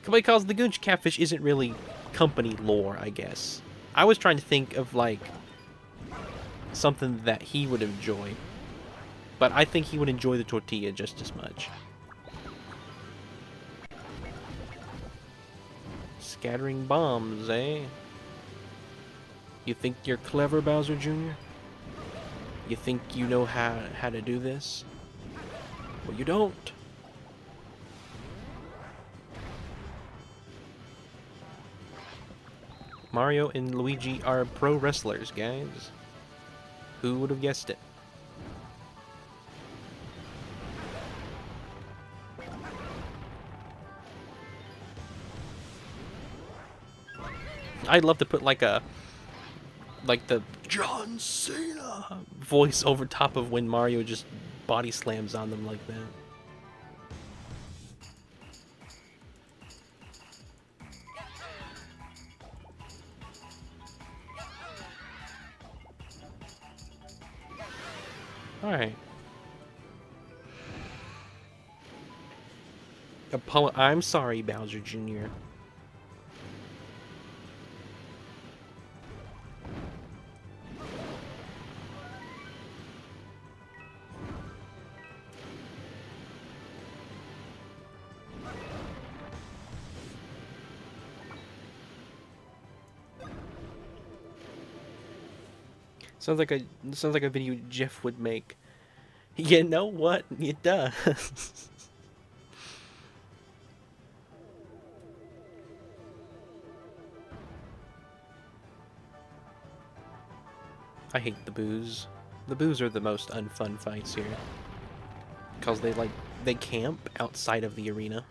Somebody calls the Gooch Catfish isn't really company lore, I guess. I was trying to think of, like, something that he would enjoy. But I think he would enjoy the tortilla just as much. Scattering bombs, eh? You think you're clever, Bowser Jr.? You think you know how to do this? Well, you don't. Mario and Luigi are pro wrestlers, guys. Who would have guessed it? I'd love to put like the John Cena voice over top of when Mario just body slams on them like that. Alright. I'm sorry, Bowser Jr. Sounds like a video Jeff would make. You know what? It does. I hate the boos. The boos are the most unfun fights here. Because they camp outside of the arena.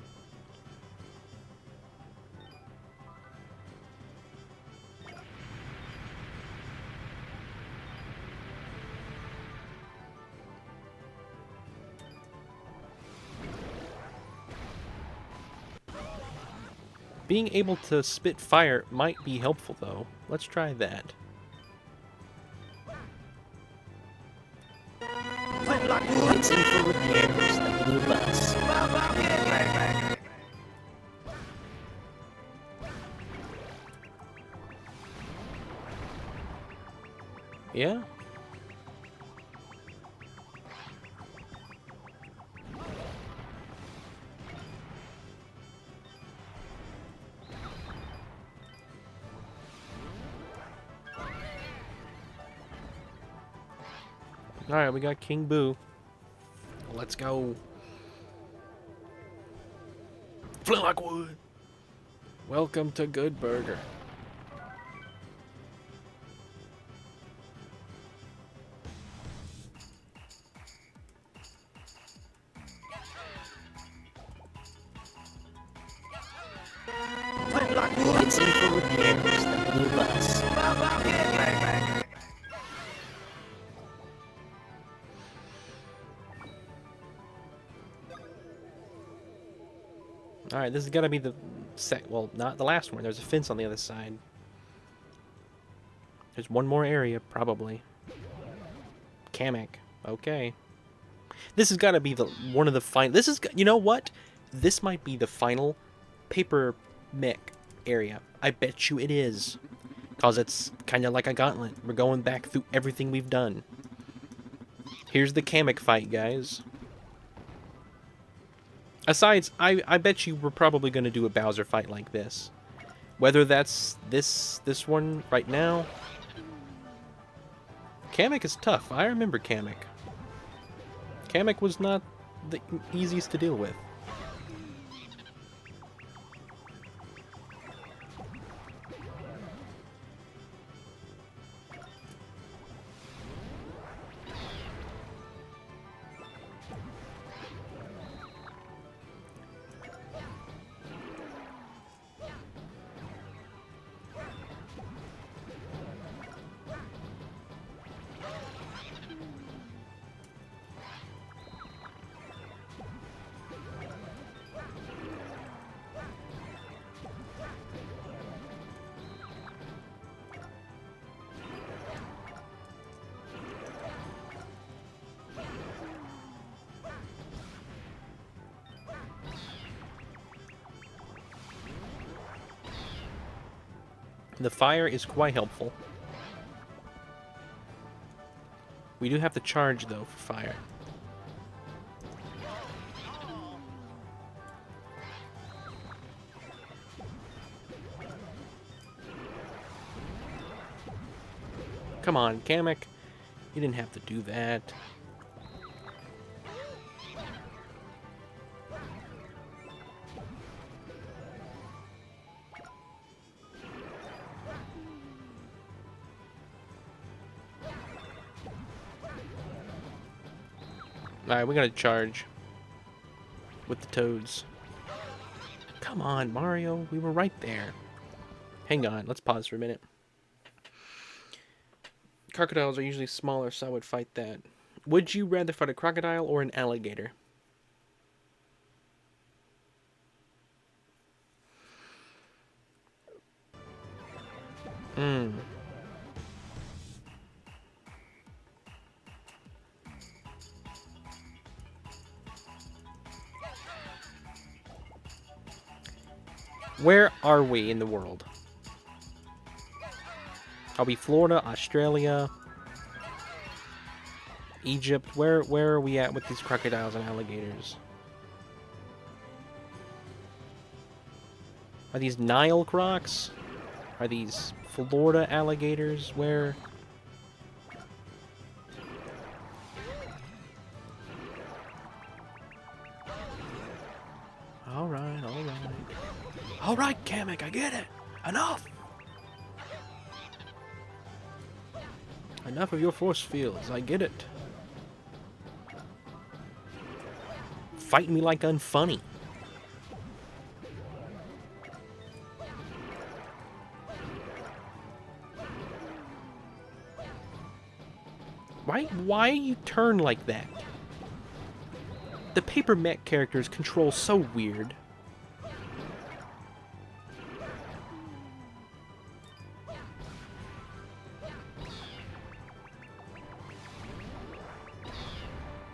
Being able to spit fire might be helpful, though. Let's try that. It's in for repairs, the blue bus. Yeah? Alright, we got King Boo. Let's go. Flint like wood. Welcome to Good Burger. It's in for repairs, the blue bus. Alright, this is gonna be the well, not the last one. There's a fence on the other side. There's one more area, probably. Kamek. Okay. This has got to be the one of the final. This is, you know what? This might be the final paper mech area. I bet you it is. Because it's kind of like a gauntlet. We're going back through everything we've done. Here's the Kamek fight, guys. Asides, I bet you we're probably going to do a Bowser fight like this. Whether that's this one right now. Kamek is tough. I remember Kamek. Kamek was not the easiest to deal with. The fire is quite helpful. We do have to charge, though, for fire. Come on, Kamek. You didn't have to do that. Alright, we gotta charge with the toads. Come on, Mario. We were right there. Hang on. Let's pause for a minute. Crocodiles are usually smaller, so I would fight that. Would you rather fight a crocodile or an alligator? Where are we in the world? Are we Florida, Australia, Egypt? Where are we at with these crocodiles and alligators? Are these Nile crocs? Are these Florida alligators? Where? Alright, alright. Alright, Kamek, I get it. Enough! Enough of your force fields. I get it. Fight me like unfunny. Why you turn like that? The paper mech characters control so weird.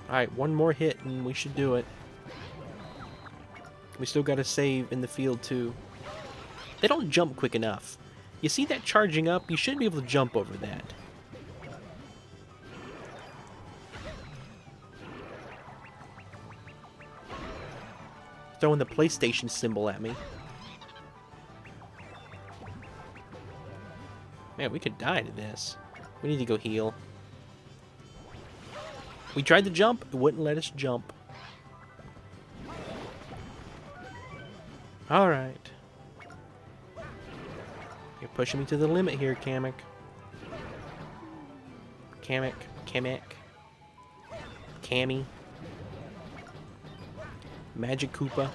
Alright, one more hit and we should do it. We still gotta save in the field too. They don't jump quick enough. You see that charging up? You should be able to jump over that. Throwing the PlayStation symbol at me. Man, we could die to this. We need to go heal. We tried to jump, it wouldn't let us jump. Alright. You're pushing me to the limit here, Kamek. Kamek. Cammy. Magic Koopa.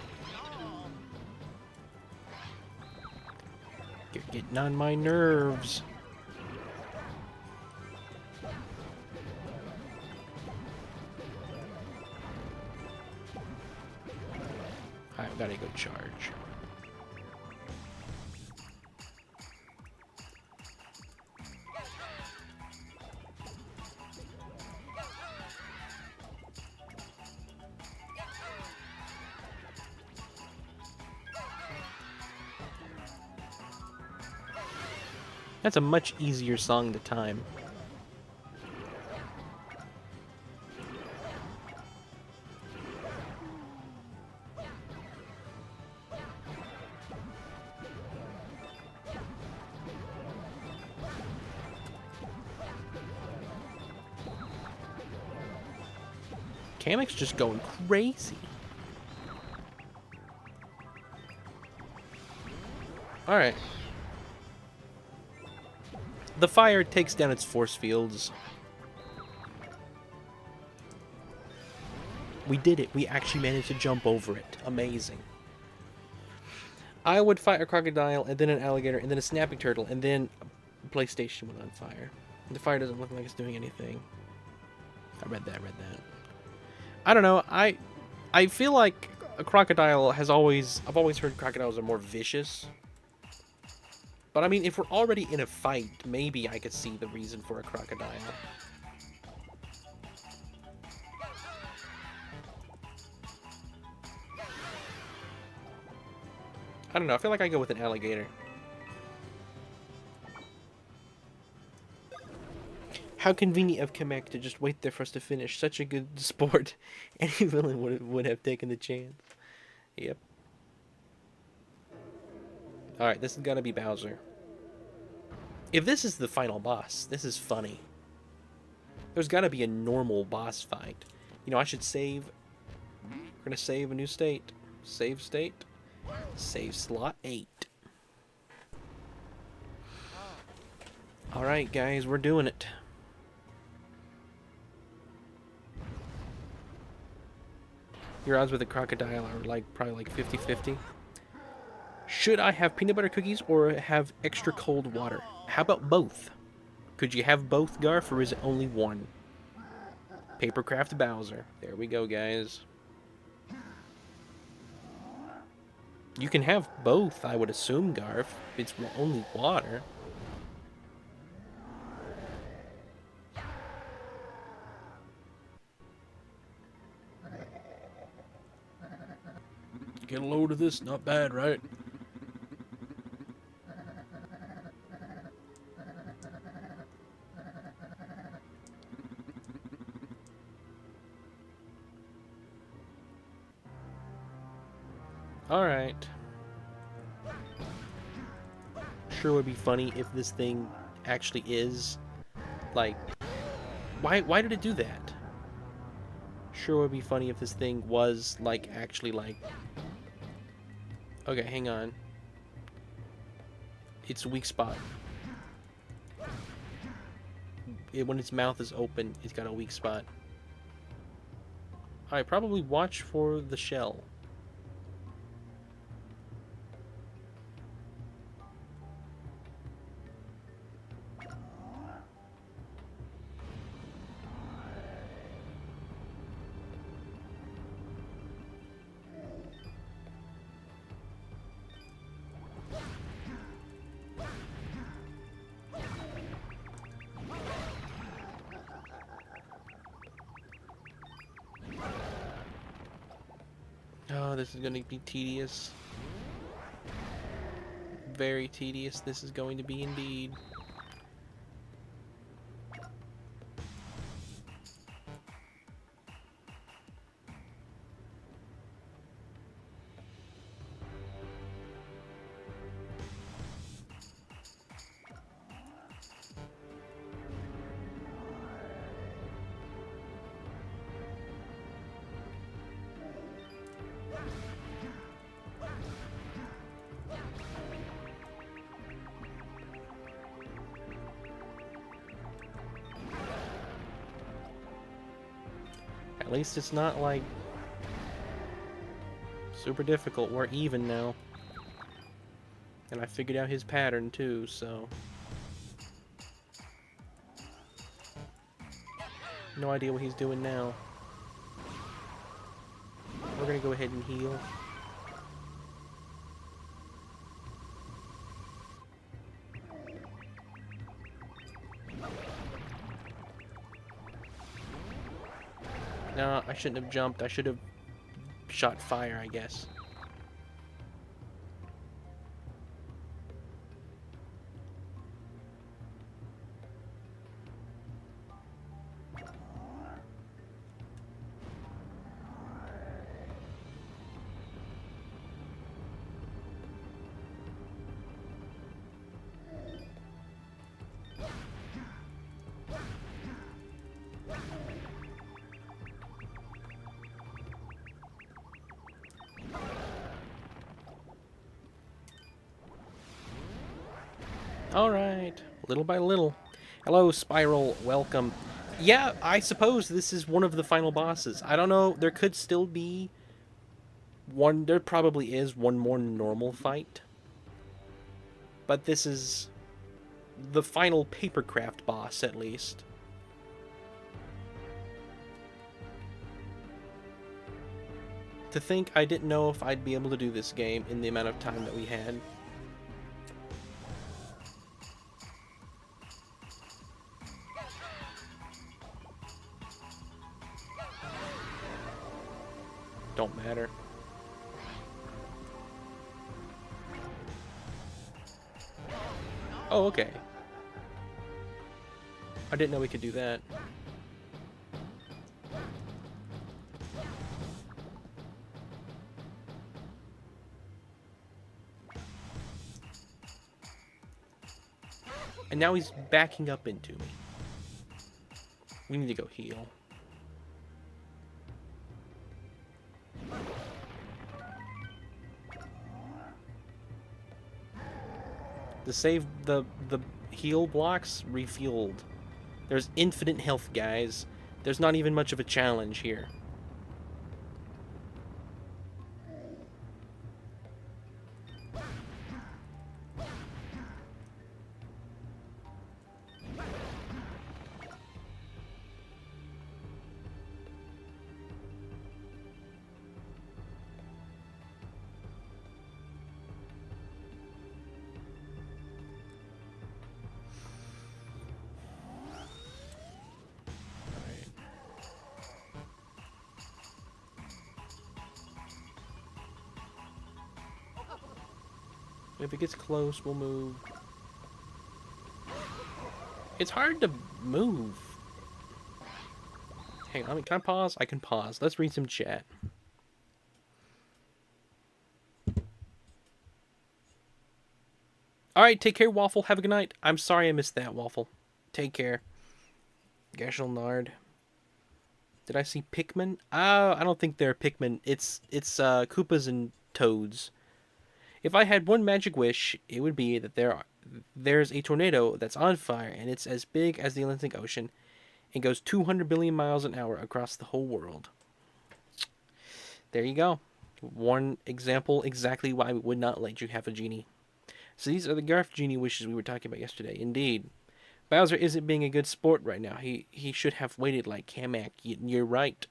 You're getting on my nerves. Alright, gotta go charge. That's a much easier song to time. Kamek's just going crazy. Alright. The fire takes down its force fields. We did it. We actually managed to jump over it. Amazing. I would fight a crocodile, and then an alligator, and then a snapping turtle, and then a PlayStation went on fire. The fire doesn't look like it's doing anything. I read that. I don't know. I feel like a crocodile has always... I've always heard crocodiles are more vicious. But I mean, if we're already in a fight, maybe I could see the reason for a crocodile. I don't know, I feel like I go with an alligator. How convenient of Kamek to just wait there for us to finish. Such a good sport. Any villain would have taken the chance. Yep. Alright, this has got to be Bowser. If this is the final boss, this is funny. There's got to be a normal boss fight. You know, I should save. We're going to save a new state. Save state. Save slot 8. Alright, guys, we're doing it. Your odds with a crocodile are like probably like 50-50. Should I have peanut butter cookies or have extra cold water? How about both? Could you have both, Garf, or is it only one? Papercraft Bowser. There we go, guys. You can have both, I would assume, Garf. It's only water. Get a load of this, not bad, right? Alright. Sure would be funny if this thing actually is, like... Why did it do that? Sure would be funny if this thing was, like, actually, like... Okay, hang on. It's a weak spot. when its mouth is open, it's got a weak spot. Alright, probably watch for the shell. Oh, this is going to be tedious. Very tedious this is going to be indeed. At least it's not like super difficult. We're even now. And I figured out his pattern too, so no idea what he's doing now. We're gonna go ahead and heal. No, I shouldn't have jumped. I should have shot fire, I guess. Alright, little by little. Hello, Spiral, welcome. Yeah, I suppose this is one of the final bosses. I don't know, there could still be one, there probably is one more normal fight. But this is the final papercraft boss, at least. To think I didn't know if I'd be able to do this game in the amount of time that we had. Don't matter. Oh, okay. I didn't know we could do that. And now he's backing up into me. We need to go heal. The heal blocks refueled. There's infinite health, guys. There's not even much of a challenge here. If it gets close, we'll move. It's hard to move. Hang on, can I pause? I can pause. Let's read some chat. Alright, take care, Waffle. Have a good night. I'm sorry I missed that, Waffle. Take care. Gashel Nard. Did I see Pikmin? I don't think they're Pikmin. It's Koopas and Toads. If I had one magic wish, it would be that there's a tornado that's on fire, and it's as big as the Atlantic Ocean. It goes 200 billion miles an hour across the whole world. There you go. One example exactly why we would not let you have a genie. So these are the Garf genie wishes we were talking about yesterday. Indeed. Bowser isn't being a good sport right now. He should have waited like Kamek. You're right.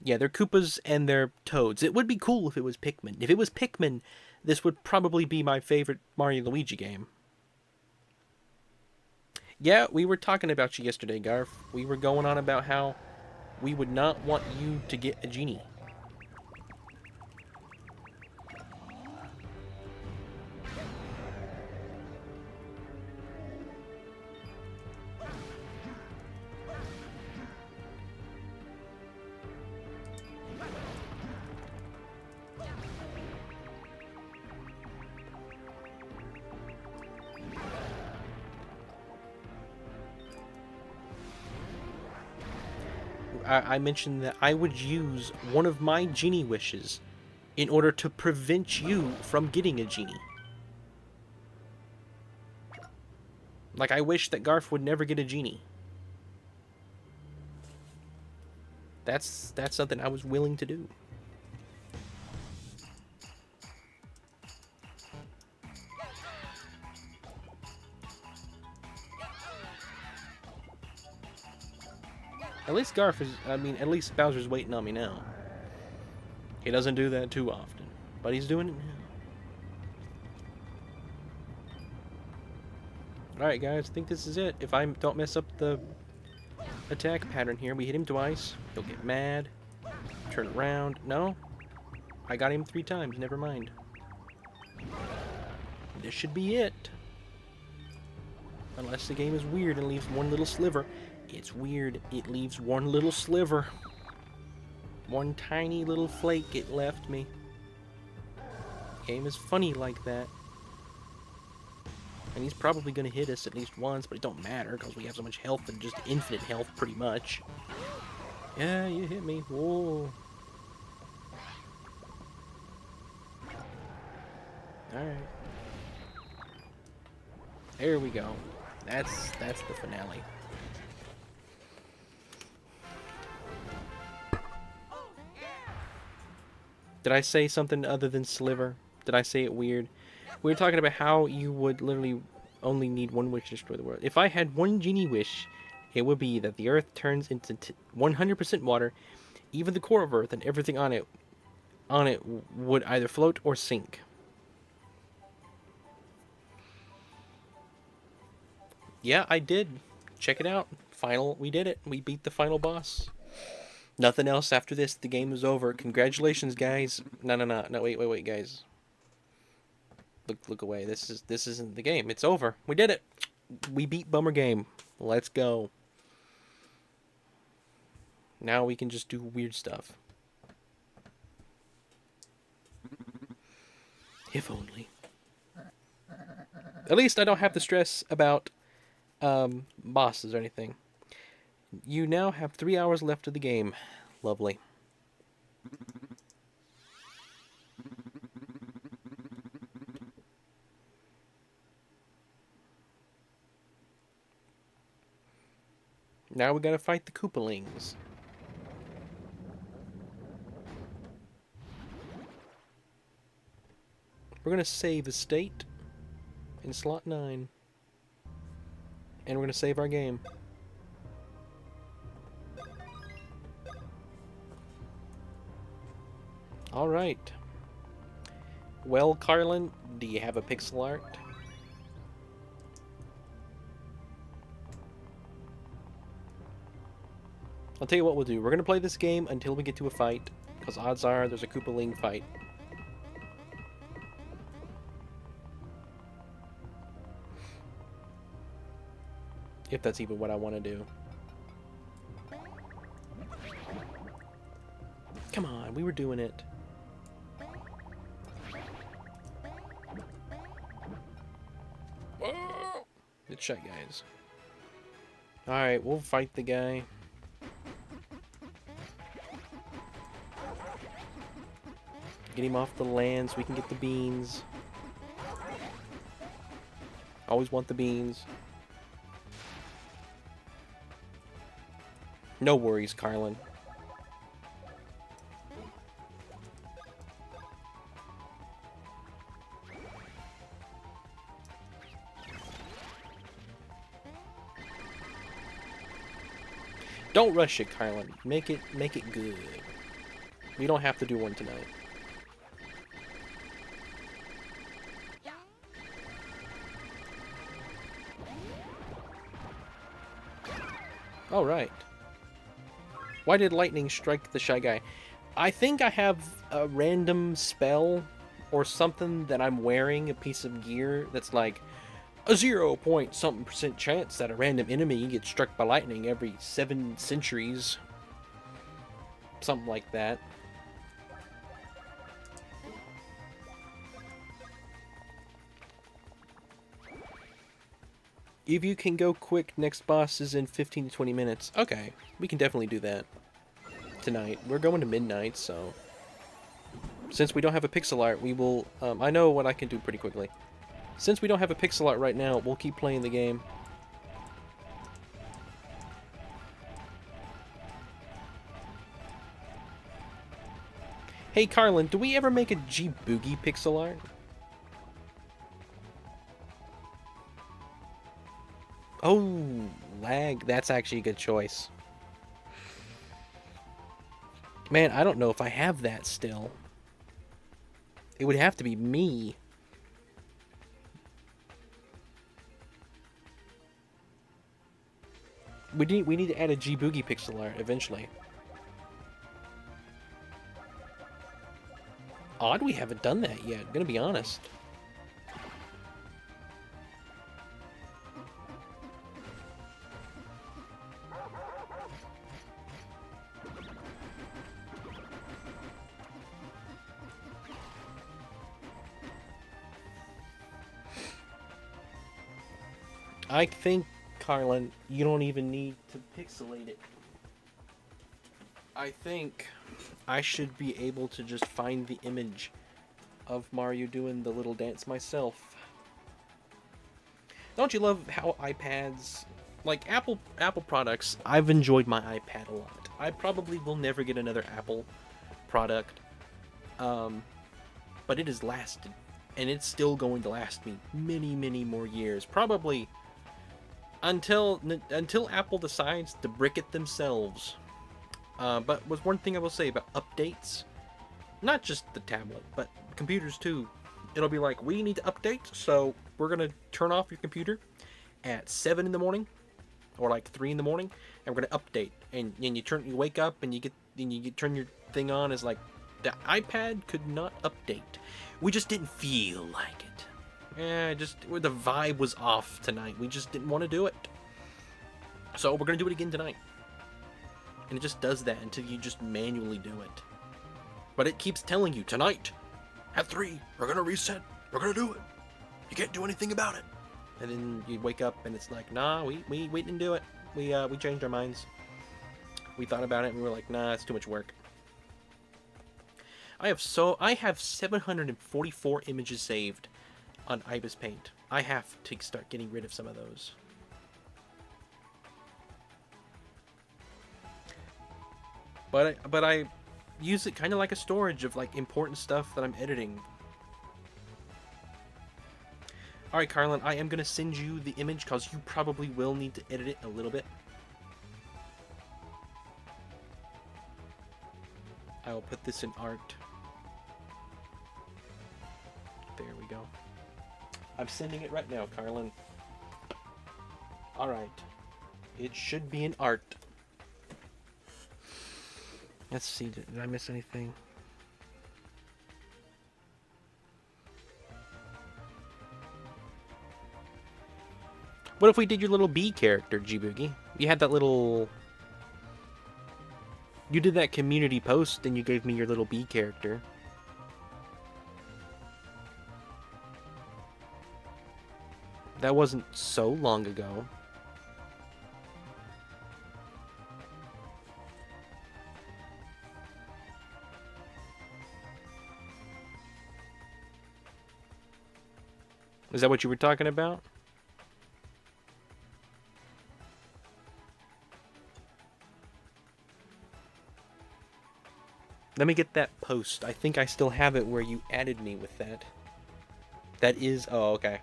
Yeah, they're Koopas and they're Toads. It would be cool if it was Pikmin. If it was Pikmin, this would probably be my favorite Mario Luigi game. Yeah, we were talking about you yesterday, Garf. We were going on about how we would not want you to get a genie. I mentioned that I would use one of my genie wishes in order to prevent you from getting a genie. Like, I wish that Garf would never get a genie. That's something I was willing to do. At least at least Bowser's waiting on me now. He doesn't do that too often, but he's doing it now. Alright guys, I think this is it. If I don't mess up the attack pattern here, we hit him twice, he'll get mad, turn around. No? I got him 3 times, never mind. This should be it. Unless the game is weird and leaves one little sliver. It's weird. It leaves one little sliver. One tiny little flake it left me. The game is funny like that. And he's probably going to hit us at least once, but it don't matter because we have so much health and just infinite health pretty much. Yeah, you hit me. Whoa. Alright. There we go. That's the finale. Did I say something other than sliver? Did I say it weird? We were talking about how you would literally only need one wish to destroy the world. If I had one genie wish, it would be that the earth turns into 100% water, even the core of earth and everything on it would either float or sink. Yeah, I did. Check it out. We did it. We beat the final boss. Nothing else after this. The game is over. Congratulations, guys. No, wait, guys. Look away. This isn't the game. It's over. We did it. We beat Bummer Game. Let's go. Now we can just do weird stuff. If only. At least I don't have to stress about bosses or anything. You now have 3 hours left of the game. Lovely. Now we gotta fight the Koopalings. We're gonna save a state in slot 9. And we're gonna save our game. Alright. Well, Carlan, do you have a pixel art? I'll tell you what we'll do. We're going to play this game until we get to a fight, because odds are there's a Koopaling fight. If that's even what I want to do. Come on, we were doing it. Good shot, guys. Alright, we'll fight the guy. Get him off the land so we can get the beans. Always want the beans. No worries, Carlan. Don't rush it, Carlan. Make it good. We don't have to do one tonight. All right. Why did lightning strike the shy guy? I think I have a random spell or something that I'm wearing, a piece of gear that's like a 0 point something % chance that a random enemy gets struck by lightning every 7 centuries. Something like that. If you can go quick, next boss is in 15 to 20 minutes. Okay, we can definitely do that tonight. We're going to midnight, so since we don't have a pixel art, we will, I know what I can do pretty quickly. Since we don't have a pixel art right now, we'll keep playing the game. Hey, Carlan, do we ever make a G-Boogie pixel art? Oh, lag. That's actually a good choice. Man, I don't know if I have that still. It would have to be me. We need to add a G-Boogie pixel art eventually. Odd we haven't done that yet, I'm gonna be honest. I think, Carlan, you don't even need to pixelate it. I think I should be able to just find the image of Mario doing the little dance myself. Don't you love how iPads, like Apple products, I've enjoyed my iPad a lot. I probably will never get another Apple product, but it has lasted, and it's still going to last me many, many more years. Probably until Apple decides to brick it themselves. But was one thing I will say about updates, not just the tablet, but computers too. It'll be like, we need to update, so we're gonna turn off your computer at 7 in the morning, or like 3 in the morning, and we're gonna update. And you wake up and you turn your thing on, as like the iPad could not update. We just didn't feel like it. The vibe was off tonight. We just didn't want to do it. So we're gonna do it again tonight. And it just does that until you just manually do it. But it keeps telling you, tonight, at 3, we're gonna reset. We're gonna do it. You can't do anything about it. And then you wake up and it's like, nah, we didn't do it. We changed our minds. We thought about it and we were like, nah, it's too much work. I have 744 images saved on Ibis Paint. I have to start getting rid of some of those. But I use it kind of like a storage of like important stuff that I'm editing. Alright, Carlan, I am going to send you the image because you probably will need to edit it a little bit. I will put this in art. There we go. I'm sending it right now, Carlan. Alright. It should be in art. Let's see, did I miss anything? What if we did your little bee character, G-Boogie? You had that little... You did that community post and you gave me your little bee character. That wasn't so long ago. Is that what you were talking about? Let me get that post. I think I still have it where you added me with that. That is... Oh, okay.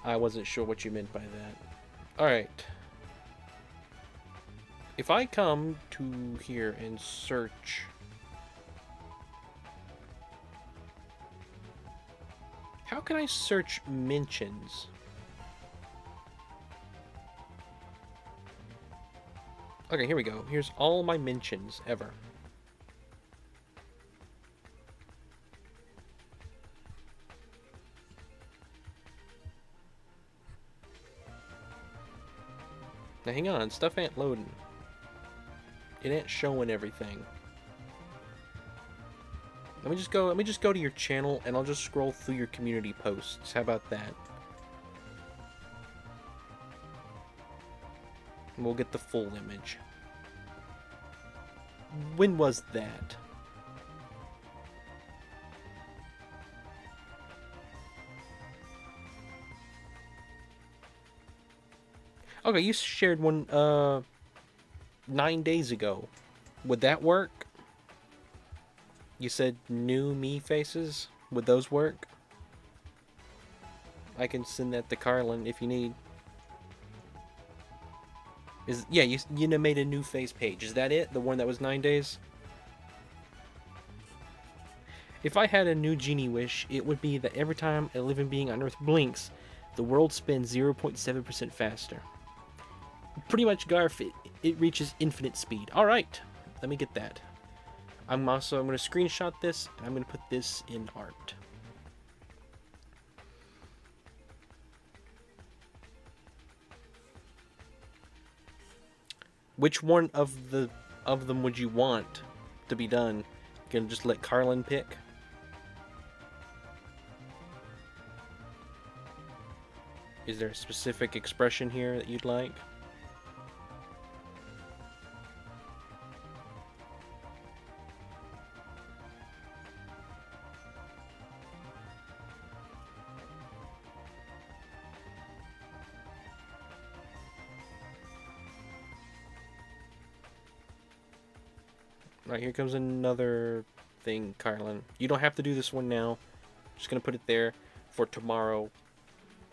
I wasn't sure what you meant by that. Alright. If I come to here and search... How can I search mentions? Okay, here we go. Here's all my mentions ever. Now hang on, stuff ain't loading. It ain't showing everything. Let me just go to your channel and I'll just scroll through your community posts. How about that? And we'll get the full image. When was that? Okay, you shared one 9 days ago. Would that work? You said new me faces? Would those work? I can send that to Carlan if you need. Yeah, you made a new face page. Is that it? The one that was 9 days? If I had a new genie wish, it would be that every time a living being on Earth blinks, the world spins 0.7% faster. Pretty much, Garf, it reaches infinite speed. Alright, let me get that. I'm going to screenshot this, and I'm going to put this in art. Which one of them would you want to be done? You can just let Carlan pick. Is there a specific expression here that you'd like? Right, here comes another thing, Carlan. You don't have to do this one now. Just gonna put it there for tomorrow.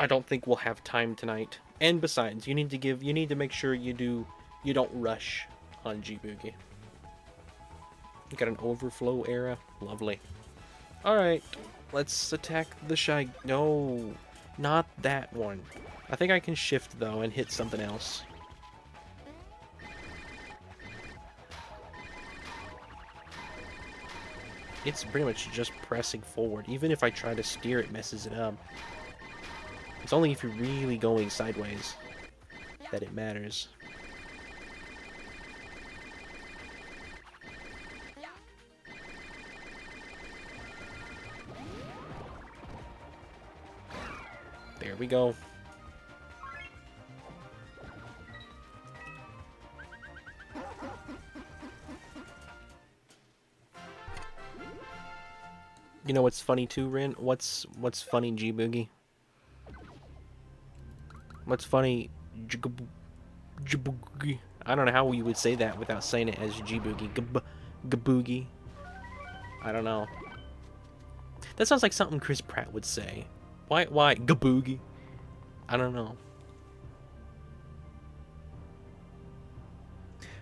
I don't think we'll have time tonight. And besides, you need to make sure you don't rush on G-Boogie. You got an overflow era? Lovely. Alright, let's attack the shy... No, not that one. I think I can shift, though, and hit something else. It's pretty much just pressing forward. Even if I try to steer, it messes it up. It's only if you're really going sideways that it matters. There we go. You know what's funny too, Rin? What's funny, G-Boogie? What's funny, G-Boogie? I don't know how you would say that without saying it as G-Boogie. G-Boogie. I don't know. That sounds like something Chris Pratt would say. Why G-Boogie? I don't know.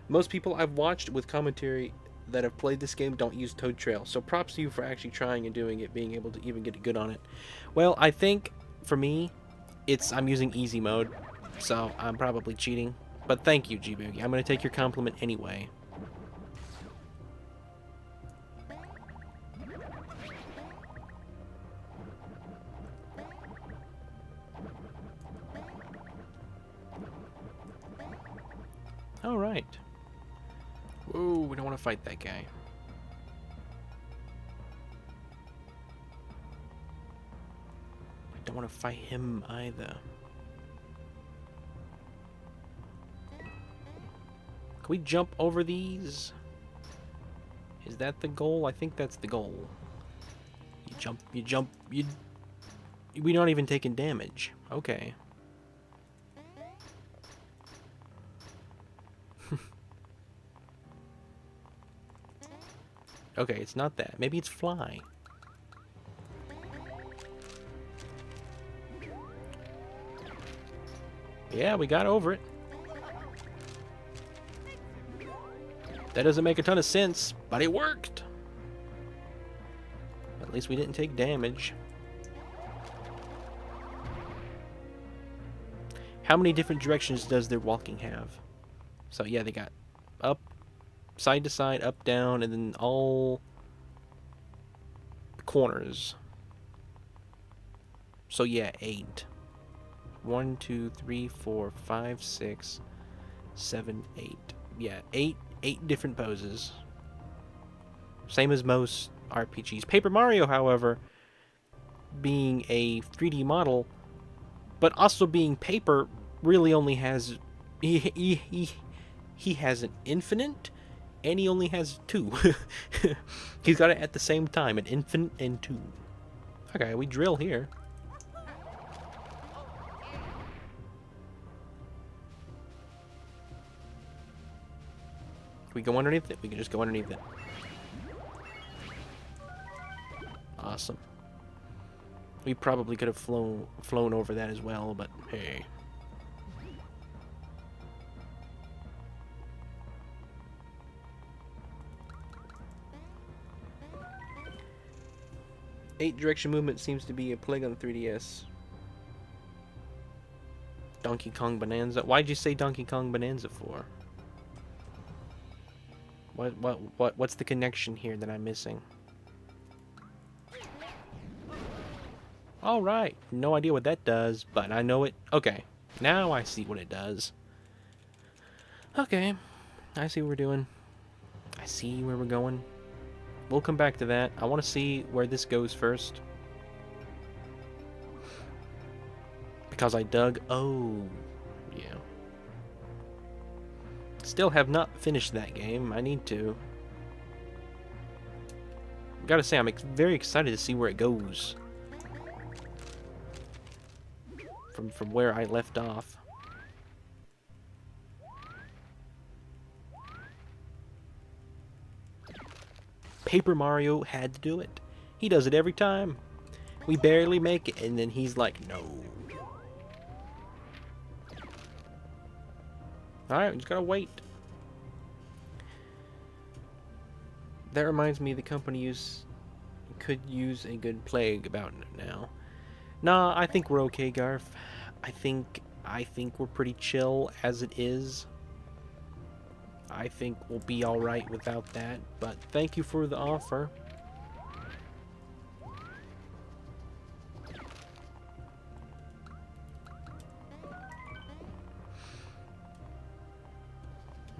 Most people I've watched with commentary that have played this game don't use Toad Trail, so props to you for actually trying and doing it, being able to even get good on it. Well, I think for me, I'm using easy mode, so I'm probably cheating. But thank you, G-Boogie. I'm gonna take your compliment anyway. All right. Whoa, we don't want to fight that guy. I don't want to fight him either. Can we jump over these? Is that the goal? I think that's the goal. You jump, we're not even taking damage. Okay. Okay, it's not that. Maybe it's fly. Yeah, we got over it. That doesn't make a ton of sense, but it worked. At least we didn't take damage. How many different directions does their walking have? So yeah, they got up, side to side, up, down, and then all corners. So yeah, 8. 1, 2, 3, 4, 5, 6, 7, 8. Yeah, 8 different poses. Same as most RPGs. Paper Mario, however, being a 3D model, but also being paper, really only has he has an infinite, and he only has 2. He's got it at the same time, an infinite and 2. Okay, we drill here. Can we go underneath it? We can just go underneath it. Awesome. We probably could have flown over that as well, but hey. Eight direction movement seems to be a plague on 3DS. Donkey Kong Bonanza. Why'd you say Donkey Kong Bonanza for? What's the connection here that I'm missing? Alright, no idea what that does, but I know it. Okay, now I see what it does. Okay, I see what we're doing. I see where we're going. We'll come back to that. I want to see where this goes first. Because I dug... Oh, yeah. Still have not finished that game. I need to. Gotta say, I'm very excited to see where it goes. From where I left off. Paper Mario had to do it. He does it every time. We barely make it, and then he's like, no. Alright, we just gotta wait. That reminds me the company could use a good plague about it now. Nah, I think we're okay, Garf. I think we're pretty chill as it is. I think we'll be alright without that, but thank you for the offer.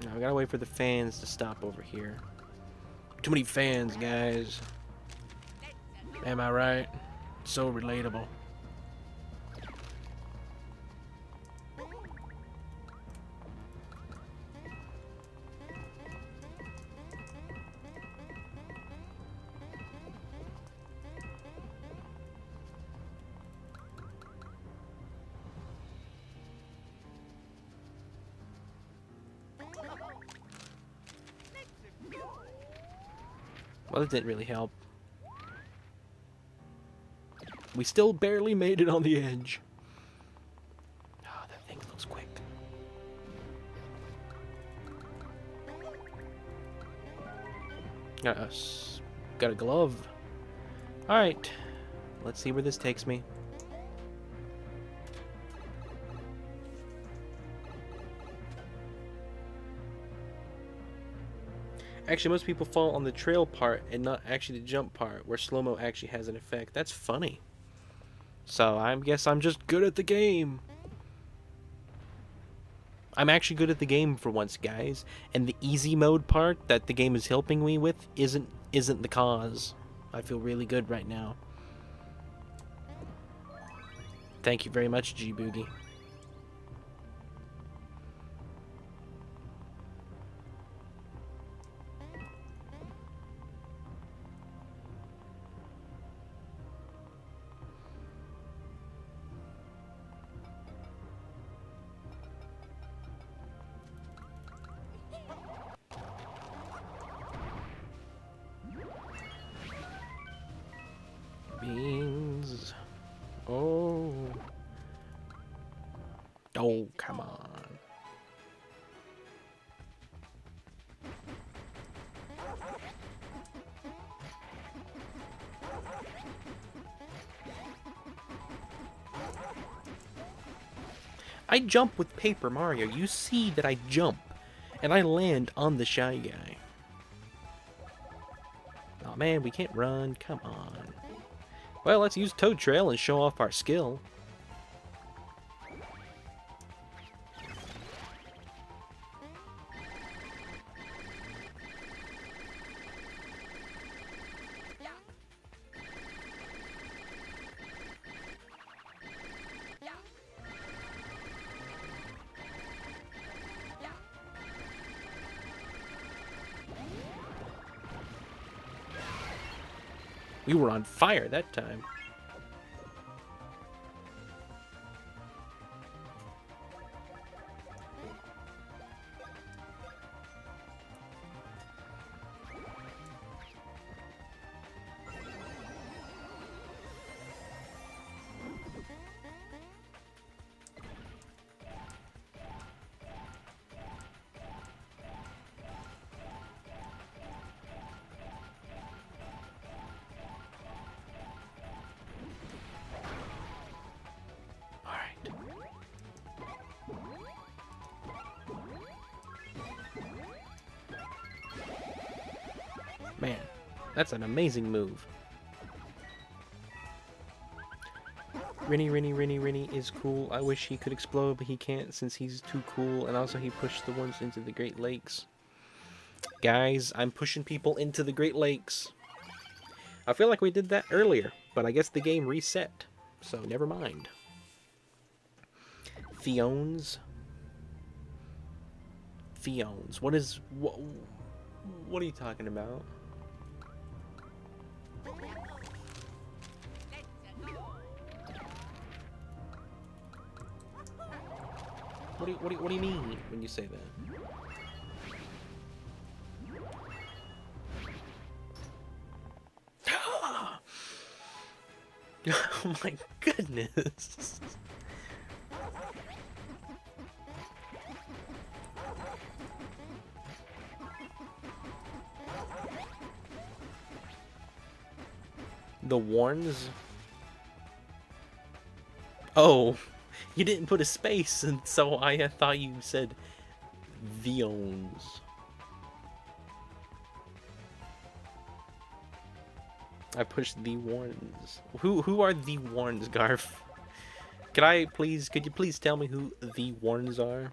Now, I gotta wait for the fans to stop over here. Too many fans, guys. Am I right? So relatable. Well, that didn't really help. We still barely made it on the edge. Oh, that thing looks quick. Got a glove. Alright. Let's see where this takes me. Actually, most people fall on the trail part and not actually the jump part, where slow-mo actually has an effect. That's funny. So, I guess I'm just good at the game. I'm actually good at the game for once, guys. And the easy mode part that the game is helping me with isn't the cause. I feel really good right now. Thank you very much, G-Boogie. Oh, come on. I jump with Paper Mario. You see that I jump, and I land on the Shy Guy. Oh man, we can't run. Come on. Well, let's use Toad Trail and show off our skill. We were on fire that time. Man, that's an amazing move. Rinny is cool. I wish he could explode, but he can't since he's too cool. And also he pushed the ones into the Great Lakes. Guys, I'm pushing people into the Great Lakes. I feel like we did that earlier, but I guess the game reset. So never mind. Fiones. What is... What are you talking about? What do you mean when you say that? Oh my goodness. The Warns? Oh, you didn't put a space, and so I thought you said Viones. I pushed the Warns. Who are the Warns, Garf? Could you please tell me who the Warns are?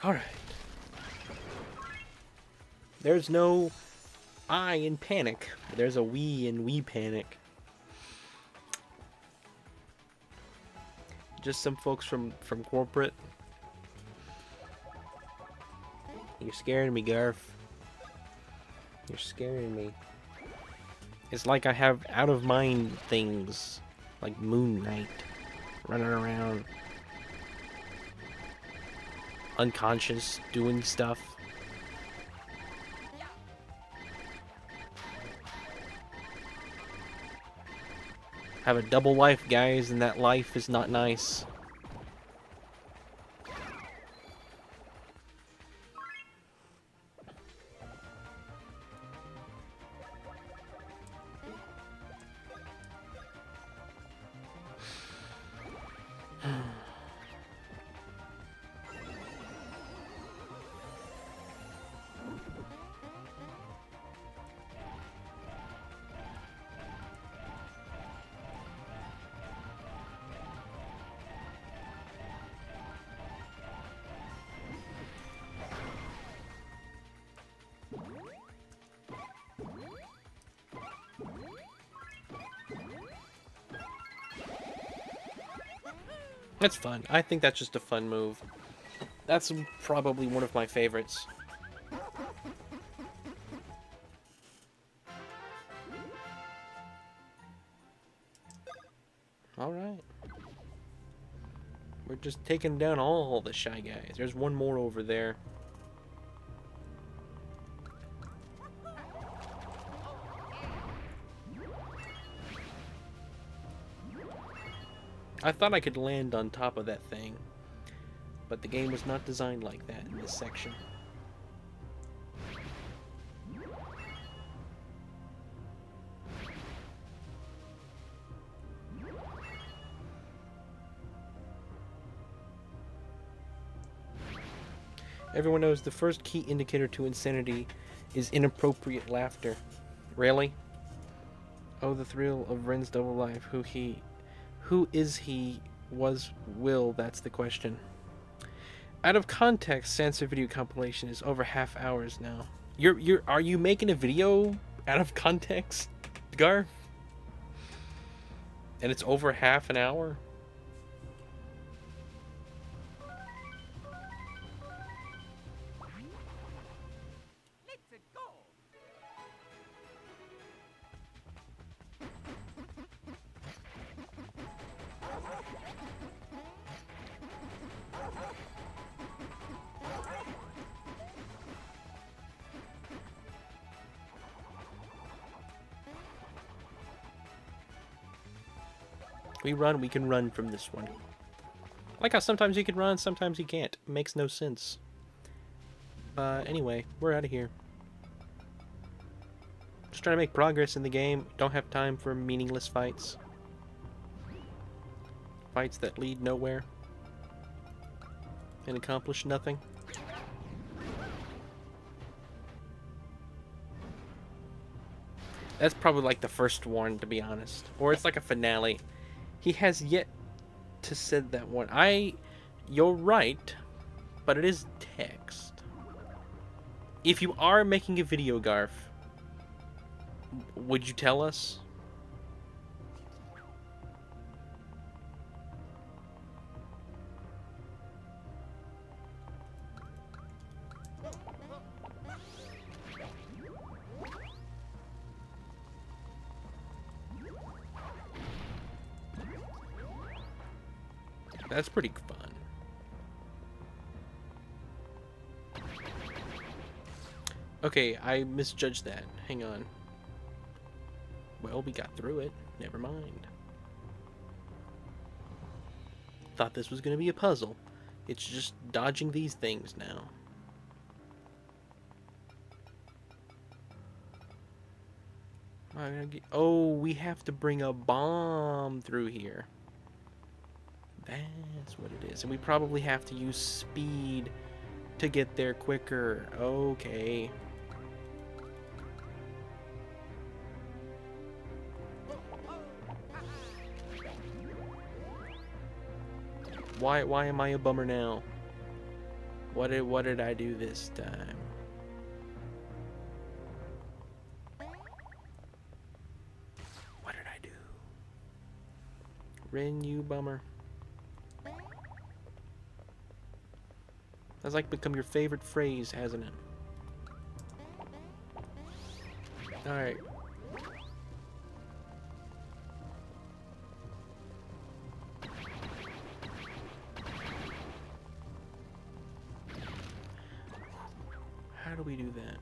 Alright. There's no I in panic. There's a we in we panic. Just some folks from corporate. You're scaring me, Garf. You're scaring me. It's like I have out-of-mind things. Like Moon Knight. Running around. Unconscious, doing stuff. Have a double life, guys, and that life is not nice. That's fun. I think that's just a fun move. That's probably one of my favorites. Alright. We're just taking down all the Shy Guys. There's one more over there. I thought I could land on top of that thing, but the game was not designed like that in this section. Everyone knows the first key indicator to insanity is inappropriate laughter. Really? Oh, the thrill of Ren's double life. Who is he? Was Will? That's the question. Out of context, Sansa video compilation is over half hours now. Are you making a video out of context, Garf? And it's over half an hour? We can run from this one. Like how sometimes you can run, sometimes you can't. It makes no sense. Anyway, we're out of here. Just trying to make progress in the game. Don't have time for meaningless fights. Fights that lead nowhere. And accomplish nothing. That's probably like the first one, to be honest. Or it's like a finale. He has yet to said that one. You're right, but it is text. If you are making a video, Garf, would you tell us? That's pretty fun. Okay, I misjudged that. Hang on. Well, we got through it. Never mind. Thought this was going to be a puzzle. It's just dodging these things now. Oh, we have to bring a bomb through here. That's what it is. And we probably have to use speed to get there quicker. Okay. Why am I a bummer now? What did I do this time? What did I do? Ren, you bummer. That's like become your favorite phrase, hasn't it? Alright. How do we do that?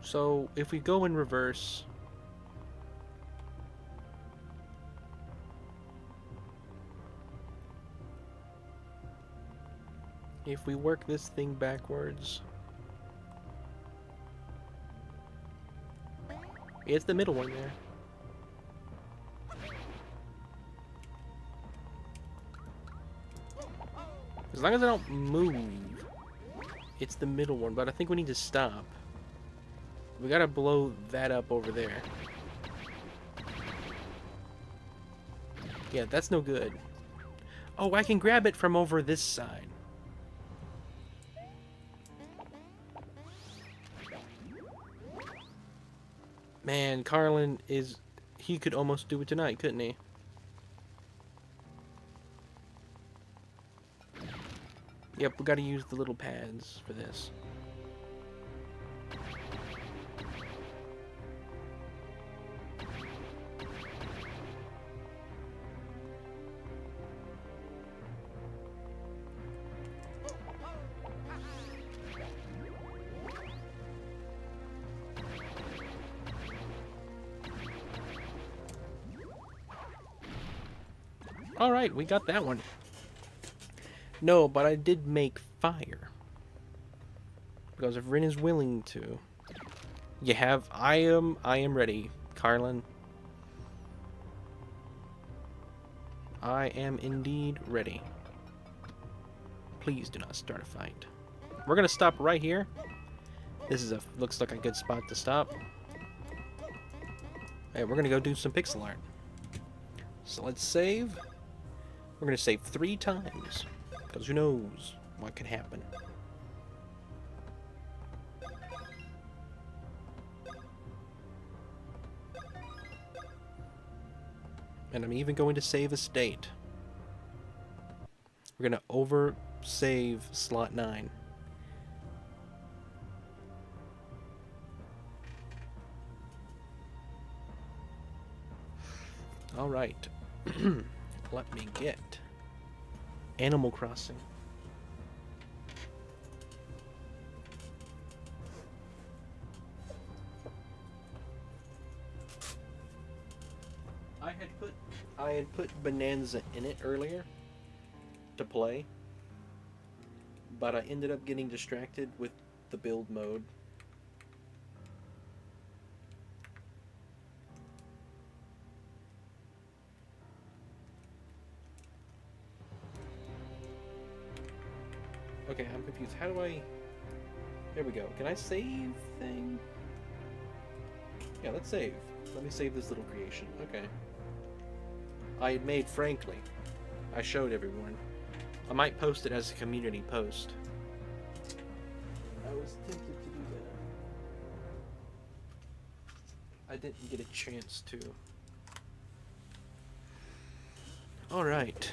So, if we go in reverse... If we work this thing backwards... It's the middle one there. As long as I don't move, it's the middle one, but I think we need to stop. We gotta blow that up over there. Yeah, that's no good. Oh, I can grab it from over this side. Man, Carlan is... He could almost do it tonight, couldn't he? Yep, we gotta use the little pads for this. Alright, we got that one. No, but I did make fire. Because if Rin is willing to... You have... I am ready, Carlan. I am indeed ready. Please do not start a fight. We're gonna stop right here. This is looks like a good spot to stop. Hey, we're gonna go do some pixel art. So let's save. We're gonna save 3 times. Because who knows what could happen. And I'm even going to save a state. We're gonna over save slot 9. Alright. Let me get Animal Crossing. I had put Bonanza in it earlier to play, but I ended up getting distracted with the build mode. Okay, I'm confused. How do I... There we go. Can I save thing? Yeah, let's save. Let me save this little creation. Okay. I had made Frankly. I showed everyone. I might post it as a community post. I was tempted to do that. I didn't get a chance to. Alright.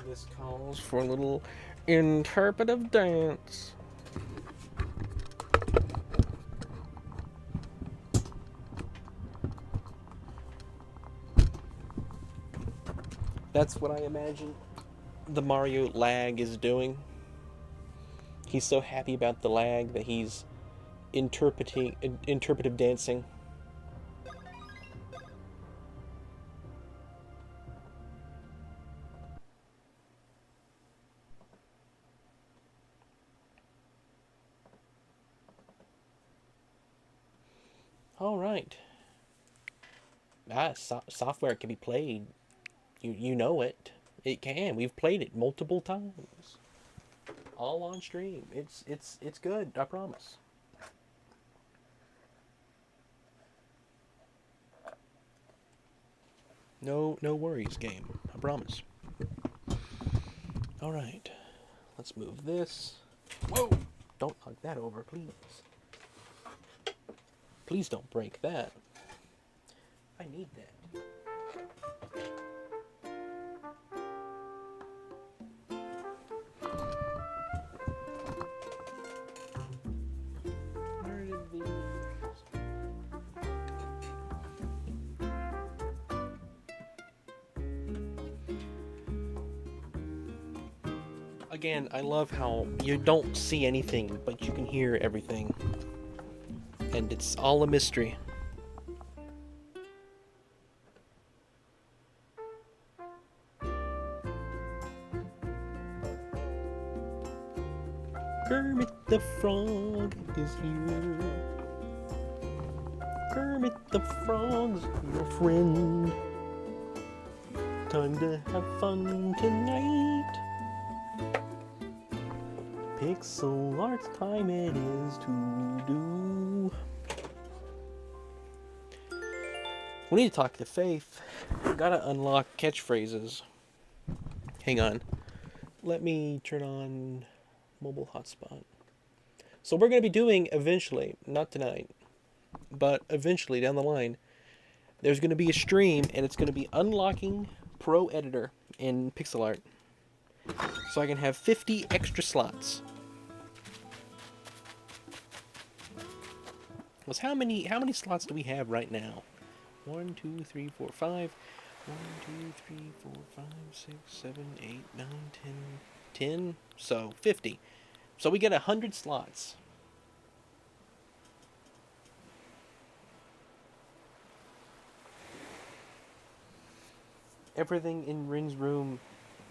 This calls for a little interpretive dance. That's what I imagine the Mario lag is doing. He's so happy about the lag that he's interpretive dancing. All right. Software can be played. You know it. It can. We've played it multiple times. All on stream. It's good. I promise. No worries, game. I promise. All right. Let's move this. Whoa! Don't knock that over, please. Please don't break that. I need that. Where did these... Again, I love how you don't see anything, but you can hear everything. And it's all a mystery. Kermit the Frog is here. Kermit the Frog's your friend. Time to have fun tonight. Pixel art time it is to do. We need to talk to Faith. We gotta unlock catchphrases. Hang on. Let me turn on mobile hotspot. So we're going to be doing eventually, not tonight, but eventually down the line, there's going to be a stream and it's going to be unlocking Pro Editor in pixel art. So I can have 50 extra slots. Well, how many slots do we have right now? 1, 2, 3, 4, 5. 1, 2, 3, 4, 5, 6, 7, 8, 9, 10, 10. So 50. So we get 100 slots. Everything in Rin's room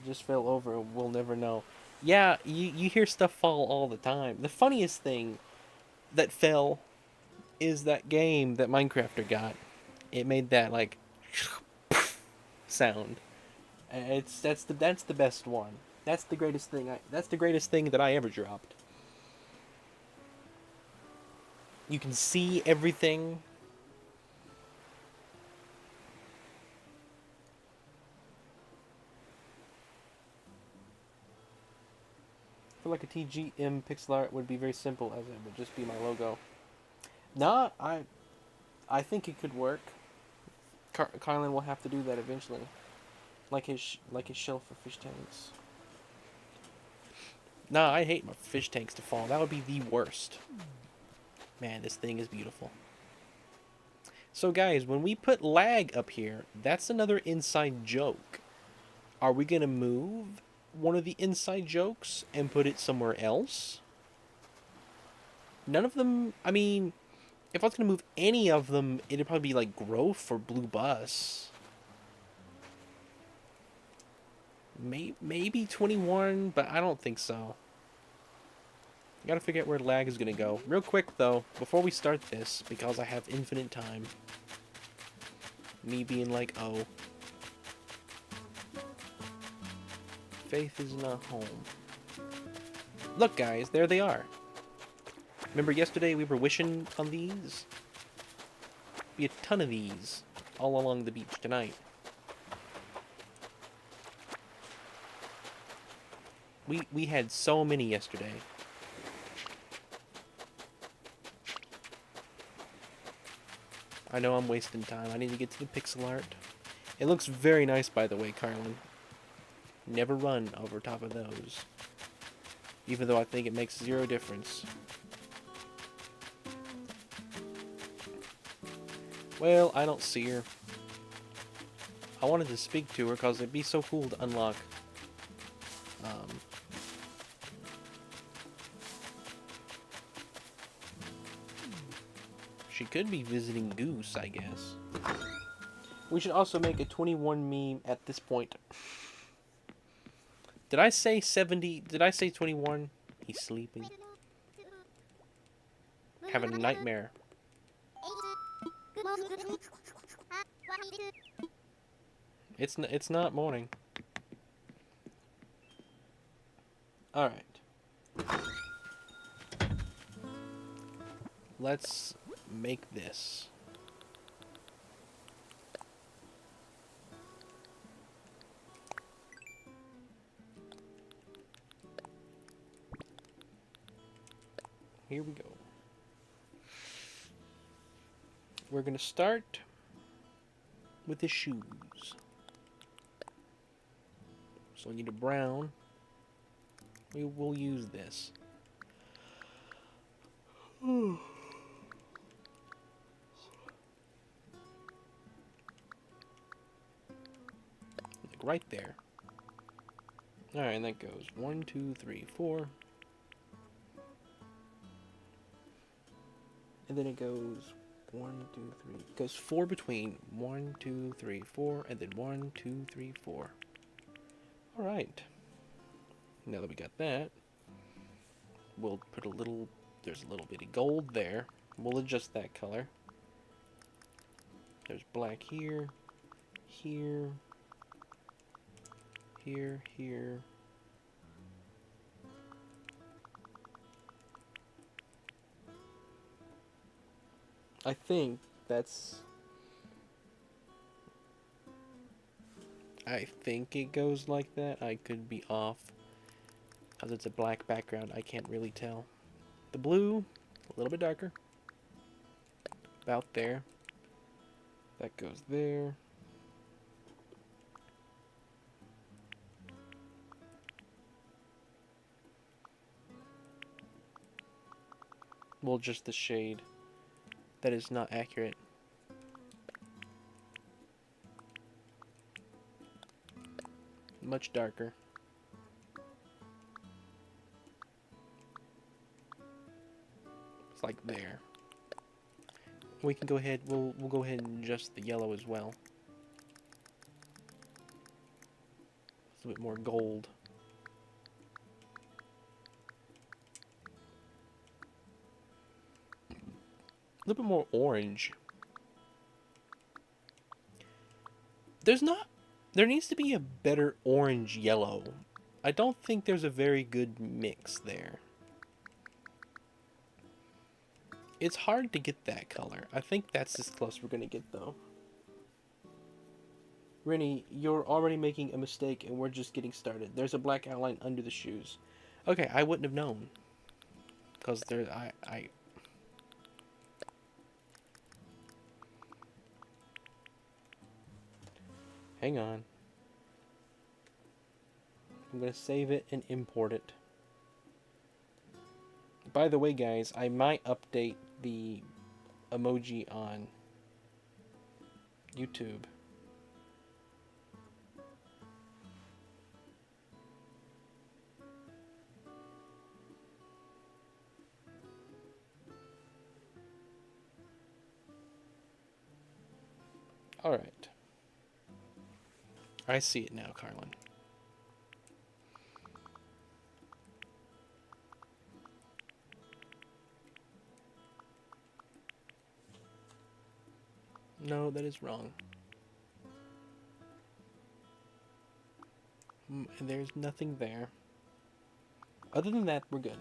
just fell over. We'll never know. Yeah, you hear stuff fall all the time. The funniest thing that fell is that game that Minecrafter got. It made that like sound. That's the best one. That's the greatest thing. That's the greatest thing that I ever dropped. You can see everything. I feel like a TGM pixel art would be very simple, as it would just be my logo. Nah, I think it could work. Carlan will have to do that eventually, like his shelf for fish tanks. Nah, I hate my fish tanks to fall. That would be the worst. Man, this thing is beautiful. So guys, when we put lag up here, that's another inside joke. Are we gonna move one of the inside jokes and put it somewhere else? None of them, I mean, if I was gonna move any of them, it'd probably be like Growth or Blue Bus. Maybe 21, but I don't think so. I gotta figure out where lag is gonna go. Real quick though, before we start this, because I have infinite time. Me being like, oh. Faith is not home. Look guys, there they are. Remember yesterday we were wishing on these? Be a ton of these all along the beach tonight. We had so many yesterday. I know I'm wasting time. I need to get to the pixel art. It looks very nice, by the way, Carlan. Never run over top of those. Even though I think it makes zero difference. Well, I don't see her. I wanted to speak to her because it'd be so cool to unlock. She could be visiting Goose, I guess. We should also make a 21 meme at this point. Did I say 70? Did I say 21? He's sleeping. Having a nightmare. It's not morning. All right. Let's make this. Here we go. We're gonna start with the shoes. So I need a brown. We will use this. Like right there. Alright, and that goes 1, 2, 3, 4. And then it goes 1, 2, 3. It goes 4 between 1, 2, 3, 4, and then 1, 2, 3, 4. Alright. Now that we got that, we'll put a little, there's a little bitty gold there. We'll adjust that color. There's black here, here, here. I think that's... I think it goes like that. I could be off. Because it's a black background, I can't really tell. The blue, a little bit darker. About there. That goes there. Well, just the shade. That is not accurate. Much darker. It's like there. We can go ahead, we'll go ahead and adjust the yellow as well. It's a bit more gold. A little bit more orange. There needs to be a better orange yellow. I don't think there's a very good mix there. It's hard to get that color. I think that's as close we're gonna get though. Rennie, you're already making a mistake and we're just getting started. There's a black outline under the shoes. Okay, I wouldn't have known. Because there, I hang on. I'm going to save it and import it. By the way, guys, I might update the emoji on YouTube. Alright. I see it now, Carlan. No, that is wrong. And there's nothing there. Other than that, we're good.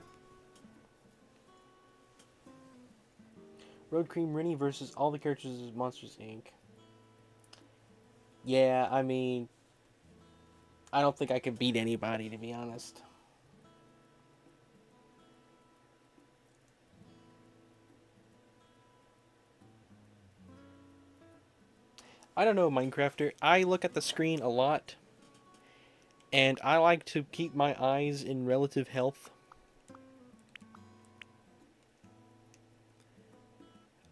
Road Cream Rennie versus all the characters of Monsters, Inc. Yeah, I mean, I don't think I could beat anybody, to be honest. I don't know, Minecrafter. I look at the screen a lot, and I like to keep my eyes in relative health.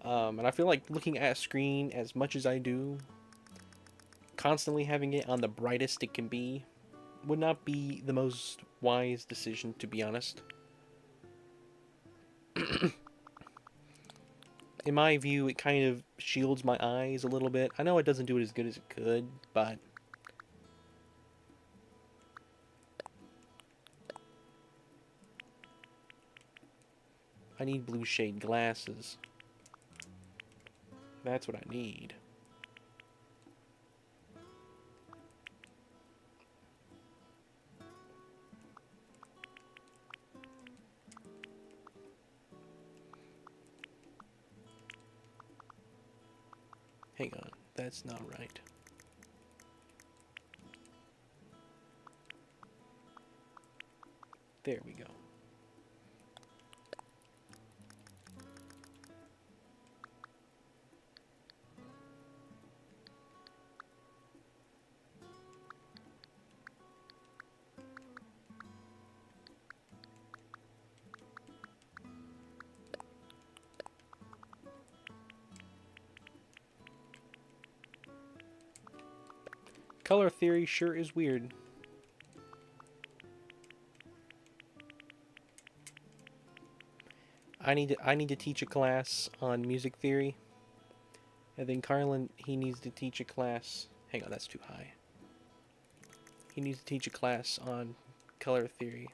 And I feel like looking at a screen as much as I do, constantly having it on the brightest it can be, would not be the most wise decision, to be honest. In my view, it kind of shields my eyes a little bit. I know it doesn't do it as good as it could, but I need blue shade glasses. That's what I need. Hang on, that's not right. There we go. Color theory sure is weird. I need to teach a class on music theory. And then Carlan, he needs to teach a class. Hang on, that's too high. He needs to teach a class on color theory.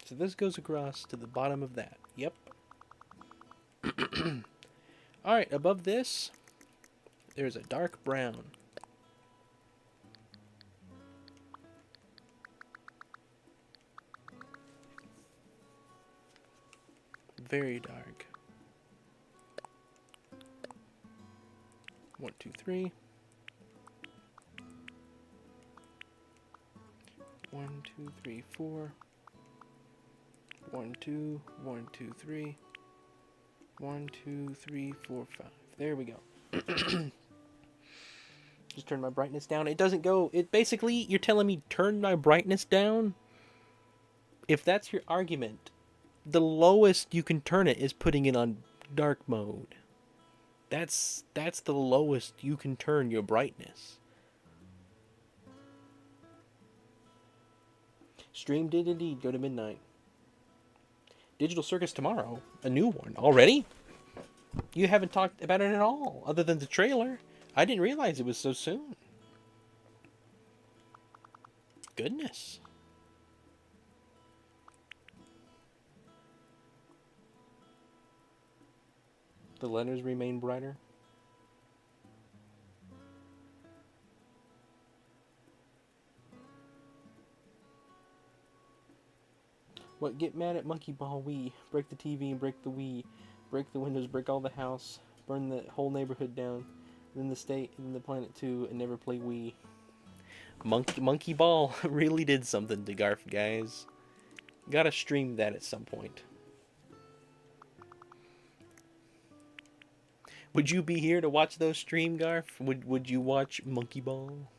So this goes across to the bottom of that. Yep. Alright, above this, there's a dark brown. Very dark. 1, 2, 3. 1, 2, 3, 4. 1, 2, 1, 2, 3. 1, 2, 3, 4, 5. There we go. Just turn my brightness down. It doesn't go. It basically, you're telling me turn my brightness down? If that's your argument, the lowest you can turn it is putting it on dark mode. That's the lowest you can turn your brightness. Stream did indeed go to midnight. Digital Circus tomorrow. A new one. Already? You haven't talked about it at all, other than the trailer. I didn't realize it was so soon. Goodness. The letters remain brighter. What? Get mad at Monkey Ball Wii. Break the TV and break the Wii. Break the windows, break all the house. Burn the whole neighborhood down. Then the state, and the planet too, and never play Wii. Monkey Ball really did something to Garf, guys. Gotta stream that at some point. Would you be here to watch those stream, Garf? Would you watch Monkey Ball?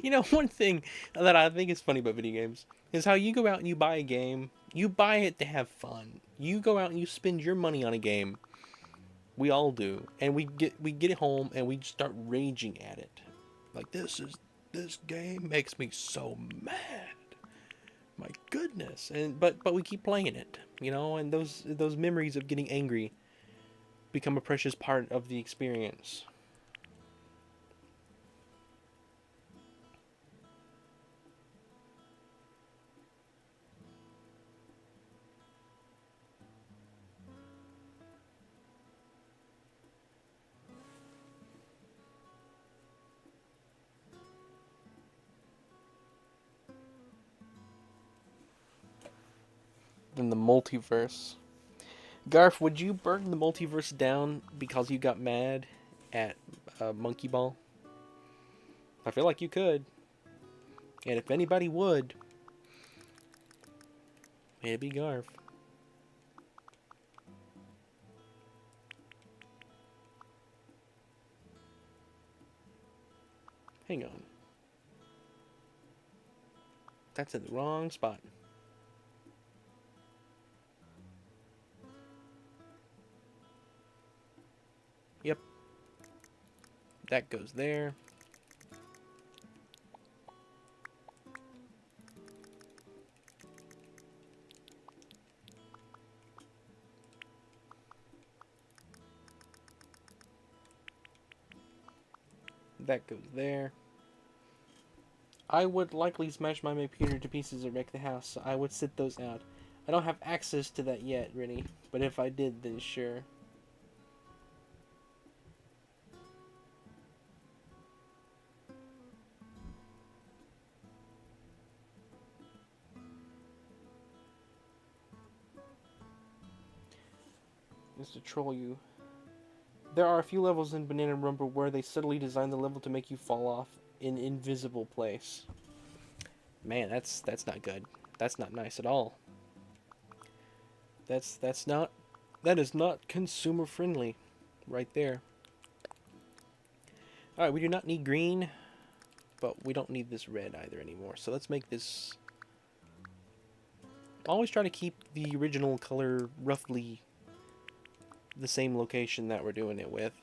You know, one thing that I think is funny about video games is how you go out and you buy a game. You buy it to have fun. You go out and you spend your money on a game. We all do, and we get it home and we just start raging at it. Like this game makes me so mad. My goodness. And but we keep playing it, you know, and those memories of getting angry become a precious part of the experience. In the multiverse. Garf, would you burn the multiverse down because you got mad at Monkey Ball? I feel like you could. And if anybody would, it'd be Garf. Hang on. That's in the wrong spot. Yep. That goes there. That goes there. I would likely smash my computer to pieces or wreck the house, so I would sit those out. I don't have access to that yet, really, but if I did, then sure. Just to troll you. There are a few levels in Banana Rumble where they subtly design the level to make you fall off an invisible place. Man, that's not good. That's not nice at all. That is not consumer friendly right there. Alright, we do not need green, but we don't need this red either anymore. So let's make this... Always try to keep the original color roughly the same location that we're doing it with.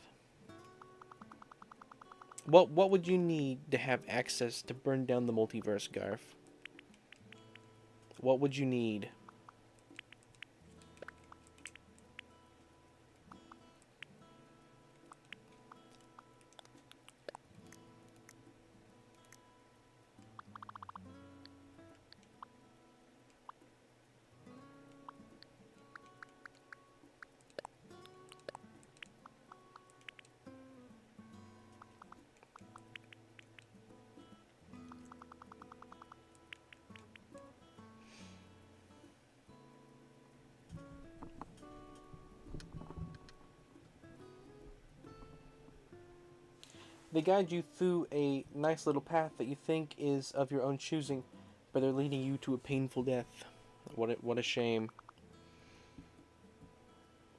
What would you need to have access to burn down the multiverse, Garf? What would you need? They guide you through a nice little path that you think is of your own choosing, but they're leading you to a painful death. What a shame.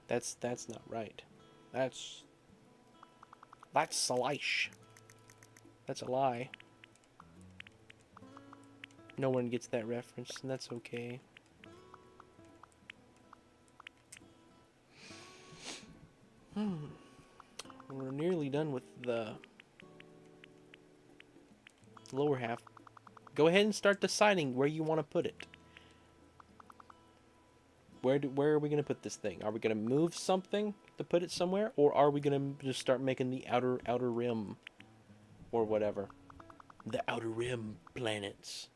That's not right. That's salash. That's a lie. No one gets that reference, and that's okay. We're nearly done with the lower half. Go ahead and start deciding where you want to put it. Where are we going to put this thing? Are we going to move something to put it somewhere, or are we going to just start making the outer rim or whatever? The outer rim planets.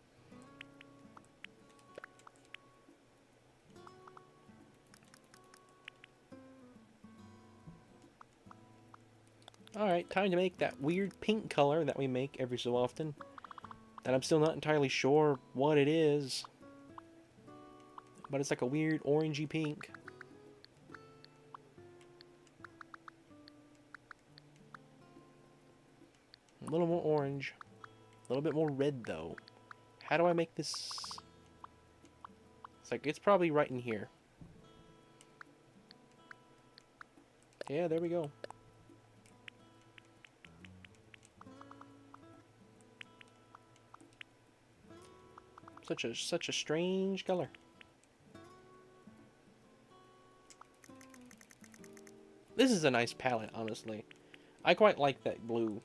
Alright, time to make that weird pink color that we make every so often. And I'm still not entirely sure what it is. But it's like a weird orangey pink. A little more orange. A little bit more red, though. How do I make this? It's like, it's probably right in here. Yeah, there we go. Such a strange color. This is a nice palette, honestly. I quite like that blue.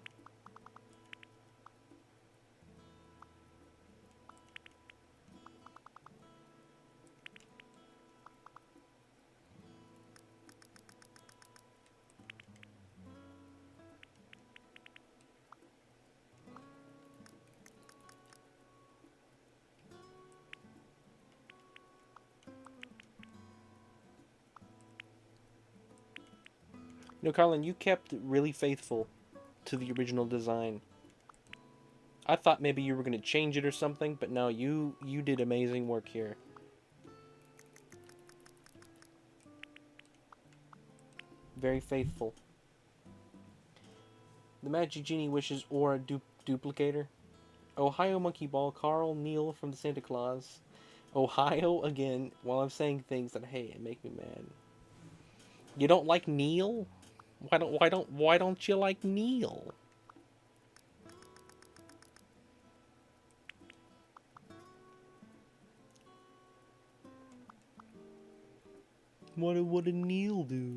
You know, Carlan, you kept really faithful to the original design. I thought maybe you were going to change it or something, but no, you did amazing work here. Very faithful. The Magic Genie wishes Aura duplicator. Ohio Monkey Ball, Carl Neal from the Santa Claus. Ohio again, while I'm saying things that, hey, it make me mad. You don't like Neil? Why don't you like Neil? What did Neil do?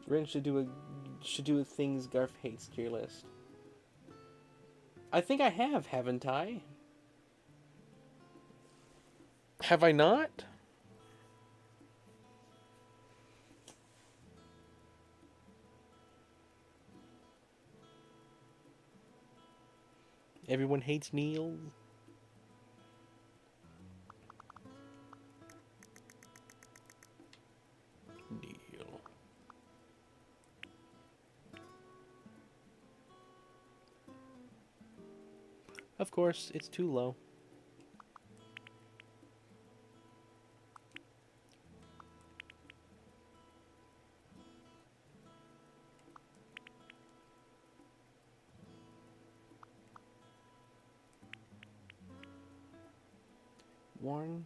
Ren should do a things Garf hates tier list. I think I have, haven't I? Have I not? Everyone hates Neil. Neil. Of course, it's too low. One,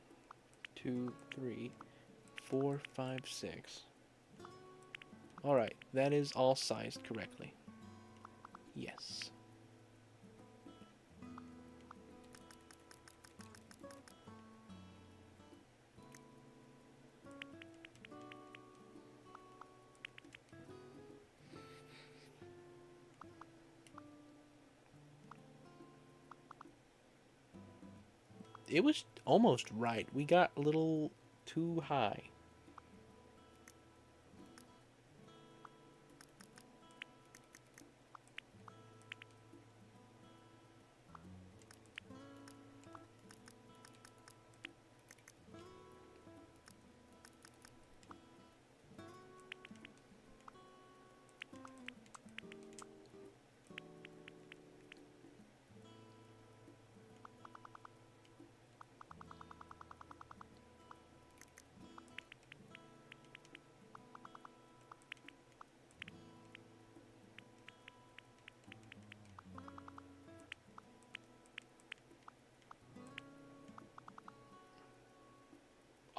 two, three, 4, 5, 6. Alright, that is all sized correctly. Yes. It was almost right. We got a little too high.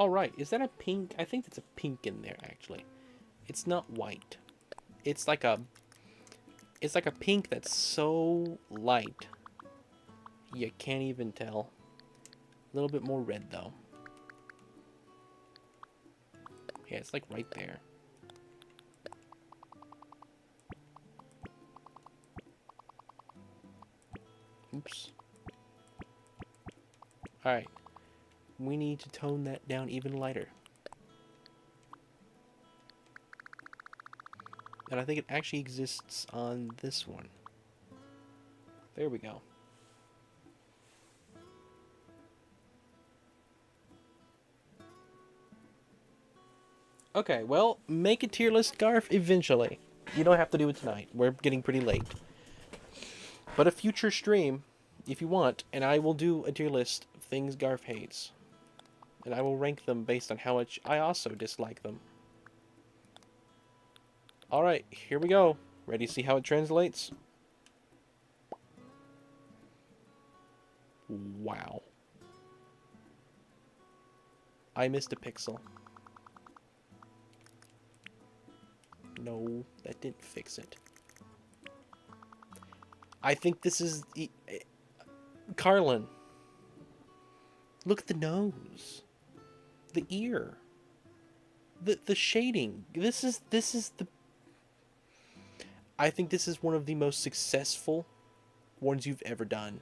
All right, is that a pink? I think that's a pink in there, actually. It's not white. It's like a pink that's so light you can't even tell. A little bit more red though. Yeah, it's like right there. Oops. Alright. We need to tone that down even lighter. And I think it actually exists on this one. There we go. Okay, well, make a tier list, Garf, eventually. You don't have to do it tonight. We're getting pretty late. But a future stream, if you want, and I will do a tier list of things Garf hates. And I will rank them based on how much I also dislike them. Alright, here we go. Ready to see how it translates? Wow. I missed a pixel. No, that didn't fix it. I think this is... Carlan. Look at the nose. The ear. The shading. This is the... I think this is one of the most successful ones you've ever done.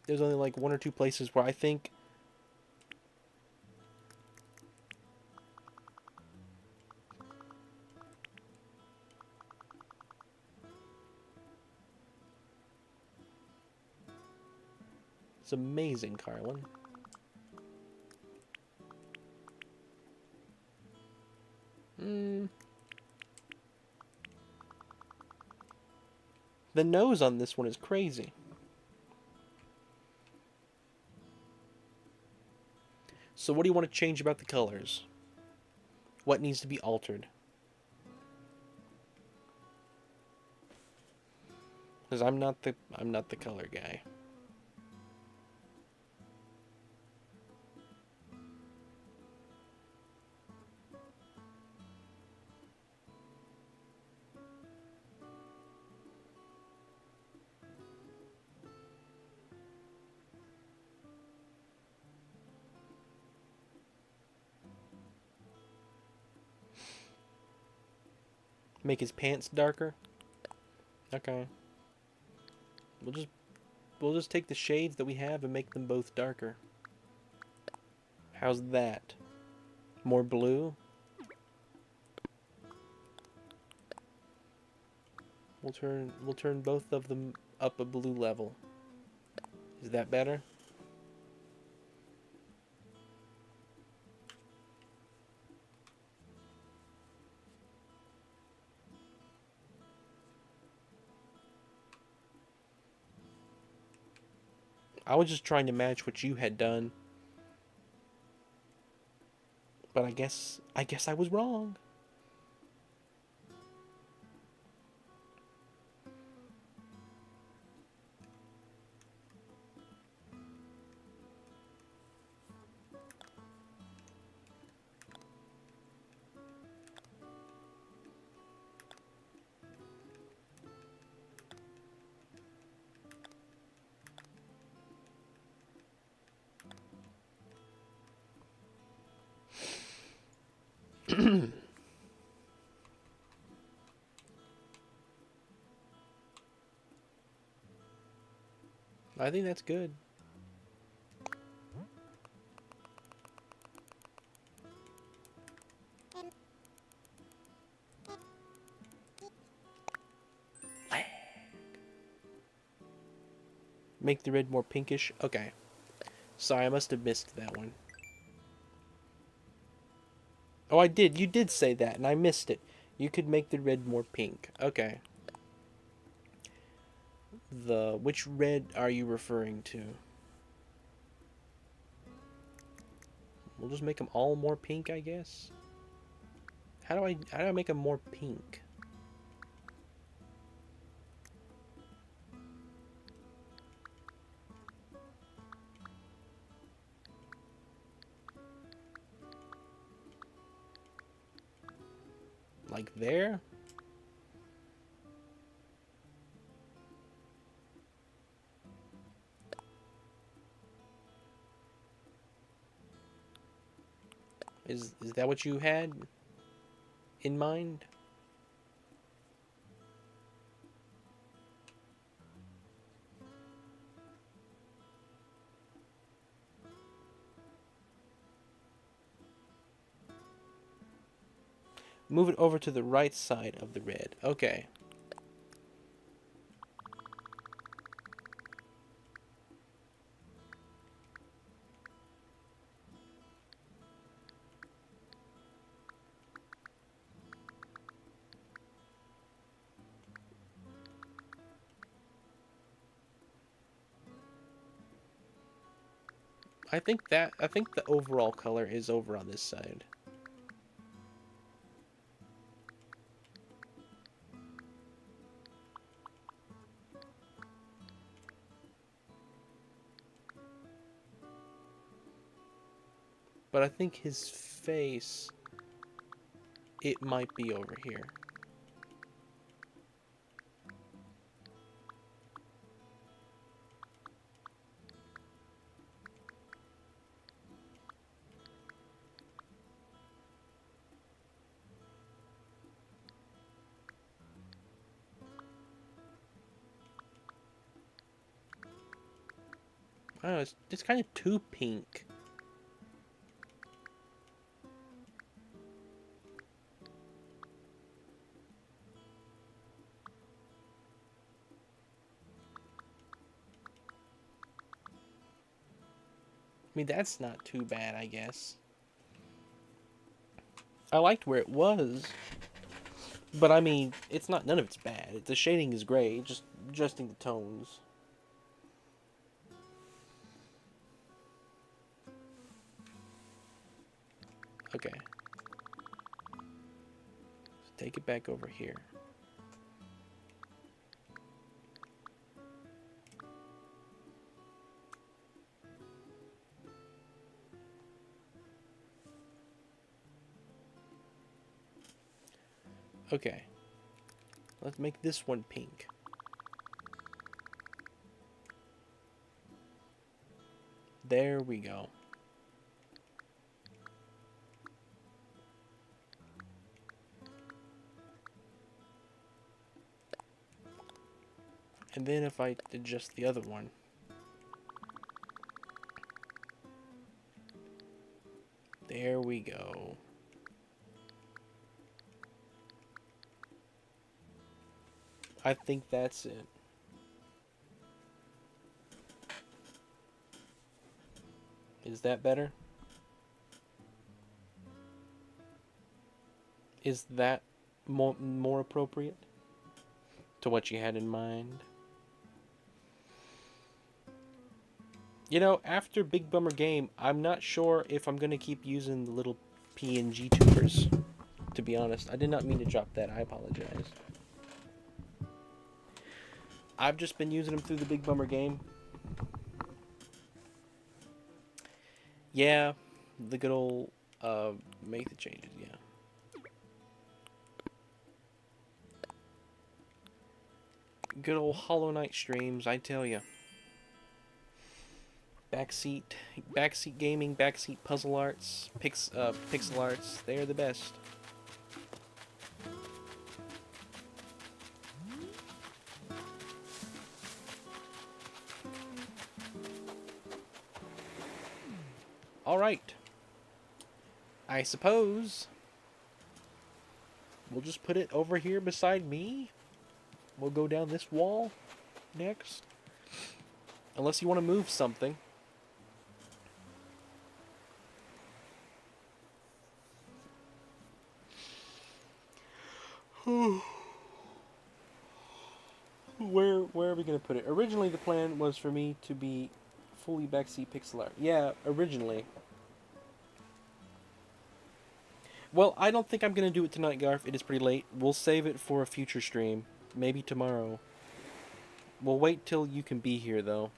There's only like one or two places where I think... It's amazing, Carlan. The nose on this one is crazy. So what do you want to change about the colors? What needs to be altered? Because I'm not the color guy. Make his pants darker? Okay. We'll just take the shades that we have and make them both darker. How's that? More blue? We'll turn both of them up a blue level. Is that better? I was just trying to match what you had done. But I guess I was wrong. I think that's good. Make the red more pinkish? Okay. Sorry, I must have missed that one. Oh, I did. You did say that, and I missed it. You could make the red more pink. Okay. Which red are you referring to? We'll just make them all more pink, I guess. How do I make them more pink? like there. Is that what you had in mind? Move it over to the right side of the red. Okay. I think the overall color is over on this side. But I think his face, it might be over here. I don't know, it's kind of too pink. I mean, that's not too bad, I guess. I liked where it was, but I mean, it's not, none of it's bad. The shading is great, just adjusting the tones. Okay. Take it back over here. Okay. Let's make this one pink. There we go. And then if I adjust the other one. There we go. I think that's it. Is that better? Is that more appropriate to what you had in mind? You know, after Big Bummer Game, I'm not sure if I'm going to keep using the little PNG tubers, to be honest. I did not mean to drop that. I apologize. I've just been using them through the Big Bummer Game. Yeah, the good old make the changes, yeah. Good old Hollow Knight streams, I tell ya. Backseat gaming, backseat puzzle arts, pixel arts, they're the best. Alright. I suppose we'll just put it over here beside me. We'll go down this wall next. Unless you want to move something. Where are we going to put it? Originally, the plan was for me to be fully backseat pixel art. Yeah, originally. Well, I don't think I'm going to do it tonight, Garf. It is pretty late. We'll save it for a future stream. Maybe tomorrow. We'll wait till you can be here, though.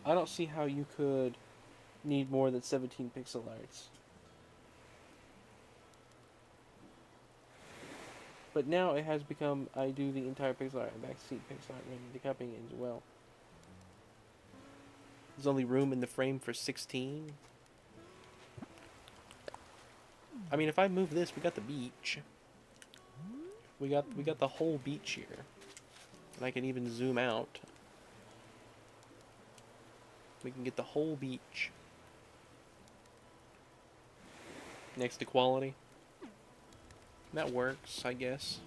I don't see how you could need more than 17 pixel arts. But now it has become, I do the entire pixel art, back seat pixel art, and the cupping as well. There's only room in the frame for 16. I mean, if I move this, we got the beach. We got the whole beach here. And I can even zoom out. We can get the whole beach. Next to quality. That works, I guess.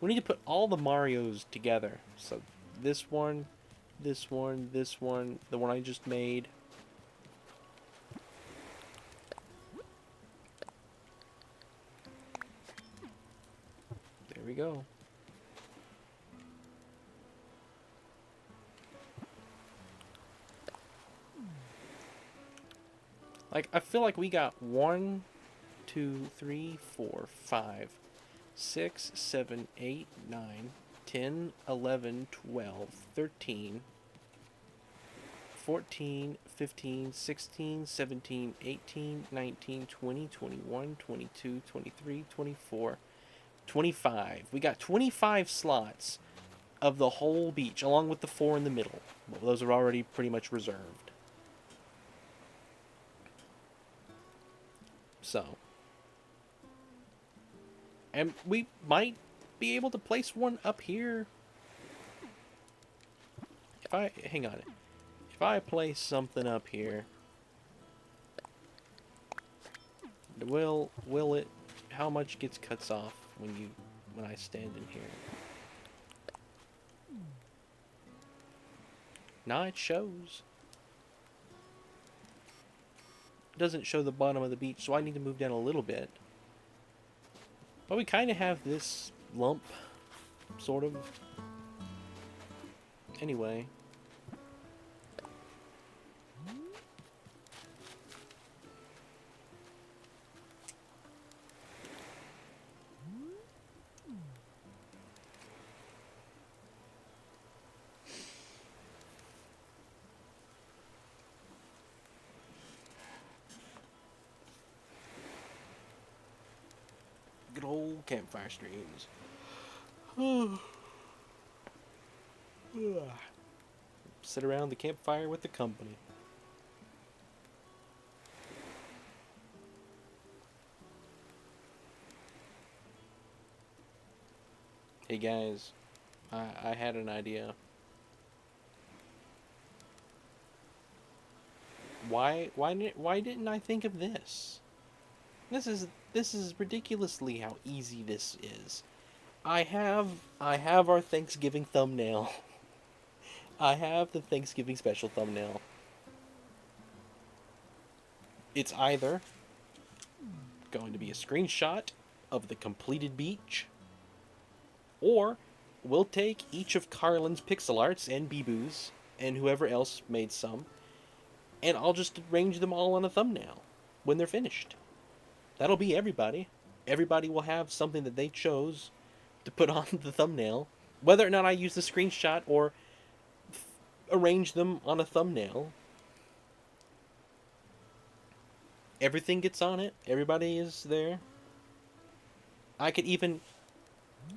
We need to put all the Marios together. So this one, this one, this one, the one I just made. There we go. Like, I feel like we got 1, 2, 3, 4, 5, 6, 7, 8, 9, 10, 11, 12, 13, 14, 15, 16, 17, 18, 19, 20, 21, 22, 23, 24, 25. We got 25 slots of the whole beach, along with the 4 in the middle. Well, those are already pretty much reserved. So. And we might be able to place one up here. Hang on. If I place something up here, will it, how much gets cuts off when I stand in here? Nah, it shows. It doesn't show the bottom of the beach, so I need to move down a little bit. But we kind of have this lump, sort of. Anyway. Good old campfire streams. Sit around the campfire with the company. Hey guys, I had an idea. Why didn't I think of this? This is ridiculously how easy this is. I have our Thanksgiving thumbnail. I have the Thanksgiving special thumbnail. It's either going to be a screenshot of the completed beach, or we'll take each of Carlan's pixel arts and Bibu's and whoever else made some, and I'll just arrange them all on a thumbnail when they're finished. That'll be everybody. Everybody will have something that they chose to put on the thumbnail. Whether or not I use the screenshot or arrange them on a thumbnail, everything gets on it. Everybody is there. I could even...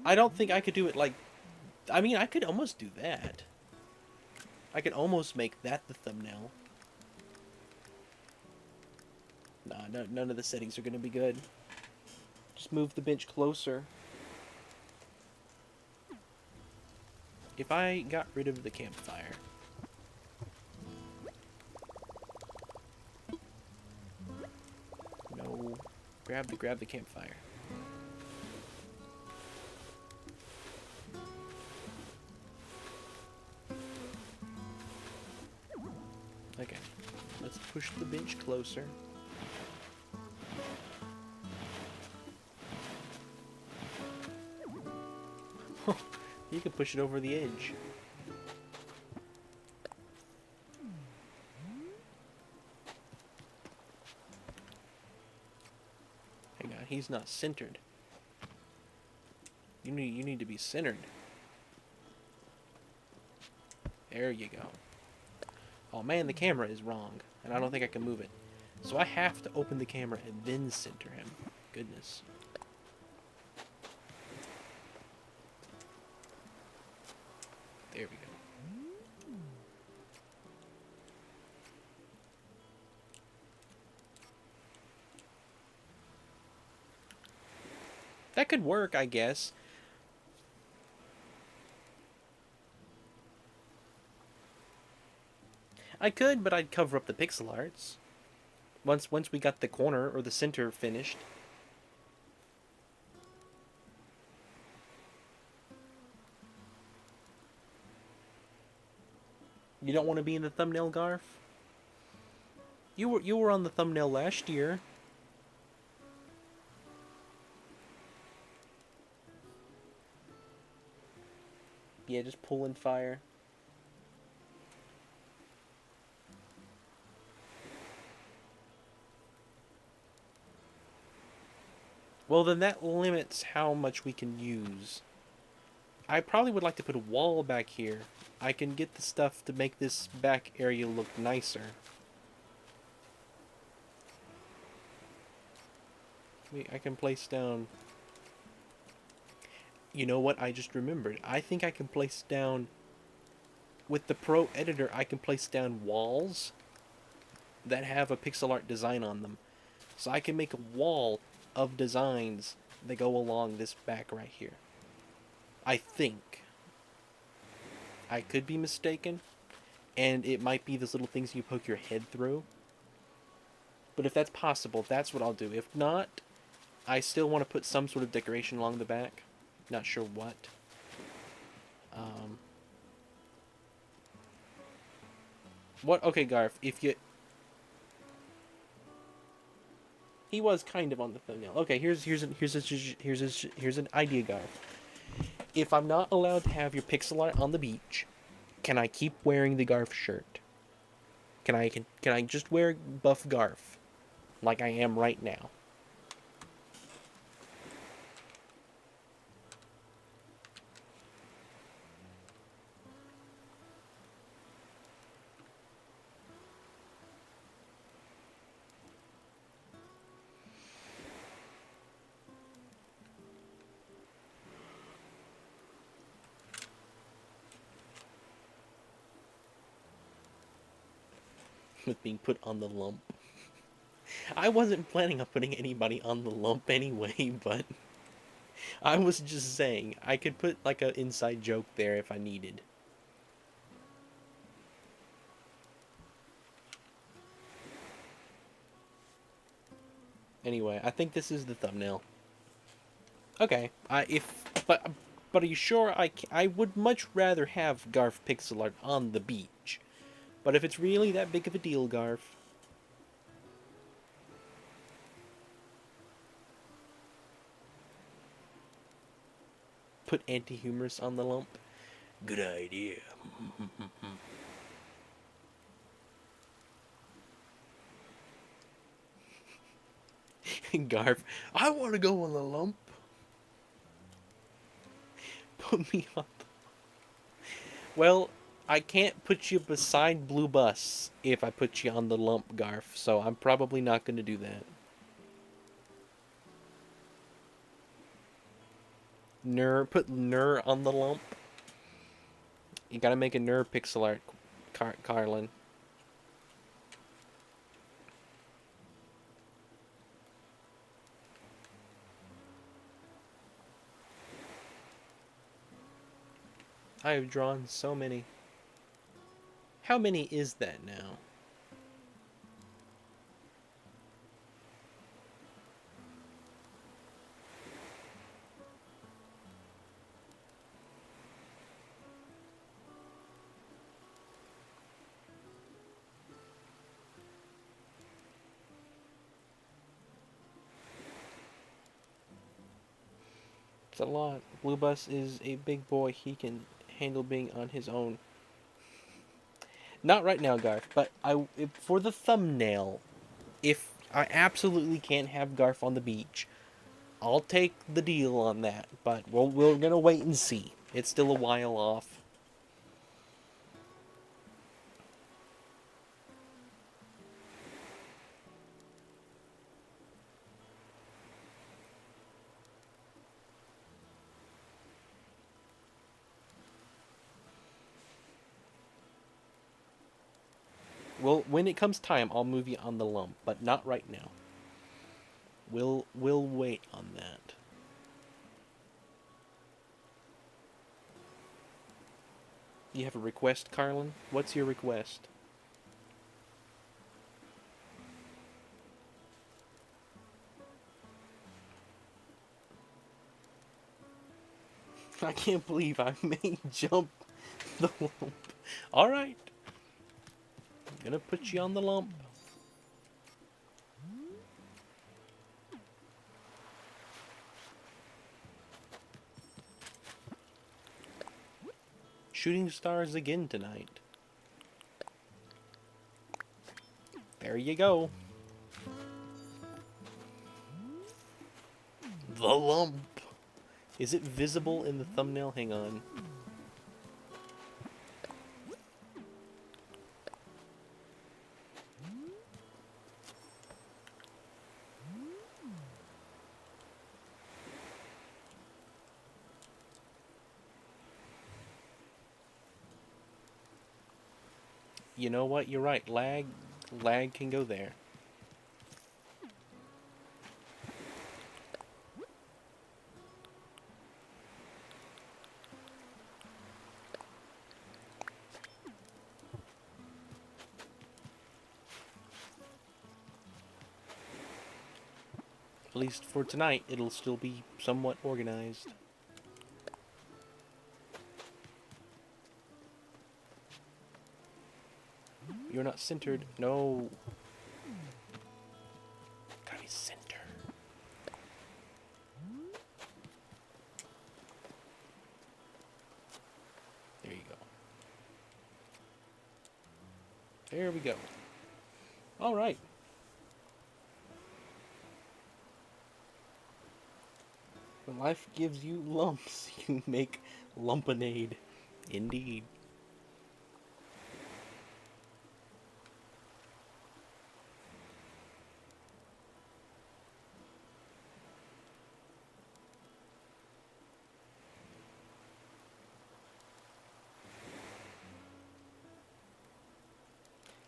I don't think I could do it like... I mean, I could almost do that. I could almost make that the thumbnail. Nah, no, none of the settings are going to be good. Just move the bench closer. If I got rid of the campfire... No. Grab the campfire. Okay. Let's push the bench closer. You can push it over the edge. Hang on, he's not centered. You need to be centered. There you go. Oh man, the camera is wrong, and I don't think I can move it. So I have to open the camera and then center him. Goodness. That could work, I guess. I could, but I'd cover up the pixel arts. Once we got the corner or the center finished. You don't want to be in the thumbnail, Garf? You were on the thumbnail last year. Yeah, just pulling fire. Well, then that limits how much we can use. I probably would like to put a wall back here. I can get the stuff to make this back area look nicer. I can place down... You know what? I just remembered. I think I can place down... With the Pro Editor, I can place down walls that have a pixel art design on them. So I can make a wall of designs that go along this back right here. I think. I could be mistaken. And it might be those little things you poke your head through. But if that's possible, that's what I'll do. If not, I still want to put some sort of decoration along the back. Not sure what. What? Okay, Garf, if you... He was kind of on the thumbnail. Okay, here's an idea, Garf. If I'm not allowed to have your pixel art on the beach, can I keep wearing the Garf shirt? Can I just wear buff Garf like I am right now? With being put on the lump. I wasn't planning on putting anybody on the lump anyway, but I was just saying I could put like an inside joke there if I needed. Anyway, I think this is the thumbnail. Okay, but are you sure I would much rather have Garf pixel art on the beach. But if it's really that big of a deal, Garf, put anti-humorous on the lump. Good idea. Garf, I want to go on the lump. Put me on the... Well, I can't put you beside Blue Bus if I put you on the lump, Garf, so I'm probably not going to do that. Put Ner on the lump. You gotta make a Ner pixel art, Carlan. I have drawn so many. How many is that now? It's a lot. Blue Bus is a big boy. He can handle being on his own. Not right now, Garf, but for the thumbnail, if I absolutely can't have Garf on the beach, I'll take the deal on that, but we're gonna wait and see. It's still a while off. Well, when it comes time, I'll move you on the lump, but not right now. We'll wait on that. You have a request, Carlan? What's your request? I can't believe I made jump the lump. Alright. I'm gonna put you on the lump. Shooting stars again tonight. There you go. The lump. Is it visible in the thumbnail? Hang on. You know what? You're right. Lag can go there. At least for tonight, it'll still be somewhat organized. You're not centered. No. Gotta be center. There you go. There we go. All right. When life gives you lumps, you make lumpanade. Indeed.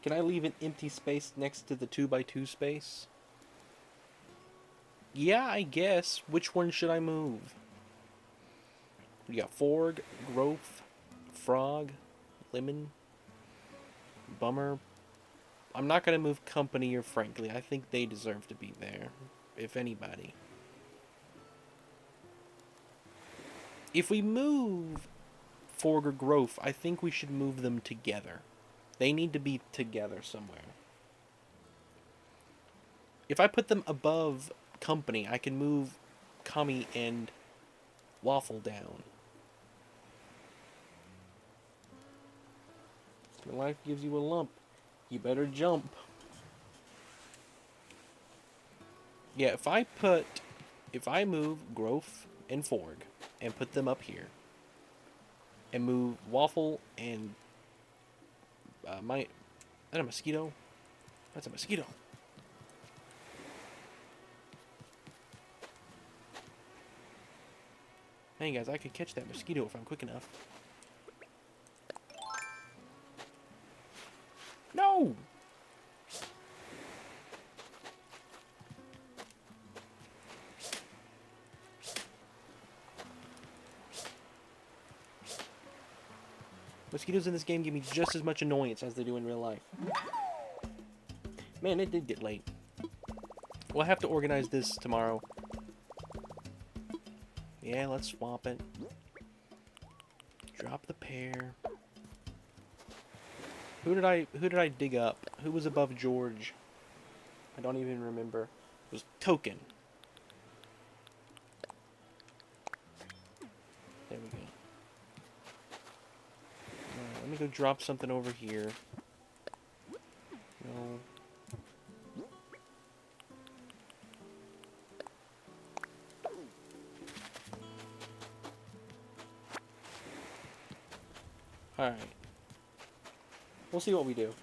Can I leave an empty space next to the 2x2 space? Yeah, I guess. Which one should I move? We got Forg, Growth, Frog, Lemon, Bummer. I'm not going to move Company or Frankly. I think they deserve to be there, if anybody. If we move Forg or Growth, I think we should move them together. They need to be together somewhere. If I put them above Company, I can move Kami and Waffle down. When life gives you a lump, you better jump. Yeah, if I move Growth and Forg and put them up here, and move Waffle and is that a mosquito? That's a mosquito. Hey guys, I could catch that mosquito if I'm quick enough. No! Mosquitoes in this game give me just as much annoyance as they do in real life. Man, it did get late. We'll have to organize this tomorrow. Yeah, let's swap it. Drop the pair. Who did I dig up? Who was above George? I don't even remember. It was Token. There we go. Alright, let me go drop something over here. No. Alright. We'll see what we do.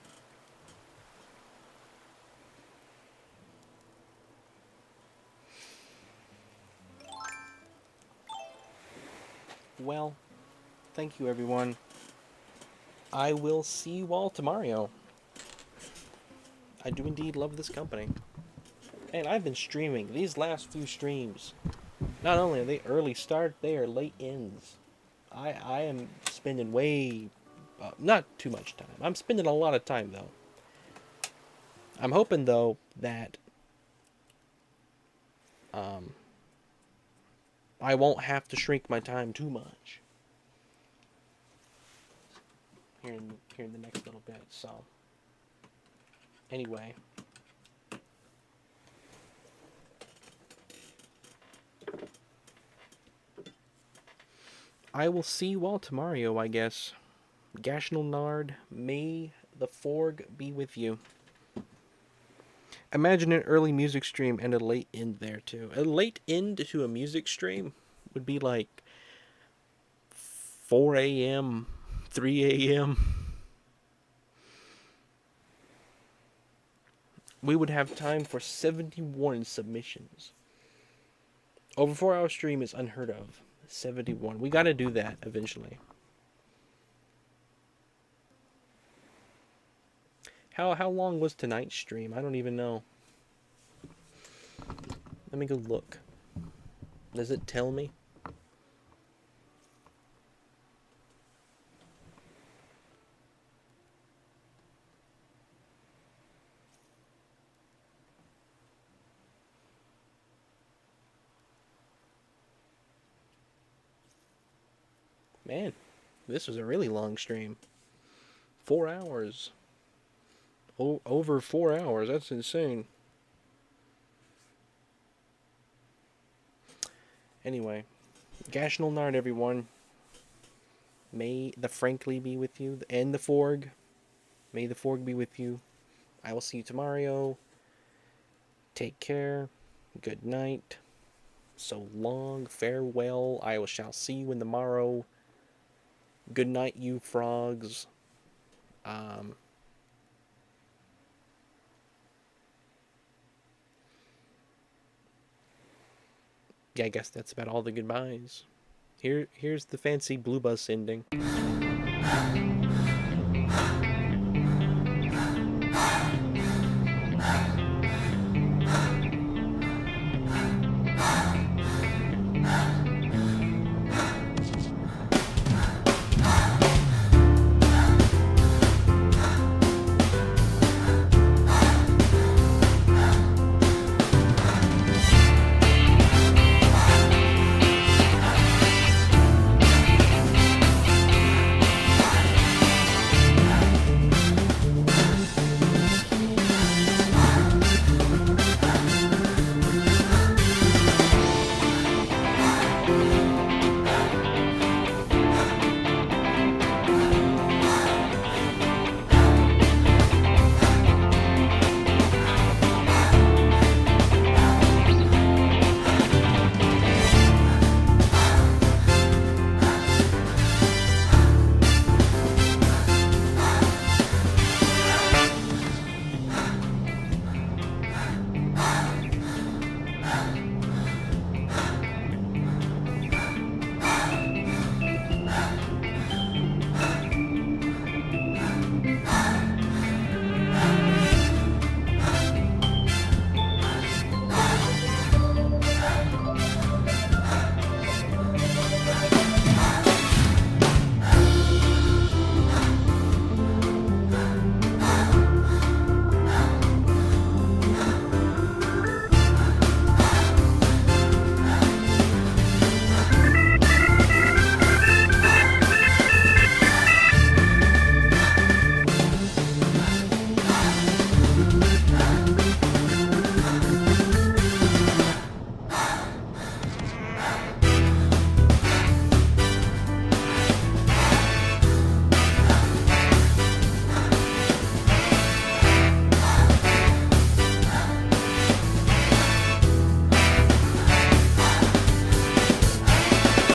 Well, thank you everyone. I will see you all tomorrow. I do indeed love this company. And I've been streaming these last few streams. Not only are they early start, they are late ends. I am spending way, not too much time. I'm spending a lot of time though. I'm hoping though that I won't have to shrink my time too much here in the next little bit. So anyway, I will see you all tomorrow, I guess. Gashnell Nard, may the Forg be with you. Imagine an early music stream and a late end there too. A late end to a music stream would be like 4 a.m., 3 a.m. We would have time for 71 submissions. Over 4 hour stream is unheard of. 71. We gotta do that eventually. How long was tonight's stream? I don't even know. Let me go look. Does it tell me? Man, this was a really long stream. 4 hours. Over 4 hours. That's insane. Anyway, Gashnell Nard, everyone. May the Frankly be with you, and the Forg. May the Forg be with you. I will see you tomorrow. Take care. Good night. So long. Farewell. I shall see you in the morrow. Good night, you frogs. Yeah, I guess that's about all the goodbyes. Here's the fancy blue bus ending.